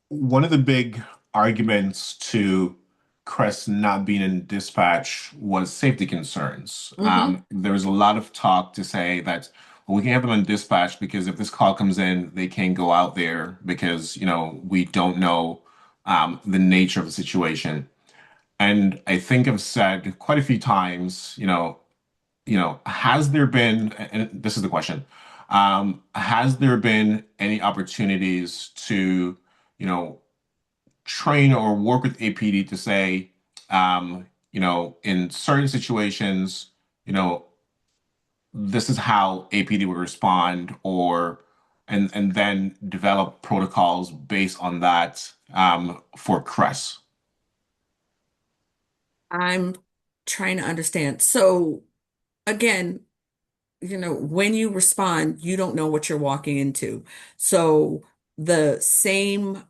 One of the big arguments to Crest not being in dispatch was safety concerns. Hmm. There was a lot of talk to say that, well, we can have them on dispatch because if this call comes in, they can't go out there because, we don't know the nature of the situation. And I think I've said quite a few times, has there been, and this is the question, has there been any opportunities to, you know, train or work with APD to say, in certain situations, you know, this is how APD would respond, or and then develop protocols based on that for CRESS. I'm trying to understand. So again, when you respond, you don't know what you're walking into. So the same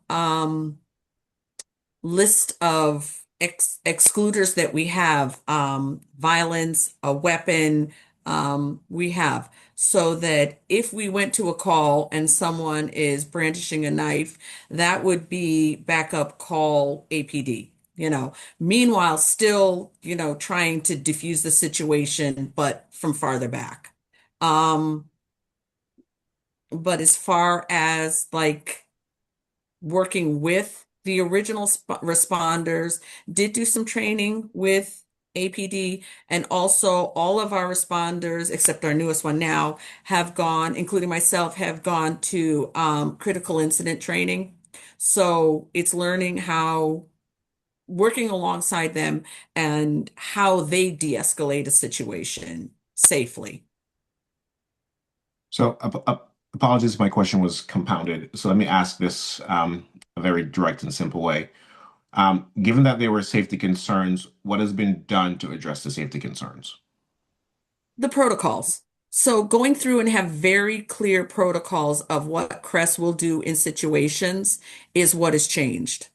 list of excluders that we have, violence, a weapon, we have. So that if we went to a call and someone is brandishing a knife, that would be backup call APD. Meanwhile, still, trying to diffuse the situation, but from farther back. Um, but as far as like working with the original responders, did do some training with APD, and also all of our responders, except our newest one now, have gone, including myself, have gone to critical incident training. So it's learning how, working alongside them and how they de-escalate a situation safely. So, apologies if my question was compounded. So let me ask this a very direct and simple way. Given that there were safety concerns, what has been done to address the safety concerns? The protocols. So going through and have very clear protocols of what CREST will do in situations is what has changed.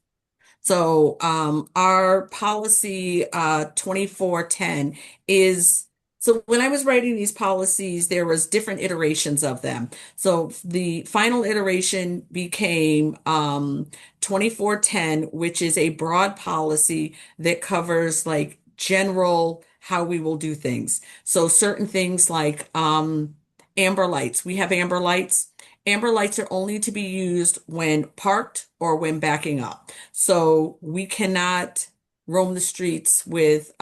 So our policy 2410 is, so when I was writing these policies, there was different iterations of them. So the final iteration became 2410, which is a broad policy that covers like general how we will do things. So certain things like amber lights. We have amber lights. Amber lights are only to be used when parked or when backing up. So we cannot roam the streets with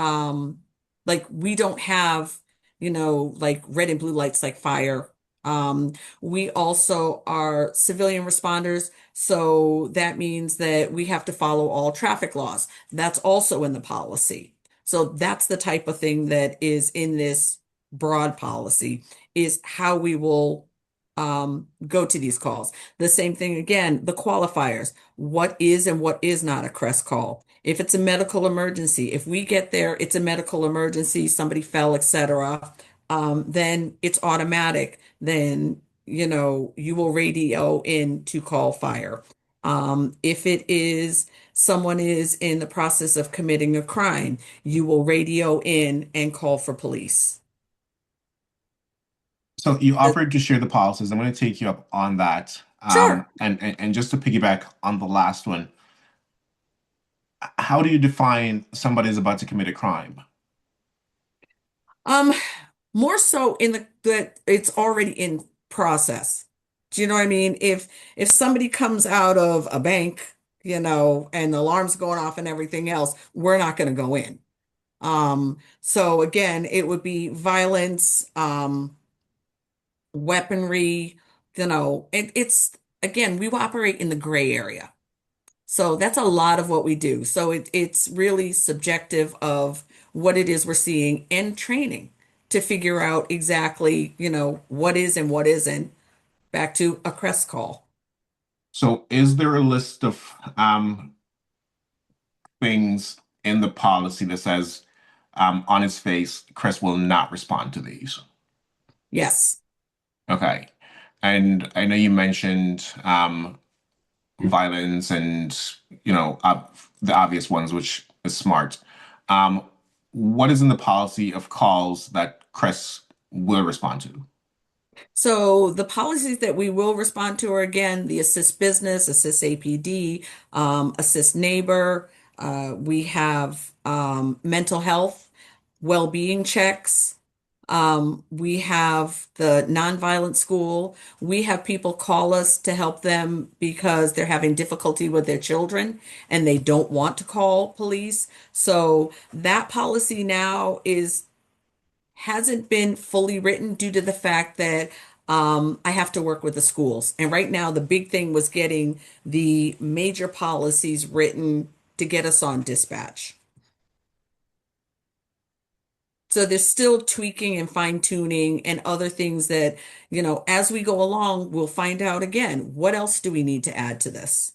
like we don't have, like red and blue lights like fire. We also are civilian responders, so that means that we have to follow all traffic laws. That's also in the policy. So that's the type of thing that is in this broad policy is how we will go to these calls. The same thing again, the qualifiers. What is and what is not a CREST call? If it's a medical emergency, if we get there, it's a medical emergency, somebody fell, etc., then it's automatic. Then, you will radio in to call fire. If it is someone is in the process of committing a crime, you will radio in and call for police. So you offered to share the policies. I'm going to take you up on that. Sure. And just to piggyback on the last one, how do you define somebody is about to commit a crime? Um, More so in that it's already in process. Do you know what I mean? If somebody comes out of a bank, and the alarm's going off and everything else, we're not going to go in. So again, it would be violence, weaponry, it's again, we operate in the gray area. So that's a lot of what we do. So it's really subjective of what it is we're seeing and training to figure out exactly, what is and what isn't. Back to a crest call. So is there a list of things in the policy that says on its face, Chris will not respond to these? Yes. Okay. And I know you mentioned violence and, the obvious ones, which is smart. Um, what is in the policy of calls that Chris will respond to? So the policies that we will respond to are again the assist business, assist APD, assist neighbor. We have mental health, well-being checks. We have the nonviolent school. We have people call us to help them because they're having difficulty with their children and they don't want to call police. So that policy now hasn't been fully written due to the fact that I have to work with the schools. And right now, the big thing was getting the major policies written to get us on dispatch. So there's still tweaking and fine tuning and other things that, as we go along, we'll find out again, what else do we need to add to this?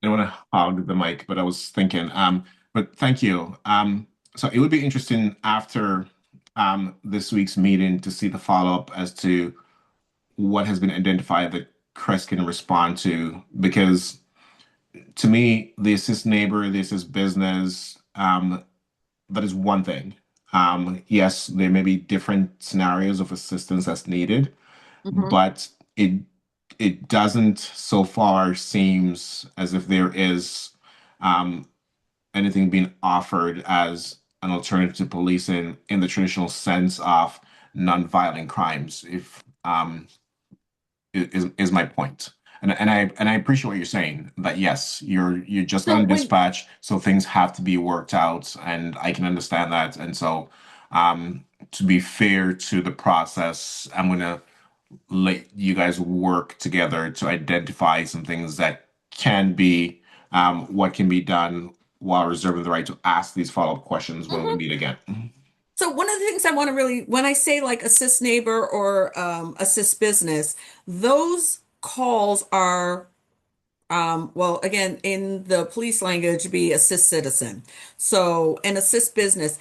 I don't want to hog the mic, but I was thinking, but thank you. So it would be interesting after this week's meeting to see the follow-up as to what has been identified that Chris can respond to, because to me, the assist neighbor, the assist business, that is one thing. Yes, there may be different scenarios of assistance that's needed, but it doesn't so far seems as if there is anything being offered as an alternative to policing in the traditional sense of nonviolent crimes, if is my point. And I appreciate what you're saying, that yes, you're just So gonna when dispatch, so things have to be worked out, and I can understand that. And so, to be fair to the process, I'm gonna let you guys work together to identify some things that can be, what can be done, while reserving the right to ask these follow-up questions when we Mhm. meet again. So one of the things I want to really, when I say like assist neighbor or assist business, those calls are well, again, in the police language, be assist citizen. So, and assist business.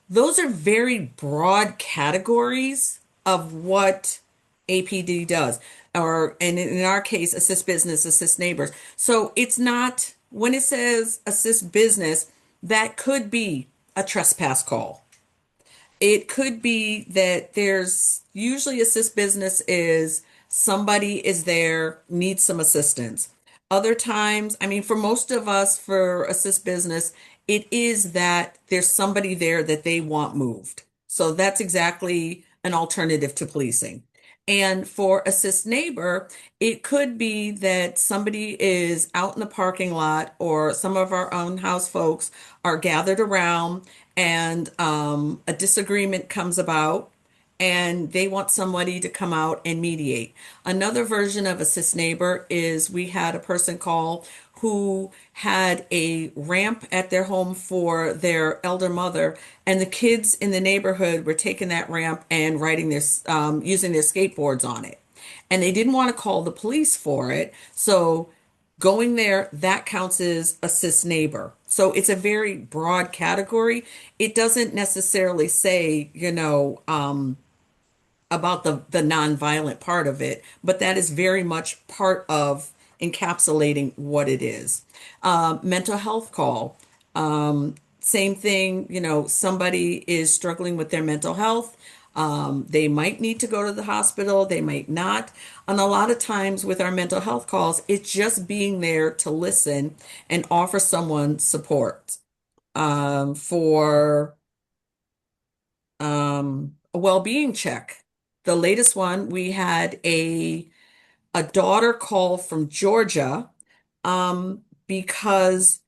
Those are very broad categories of what APD does, or, and in our case, assist business, assist neighbors. So it's not, when it says assist business, that could be a trespass call. It could be that there's usually assist business is somebody is there, needs some assistance. Other times, I mean, for most of us, for assist business, it is that there's somebody there that they want moved. So that's exactly an alternative to policing. And for assist neighbor, it could be that somebody is out in the parking lot, or some of our own house folks are gathered around, and a disagreement comes about, and they want somebody to come out and mediate. Another version of assist neighbor is, we had a person call who had a ramp at their home for their elder mother, and the kids in the neighborhood were taking that ramp and riding their using their skateboards on it, and they didn't want to call the police for it. So going there, that counts as assist neighbor. So it's a very broad category. It doesn't necessarily say, about the nonviolent part of it, but that is very much part of encapsulating what it is. Mental health call. Same thing, somebody is struggling with their mental health. They might need to go to the hospital, they might not. And a lot of times with our mental health calls, it's just being there to listen and offer someone support for a well-being check. The latest one, we had a daughter call from Georgia because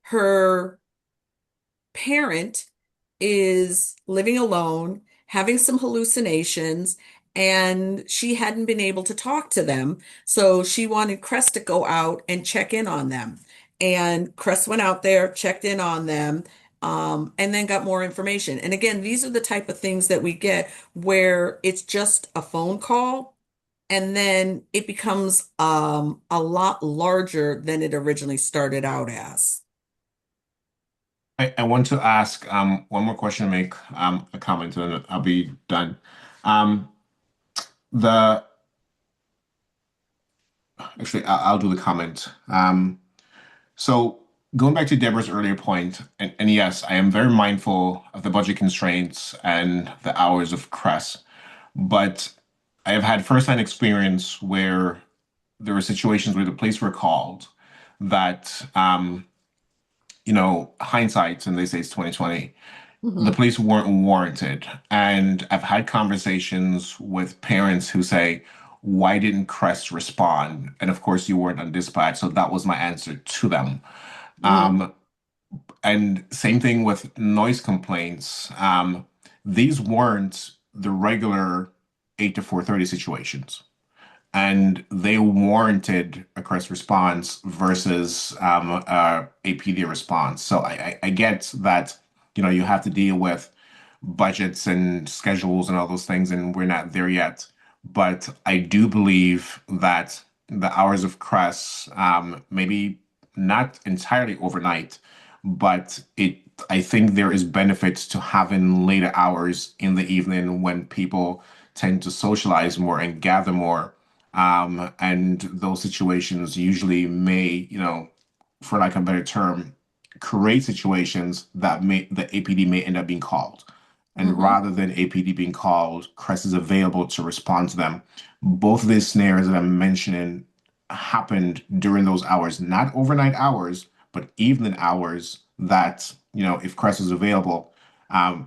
her parent is living alone, having some hallucinations, and she hadn't been able to talk to them. So she wanted Crest to go out and check in on them. And Crest went out there, checked in on them, and then got more information. And again, these are the type of things that we get where it's just a phone call, and then it becomes a lot larger than it originally started out as. I want to ask one more question, to make a comment, and I'll be done. Um, the Actually, I'll do the comment. So going back to Deborah's earlier point, and yes, I am very mindful of the budget constraints and the hours of CRES, but I have had firsthand experience where there were situations where the police were called that, hindsight, and they say it's 2020, the Mhm. police weren't warranted. And I've had conversations with parents who say, why didn't Crest respond? And of course, you weren't on dispatch. So that was my answer to them. Mhm. Um, and same thing with noise complaints. These weren't the regular 8 to 4:30 situations, and they warranted a Crest response versus a PD response. So I get that, you have to deal with budgets and schedules and all those things, and we're not there yet. But I do believe that the hours of Crest, maybe not entirely overnight, but I think there is benefits to having later hours in the evening when people tend to socialize more and gather more. And those situations usually may, for lack of a better term, create situations that the APD may end up being called. And Mhm. rather than APD being called, Crest is available to respond to them. Both of these scenarios that I'm mentioning happened during those hours, not overnight hours, but evening hours that, if Crest was available,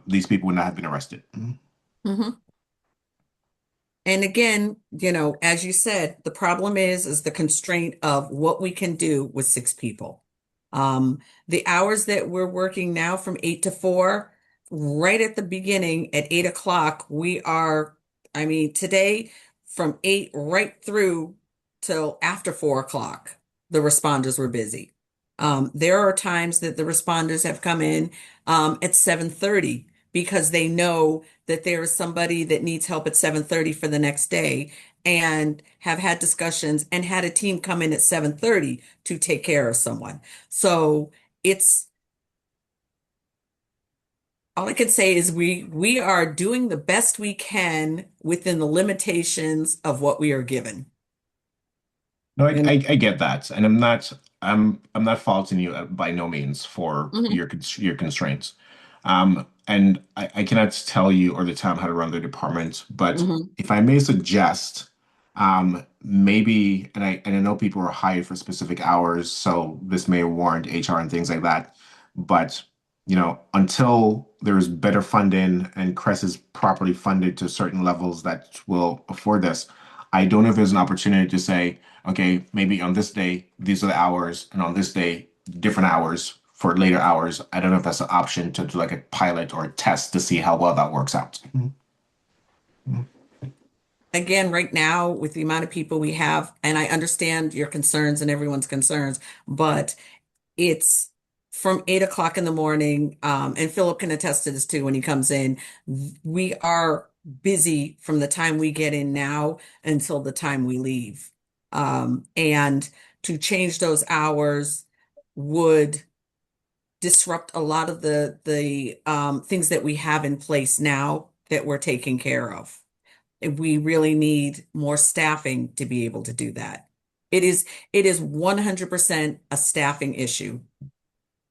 these people would not have been arrested. Mhm. And again, as you said, the problem is the constraint of what we can do with 6 people. The hours that we're working now from 8 to 4, right at the beginning at 8 o'clock, I mean, today from 8 right through till after 4 o'clock, the responders were busy. There are times that the responders have come in at 7:30 because they know that there is somebody that needs help at 7:30 for the next day, and have had discussions and had a team come in at 7:30 to take care of someone. So it's all I can say is we are doing the best we can within the limitations of what we are given. No, And I get that, and I'm not faulting you by no means for Mhm, your constraints. And I cannot tell you or the town how to run the department, but mhm, if I may suggest, maybe, and I know people are hired for specific hours, so this may warrant HR and things like that, but until there's better funding and CRES is properly funded to certain levels that will afford this, I don't know if there's an opportunity to say, okay, maybe on this day, these are the hours, and on this day, different hours for later hours. I don't know if that's an option to do like a pilot or a test to see how well that works out. again, right now, with the amount of people we have, and I understand your concerns and everyone's concerns, but it's from 8 o'clock in the morning. And Philip can attest to this too when he comes in. We are busy from the time we get in now until the time we leave. And to change those hours would disrupt a lot of the things that we have in place now that we're taking care of. And we really need more staffing to be able to do that. It is 100% a staffing issue.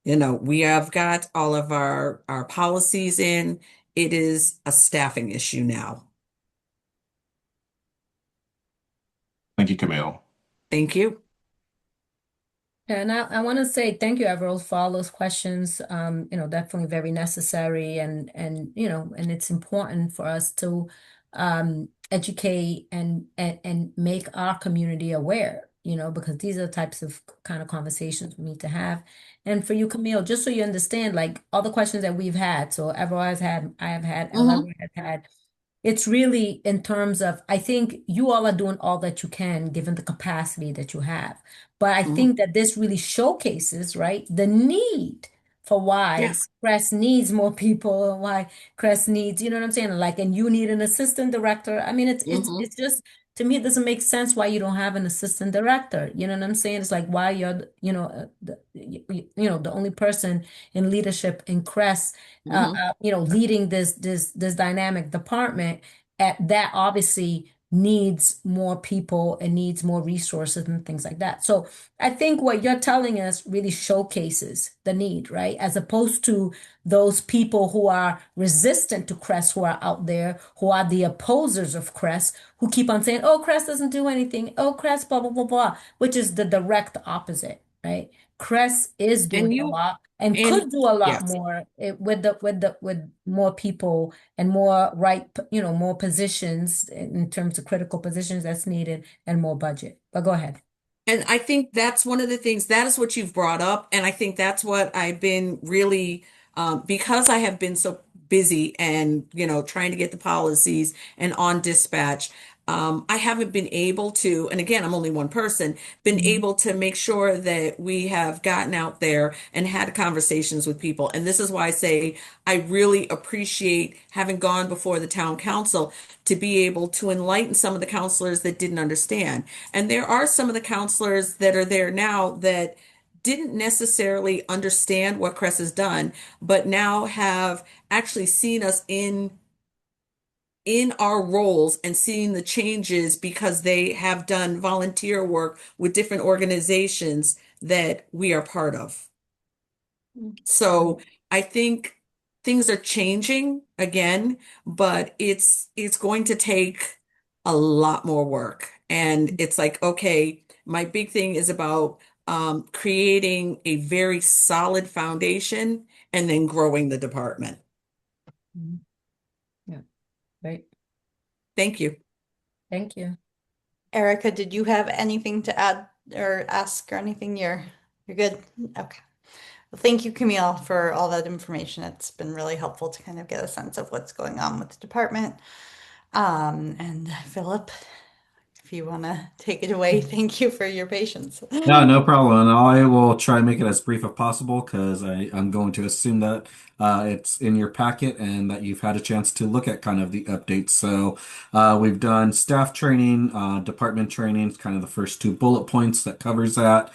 We have got all of our policies in. It is a staffing issue now. Thank you, Camille. Thank you. And I want to say thank you, Everald, for all those questions. Definitely very necessary, and it's important for us to educate and make our community aware, because these are the types of kind of conversations we need to have. And for you, Camille, just so you understand, like all the questions that we've had, so Everald has had, I have had, Mhm, Allegra has had. It's really in terms of, I think you all are doing all that you can given the capacity that you have. But I mhm. think that this really showcases, right, the need for why Yes. Crest needs more people and why Crest needs, you know what I'm saying? Like, and you need an assistant director. I mean, Mhm, it's just to me, it doesn't make sense why you don't have an assistant director. You know what I'm saying? It's like why you're, the only person in leadership in Crest mhm, leading this dynamic department that obviously needs more people and needs more resources and things like that. So I think what you're telling us really showcases the need, right? As opposed to those people who are resistant to Crest, who are out there, who are the opposers of Crest, who keep on saying, oh, Crest doesn't do anything. Oh, Crest, blah, blah, blah, blah, which is the direct opposite, right? Crest is And doing a you lot and and could do a lot yes. more with more people and more more positions in terms of critical positions that's needed and more budget. But go ahead. And I think that's one of the things, that is what you've brought up. And I think that's what I've been really, because I have been so busy and, trying to get the policies and on dispatch, I haven't been able to, and again, I'm only one person, been Mhm. able to make sure that we have gotten out there and had conversations with people. And this is why I say I really appreciate having gone before the town council to be able to enlighten some of the counselors that didn't understand. And there are some of the counselors that are there now that didn't necessarily understand what Cress has done, but now have actually seen us in our roles and seeing the changes because they have done volunteer work with different organizations that we are part of. So I think things are changing again, but it's going to take a lot more work. And it's like, okay, my big thing is about creating a very solid foundation and then growing the department. Mhm. Yeah, right. Thank you. Thank you. Erica, did you have anything to add or ask or anything? You're good? Okay. Well, thank you, Camille, for all that information. It's been really helpful to kind of get a sense of what's going on with the department. And Philip, if you want to take it away, thank you for your patience. No, no problem. And I will try and make it as brief as possible because I'm going to assume that it's in your packet and that you've had a chance to look at kind of the updates. So we've done staff training, department training, it's kind of the first two bullet points that covers that.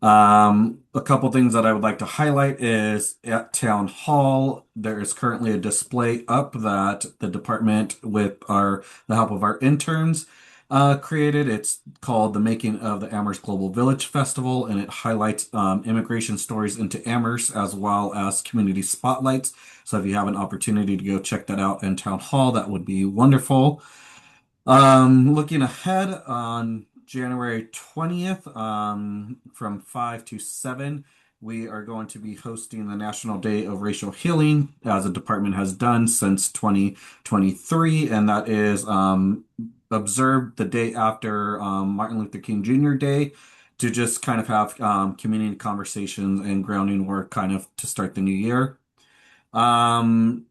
A couple things that I would like to highlight is at Town Hall, there is currently a display up that the department, with the help of our interns, created. It's called The Making of the Amherst Global Village Festival, and it highlights immigration stories into Amherst as well as community spotlights. So if you have an opportunity to go check that out in Town Hall, that would be wonderful. Looking ahead on January 20th, from 5 to 7, we are going to be hosting the National Day of Racial Healing, as the department has done since 2023, and that is observed the day after Martin Luther King Jr. Day to just kind of have community conversations and grounding work kind of to start the new year. On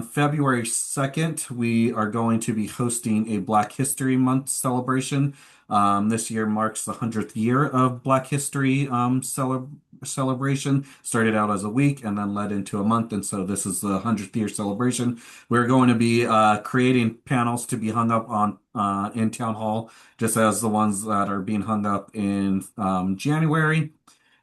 February 2nd, we are going to be hosting a Black History Month celebration. This year marks the 100th year of Black History celebration. Started out as a week and then led into a month, and so this is the 100th year celebration. We're going to be creating panels to be hung up on in Town Hall, just as the ones that are being hung up in January.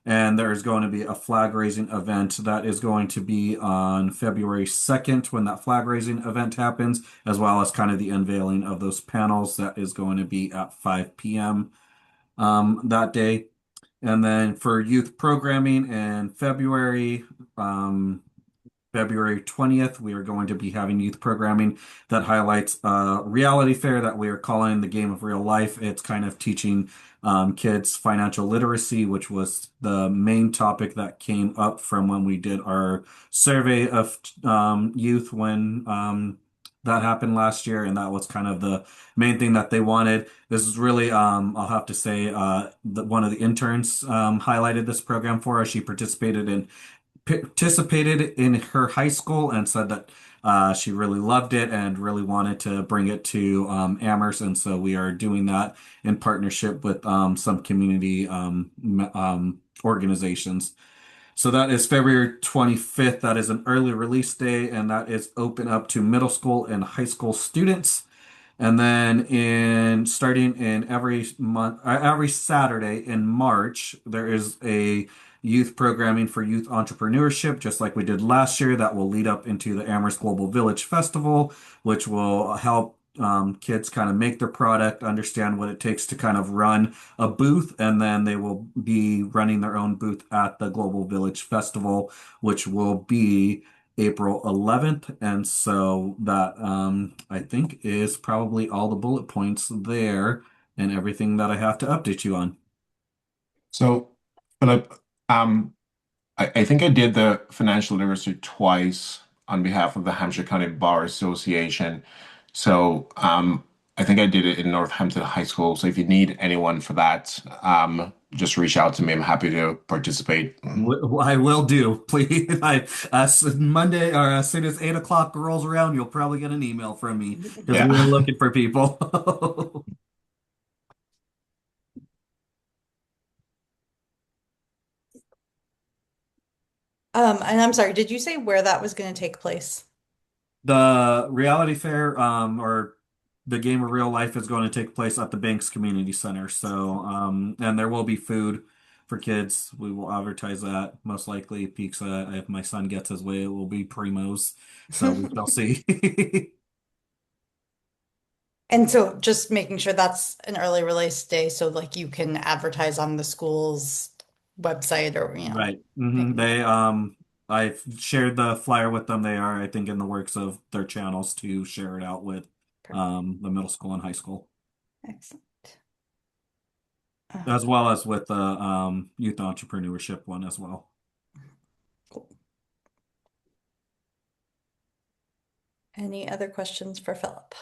And there is going to be a flag raising event that is going to be on February 2nd when that flag raising event happens, as well as kind of the unveiling of those panels that is going to be at 5 p.m. That day. And then for youth programming in February 20th, we are going to be having youth programming that highlights a reality fair that we are calling the Game of Real Life. It's kind of teaching kids financial literacy, which was the main topic that came up from when we did our survey of youth when that happened last year. And that was kind of the main thing that they wanted. This is really, I'll have to say, one of the interns highlighted this program for us. She participated in her high school and said that she really loved it and really wanted to bring it to Amherst. And so we are doing that in partnership with some community organizations. So that is February 25th. That is an early release day, and that is open up to middle school and high school students. And then starting in every month, every Saturday in March, there is a youth programming for youth entrepreneurship, just like we did last year, that will lead up into the Amherst Global Village Festival, which will help kids kind of make their product, understand what it takes to kind of run a booth, and then they will be running their own booth at the Global Village Festival, which will be April 11th. And so that I think is probably all the bullet points there and everything that I have to update you on. So, Philip, I think I did the financial literacy twice on behalf of the Hampshire County Bar Association. So, I think I did it in Northampton High School. So if you need anyone for that, just reach out to me. I'm happy to participate. I will do, please. Monday or as soon as 8 o'clock rolls around, you'll probably get an email from me because Yeah. we are looking for people. And I'm sorry, did you say where that was going to take place? The reality fair, or the game of real life is going to take place at the Banks Community Center. So, and there will be food for kids. We will advertise that most likely. Pizza, if my son gets his way, it will be Primo's. So we shall see. And so just making sure that's an early release day so like you can advertise on the school's website or, Right. thing. I've shared the flyer with them. They are, I think, in the works of their channels to share it out with the middle school and high school, Excellent. as well as with the youth entrepreneurship one as well. Any other questions for Philip?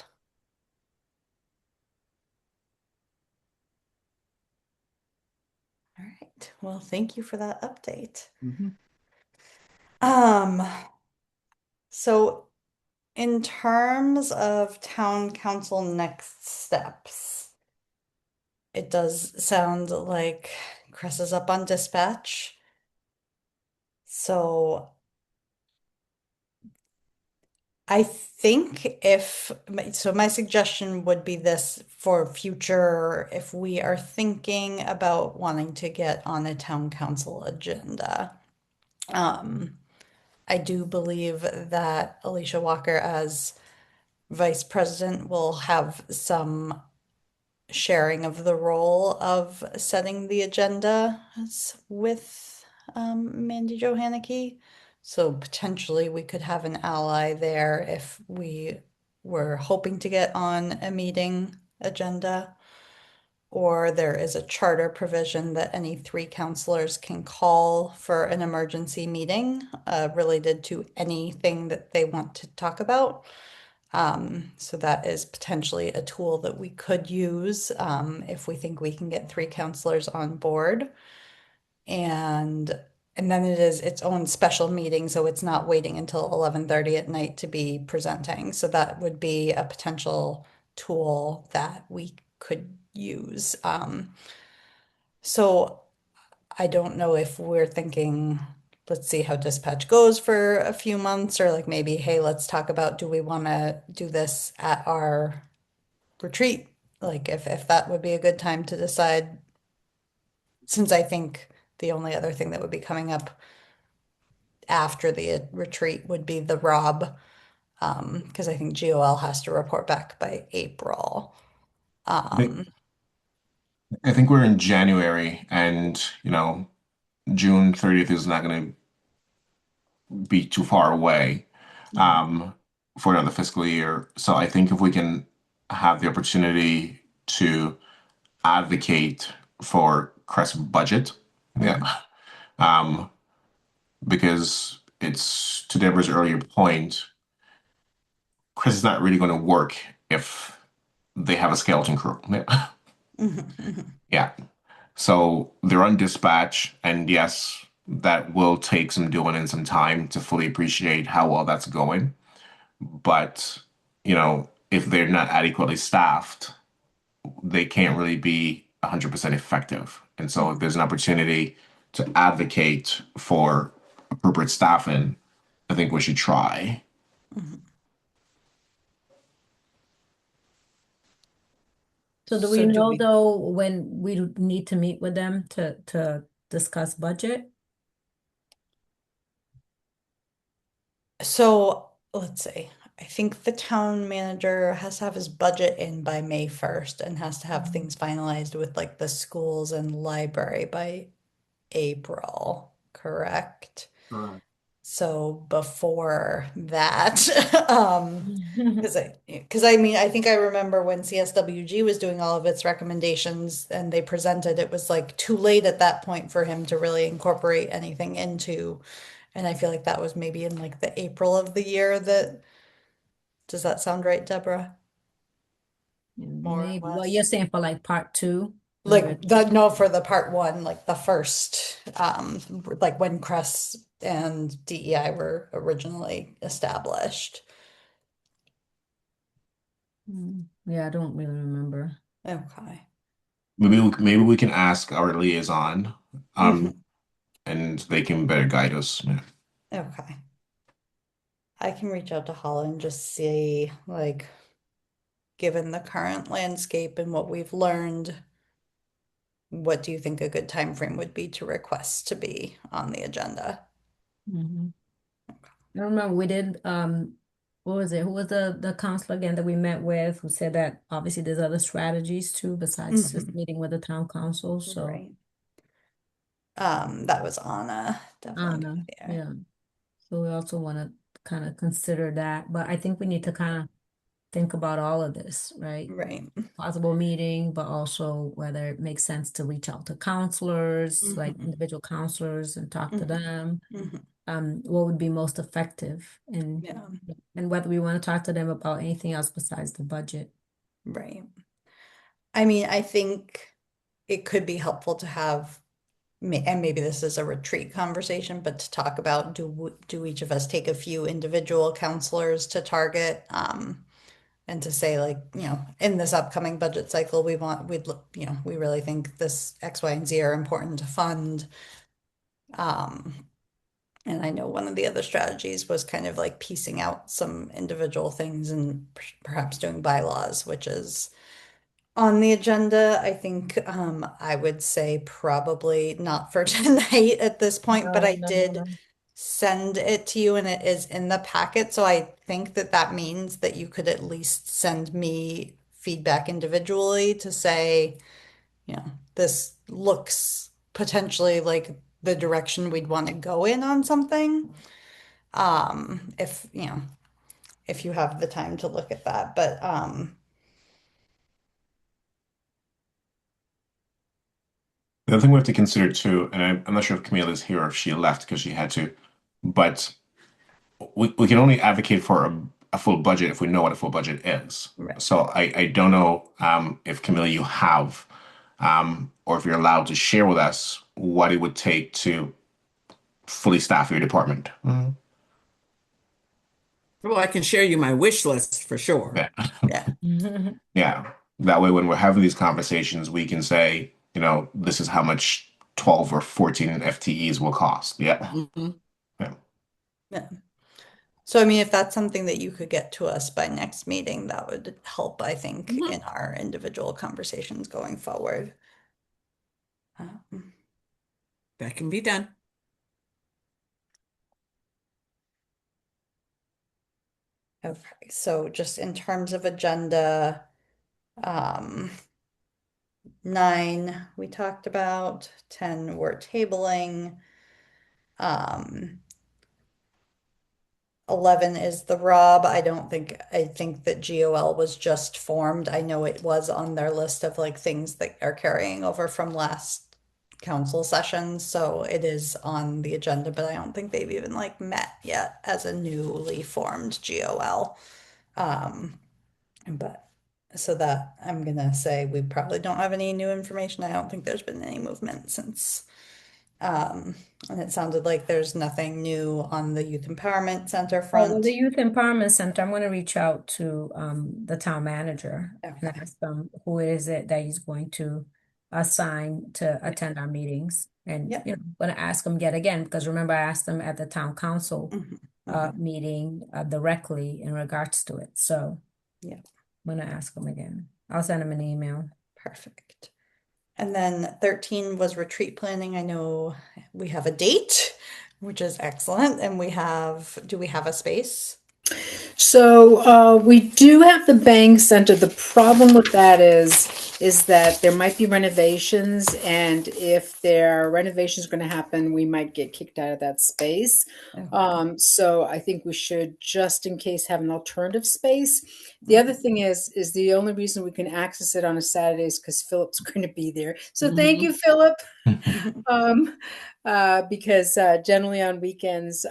right. Well, thank you for that update. Mhm. Um, so in terms of town council next steps, it does sound like Chris is up on dispatch. So I think so my suggestion would be this for future, if we are thinking about wanting to get on a town council agenda. Um, I do believe that Alicia Walker as vice president will have some sharing of the role of setting the agenda with Mandy Johanicky. So potentially we could have an ally there if we were hoping to get on a meeting agenda. Or there is a charter provision that any three counselors can call for an emergency meeting related to anything that they want to talk about. So that is potentially a tool that we could use if we think we can get three counselors on board. And and then it is its own special meeting, so it's not waiting until 11:30 at night to be presenting. So that would be a potential tool that we could use. So I don't know if we're thinking, let's see how dispatch goes for a few months, or like maybe, hey, let's talk about, do we want to do this at our retreat? Like if that would be a good time to decide, since I think the only other thing that would be coming up after the retreat would be the Rob, because I think GOL has to report back by April. I Um, I think we're in January, and June 30th is not going to be too far away um, for another fiscal year. So I think if we can have the opportunity to advocate for Crest budget, yeah, um, because it's to Deborah's earlier point, Chris is not really going to work if they have a skeleton crew. Yeah. Yeah. So they're on dispatch, and yes, that will take some doing and some time to fully appreciate how well that's going. But, if they're not adequately staffed, they can't really be 100% effective. And so if there's an opportunity to advocate for appropriate staffing, I think we should try. So do we So do know we though when we need to meet with them to discuss budget? So let's see. I think the town manager has to have his budget in by May 1st and has to have things finalized with like the schools and library by April, correct? Correct. So before that, because I mean, I think I remember when CSWG was doing all of its recommendations and they presented, it was like too late at that point for him to really incorporate anything into. And I feel like that was maybe in like the April of the year that, does that sound right, Deborah? More or Maybe. Well, you're less. saying for like part two, Like the, no, for the part one, like the first, like when Crest and DEI were originally established. Yeah, I don't really remember. Okay. Maybe we can ask our liaison, Mhm. and they can better guide us. Yeah. Okay. I can reach out to Holland and just see, like, given the current landscape and what we've learned, what do you think a good time frame would be to request to be on the agenda? Mhm. I remember we did, what was it? Who was the counselor again that we met with who said that obviously there's other strategies too besides just Mhm. meeting with the town council. So Right. That was Anna, definitely gonna Anna, be there. yeah. So we also want to kind of consider that, but I think we need to kind of think about all of this, right? Right. Possible meeting, but also whether it makes sense to reach out to counselors, like Mhm. individual counselors and talk to Mhm. them. Mhm. What would be most effective Yeah, and whether we want to talk to them about anything else besides the budget. right. I mean, I think it could be helpful to have and maybe this is a retreat conversation, but to talk about do each of us take a few individual counselors to target, and to say like, in this upcoming budget cycle, we'd look, we really think this X, Y, and Z are important to fund. And I know one of the other strategies was kind of like piecing out some individual things and perhaps doing bylaws, which is on the agenda. I think I would say probably not for tonight at this point, but No, I no, no, did no. send it to you and it is in the packet. So I think that that means that you could at least send me feedback individually to say, this looks potentially like the direction we'd want to go in on something. If, if you have the time to look at that, but The other thing we have to consider too, and I'm not sure if Camille is here or if she left because she had to, but we can only advocate for a full budget if we know what a full budget is. right. So I don't know if Camille you have or if you're allowed to share with us what it would take to fully staff your department. Well, I can share you my wish list for sure. Yeah. Yeah. Yeah. That way, when we're having these conversations, we can say, this is how much 12 or 14 FTEs will cost. Yeah. Mhm. Yeah. Yeah. So, I mean, if that's something that you could get to us by next meeting, that would help, I think, Mhm. in our individual conversations going forward. Um, That can be done. Okay, so just in terms of agenda, um, 9 we talked about, 10 we're tabling. 11 is the Rob. I think that GOL was just formed. I know it was on their list of like things that are carrying over from last council session, so it is on the agenda, but I don't think they've even like met yet as a newly formed GOL. But so that I'm gonna say we probably don't have any new information. I don't think there's been any movement since. And it sounded like there's nothing new on the Youth Empowerment Center Oh, well, the front. Youth Empowerment Center, I'm going to reach out to the town manager and Okay. ask them who is it that he's going to assign to attend our meetings. And Yeah. going to ask them yet again, because remember I asked them at the town council meeting directly in regards to it. So Yeah, I'm going to ask them again. I'll send them an email. perfect. And then 13 was retreat planning. I know we have a date, which is excellent. And do we have a space? So we do have the Bang Center. The problem with that is that there might be renovations, and if there are renovations going to happen, we might get kicked out of that space. Okay. So I think we should, just in case, have an alternative space. The other thing is the only reason we can access it on a Saturday is because Philip's going to be there. So thank you, Philip. Um, because generally on weekends,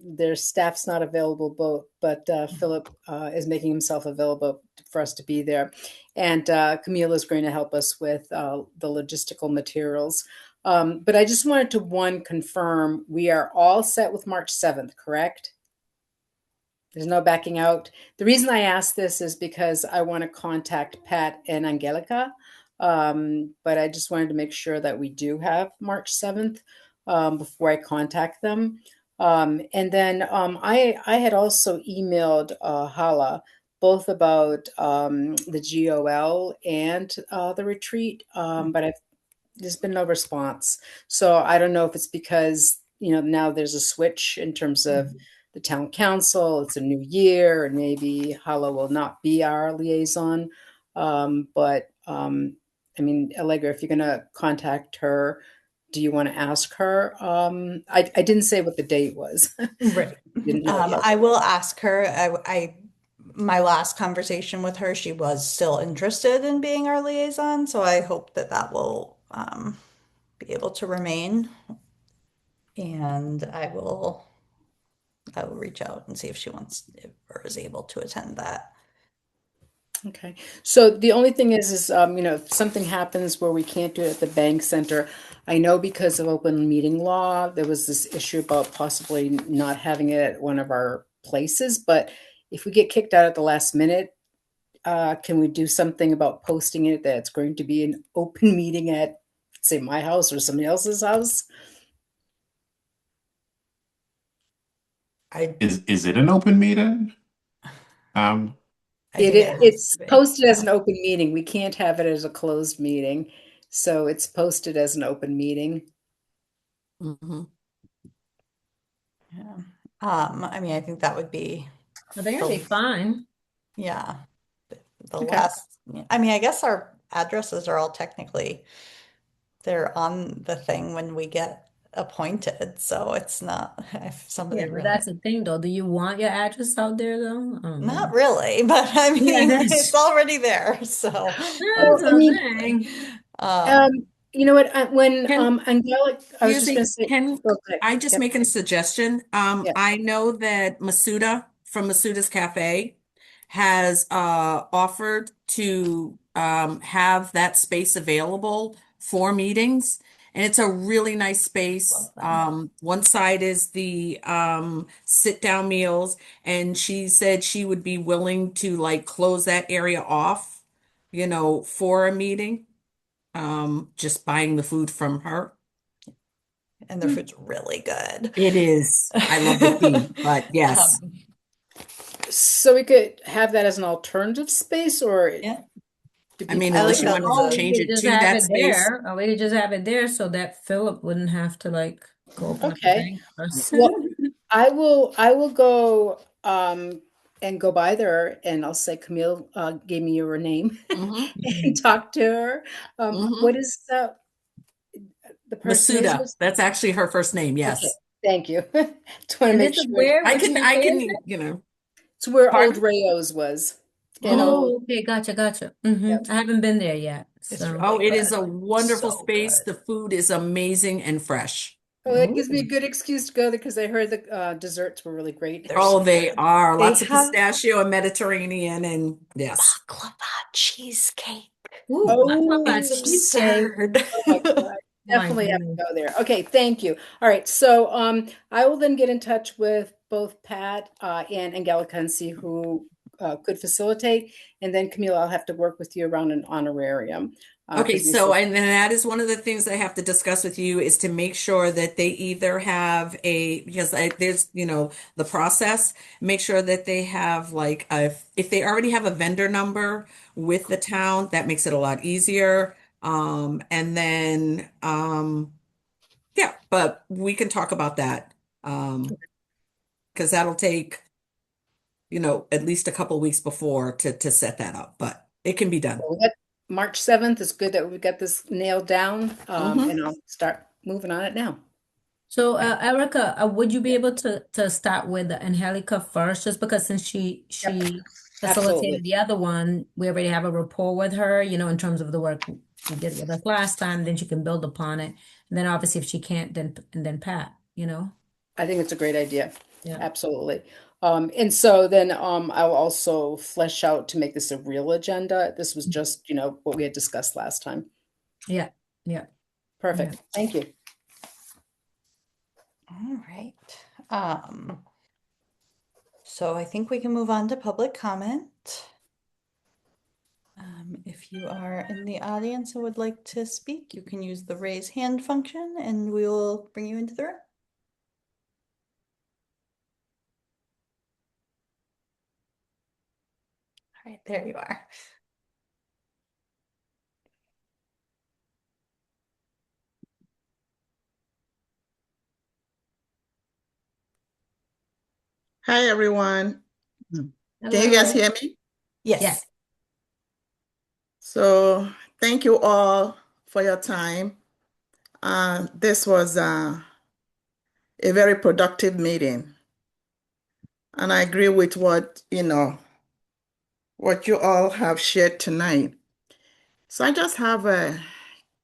their staff's not available, but Philip is making himself available for us to be there. And Camille is going to help us with the logistical materials. But I just wanted to, confirm we are all set with March 7th, correct? There's no backing out. The reason I ask this is because I want to contact Pat and Angelica. But I just wanted to make sure that we do have March 7th before I contact them. And then I had also emailed Hala both about the GOL and the retreat, but there's been no response. So I don't know if it's because, now there's a switch in terms of the town council, it's a new year, and maybe Hala will not be our liaison. But I mean, Allegra, if you're going to contact her, do you want to ask her? I didn't say what the date was. Right. Didn't know yet. I will ask her. My last conversation with her, she was still interested in being our liaison, so I hope that that will be able to remain. And I will reach out and see if she wants or is able to attend that. Okay. So the only thing is, if something happens where we can't do it at the bank center, I know because of open meeting law, there was this issue about possibly not having it at one of our places. But if we get kicked out at the last minute, can we do something about posting it that it's going to be an open meeting at, say, my house or somebody else's house? Is it an open meeting? Um, I think it has It's to be. posted as an open meeting. We can't have it as a closed meeting. So it's posted as an open meeting. Mhm. Yeah. I mean, I think that would be I think it'll be fine. yeah. The Okay. last, I mean, I guess our addresses are all technically, they're on the thing when we get appointed, so it's not, if somebody Yeah, but really, that's the thing though. Do you want your address out there though? I don't not know. really, but I Yeah, mean, it's that's already there, so Well, I mean, unfortunately. um, you know what? When Can Angelic, I was Excuse just going me, to say, can okay, I just yep, make a suggestion? yeah. I know that Masuda from Masuda's Cafe has offered to have that space available for meetings. And it's a really nice space. One side is the sit down meals, and she said she would be willing to like close that area off, for a meeting. Just buying the food from her. and their food's really good. It is. I love the tea, but yes. Um, So we could have that as an alternative space, or yeah, do I mean, people I unless like you that wanted as to Oh, a, we change could it just to have that it space. there. Or we could just have it there so that Philip wouldn't have to like go open up the okay? bank for us. Well, I will go and go by there, and I'll say Camille gave me your name Hmm. and talk to her. Hmm. What is the person is? Masuda. That's actually her first name. Okay, Yes. thank you. Just want to And make this is sure. where? I Which can, cafe I is can, it? It's where Old pardon? Rayo's was. And Hmm. old, Oh, okay, gotcha. yep, I haven't been there yet. it's So, Oh, really it is good. a wonderful So space. good. The food is amazing and fresh. well, that gives me a oh, good excuse to go there because I heard the desserts were really great. They're Oh, so they good. are. They Lots of have pistachio and Mediterranean, and yes. baklava cheesecake. ooh, baklava Oh, It's cheesecake. absurd. oh my God. My Definitely have to goodness. go there. Okay, thank you. All right, so I will then get in touch with both Pat and Angelica and see who could facilitate, and then Camila, I'll have to work with you around an honorarium Okay, because we so said and then that is one of the things I have to discuss with you is to make sure that they either have there's, the process, make sure that they have like if they already have a vendor number with the town, that makes it a lot easier. And then yeah, but we can talk about that. Because that'll take, at least a couple weeks before to set that up, but it can be done. we got March 7th. It's good that we got this nailed down, Hmm. and I'll start moving on it now. So, Erica, would you be able to start with the Angelica first, just because since Yep, she absolutely. facilitated the other one, we already have a rapport with her, in terms of the work she did with us last time, then she can build upon it. And then obviously if she can't, then Pat. I think it's a great idea. Yeah. Absolutely. And so then I'll also flesh out to make this a real agenda. This was just, what we had discussed last time. Yeah. Yeah. Yeah. Perfect. Thank you. All right. So I think we can move on to public comment. If you are in the audience and would like to speak, you can use the raise hand function and we will bring you into the room. All right, there you are. Hi, everyone. Can you guys Hello. hear me? Yes. Yeah. So, thank you all for your time. This was a very productive meeting, and I agree with what you all have shared tonight. So, I just have a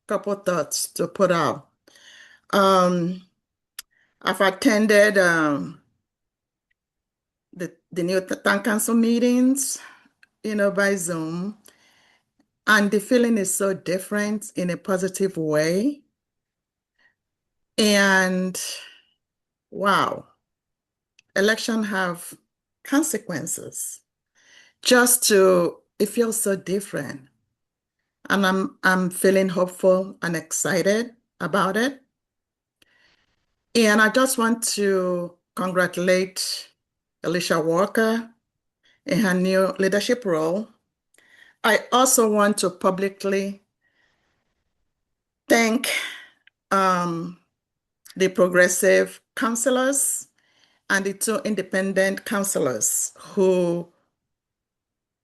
couple thoughts to put out. Um, I've attended the new town council meetings, by Zoom, and the feeling is so different in a positive way. And wow, election have consequences. It feels so different. And I'm feeling hopeful and excited about it. And I just want to congratulate Alicia Walker in her new leadership role. I also want to publicly thank the progressive councilors and the two independent councilors who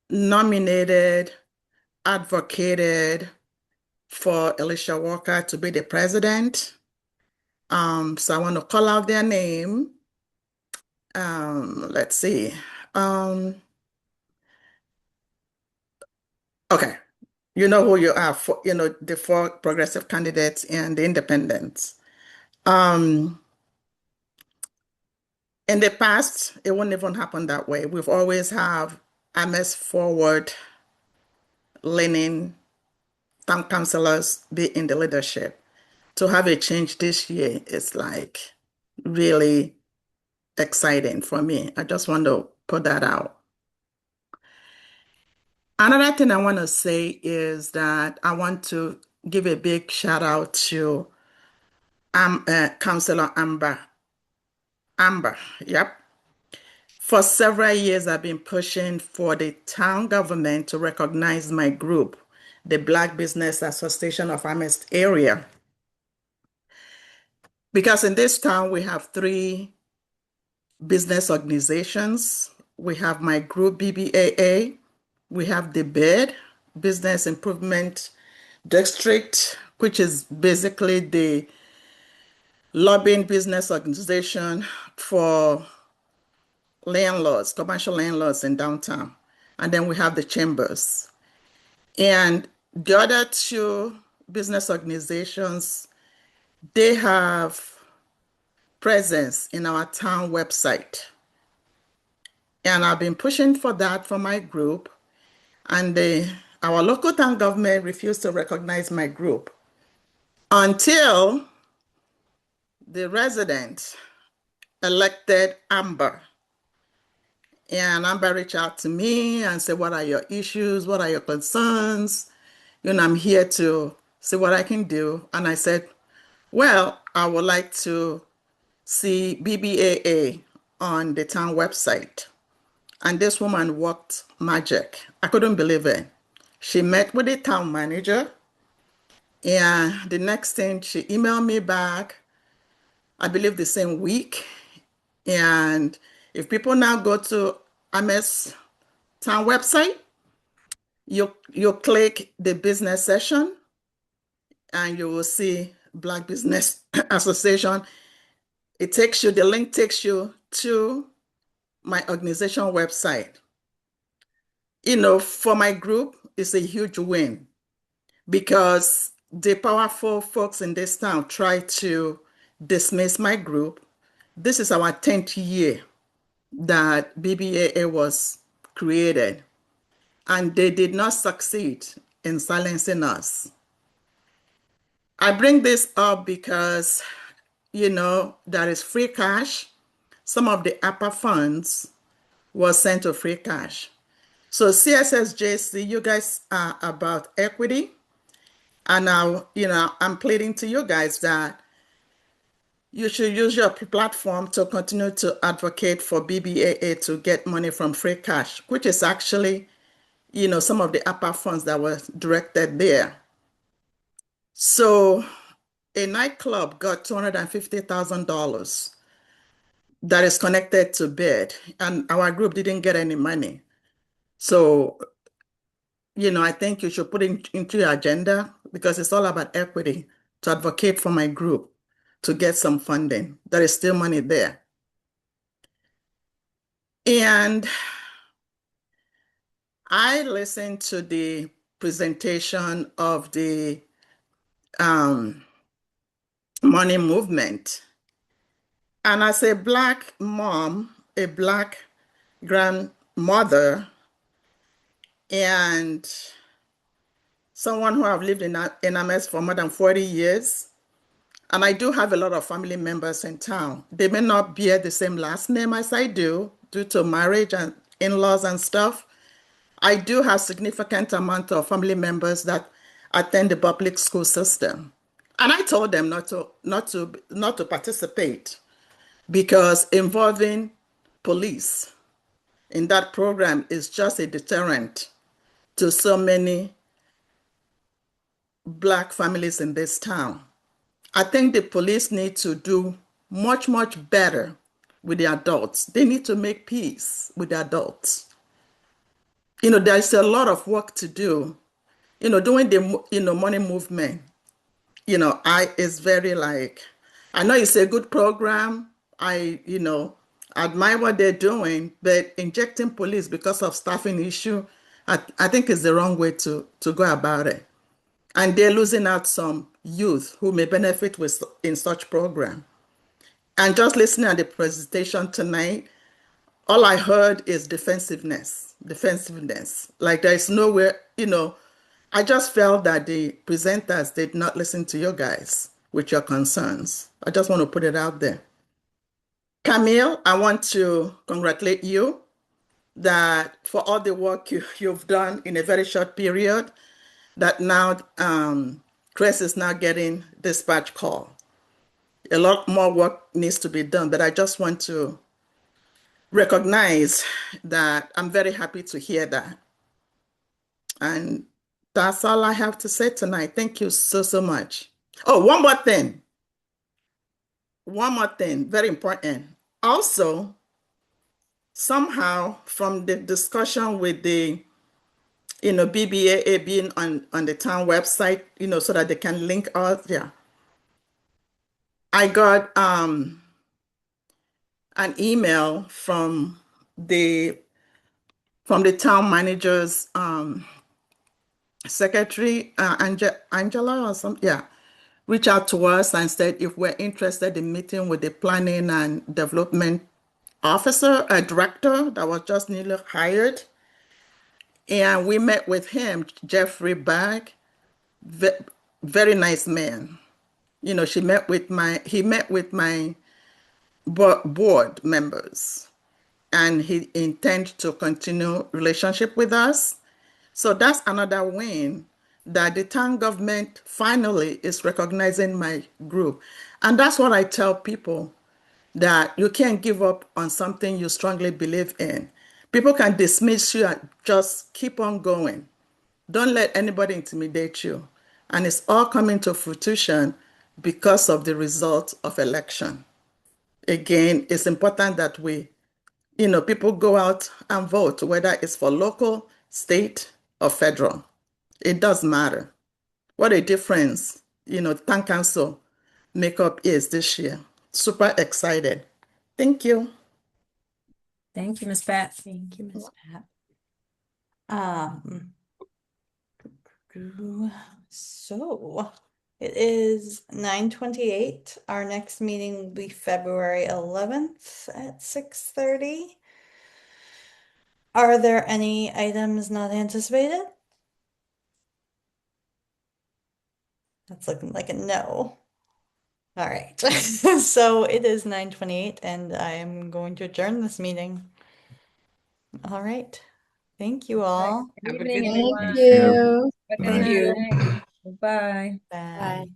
nominated, advocated for Alicia Walker to be the president. So I want to call out their name. Let's see. Okay, you know who you are, for, the four progressive candidates and the independents. In the past, it wouldn't even happen that way. We've always have MS forward leaning town councilors be in the leadership. To have a change this year is like really exciting for me. I just want to put that out. Another thing I want to say is that I want to give a big shout out to Councillor Amber. Amber, yep. For several years, I've been pushing for the town government to recognize my group, the Black Business Association of Amherst area. Because in this town, we have 3 business organizations. We have my group, BBAA. We have the BID, Business Improvement District, which is basically the lobbying business organization for landlords, commercial landlords in downtown. And then we have the chambers. And the other 2 business organizations, they have presence in our town website. And I've been pushing for that for my group. And our local town government refused to recognize my group until the resident elected Amber. And Amber reached out to me and said, what are your issues? What are your concerns? I'm here to see what I can do. And I said, well, I would like to see BBAA on the town website. And this woman worked magic. I couldn't believe it. She met with the town manager, and the next thing she emailed me back, I believe the same week. And if people now go to Amherst town website, you click the business session and you will see Black Business Association. The link takes you to my organization website. For my group, it's a huge win because the powerful folks in this town try to dismiss my group. This is our 10th year that BBAA was created, and they did not succeed in silencing us. I bring this up because, there is free cash. Some of the APA funds was sent to free cash. So CSSJC, you guys are about equity. And now, I'm pleading to you guys that you should use your platform to continue to advocate for BBAA to get money from free cash, which is actually, some of the APA funds that were directed there. So a nightclub got $250,000 that is connected to BID, and our group didn't get any money. So, I think you should put it into your agenda because it's all about equity to advocate for my group to get some funding. There is still money there. And I listened to the presentation of the money movement. And as a Black mom, a Black grandmother, and someone who have lived in MS for more than 40 years. And I do have a lot of family members in town. They may not bear the same last name as I do due to marriage and in-laws and stuff. I do have significant amount of family members that attend the public school system. And I told them not to participate because involving police in that program is just a deterrent to so many Black families in this town. I think the police need to do much, much better with the adults. They need to make peace with the adults. There's a lot of work to do. Doing the, money movement, is very like, I know it's a good program. I, admire what they're doing, but injecting police because of staffing issue, I think is the wrong way to go about it. And they're losing out some youth who may benefit in such program. And just listening at the presentation tonight, all I heard is defensiveness. Like there's nowhere, I just felt that the presenters did not listen to you guys with your concerns. I just want to put it out there. Camille, I want to congratulate you that for all the work you've done in a very short period, that now Chris is now getting dispatch call. A lot more work needs to be done, but I just want to recognize that I'm very happy to hear that. And that's all I have to say tonight. Thank you so, so much. Oh, one more thing. Very important. Also, somehow from the discussion with the BBAA being on the town website, so that they can link us. Yeah. I got an email from the town manager's secretary, Angela or something, yeah, reached out to us and said if we're interested in meeting with the planning and development officer, a director that was just newly hired. And we met with him, Jeffrey Bag, very nice man. He met with my board members, and he intends to continue relationship with us. So that's another win that the town government finally is recognizing my group. And that's what I tell people, that you can't give up on something you strongly believe in. People can dismiss you and just keep on going. Don't let anybody intimidate you. And it's all coming to fruition because of the result of election. Again, it's important that people go out and vote, whether it's for local, state, or federal. It does matter. What a difference, town council makeup is this year. Super excited. Thank you. Thank you, Ms. Pat. Thank you, Ms. Pat. So it is 9:28. Our next meeting will be February 11th at 6:30. Are there any items not anticipated? That's looking like a no. All right. So it is 9:28 and I am going to adjourn this meeting. All right. Thank you all. Good Have a evening, good everyone. Thank you. Good Thank you. night. Bye. Bye. Bye.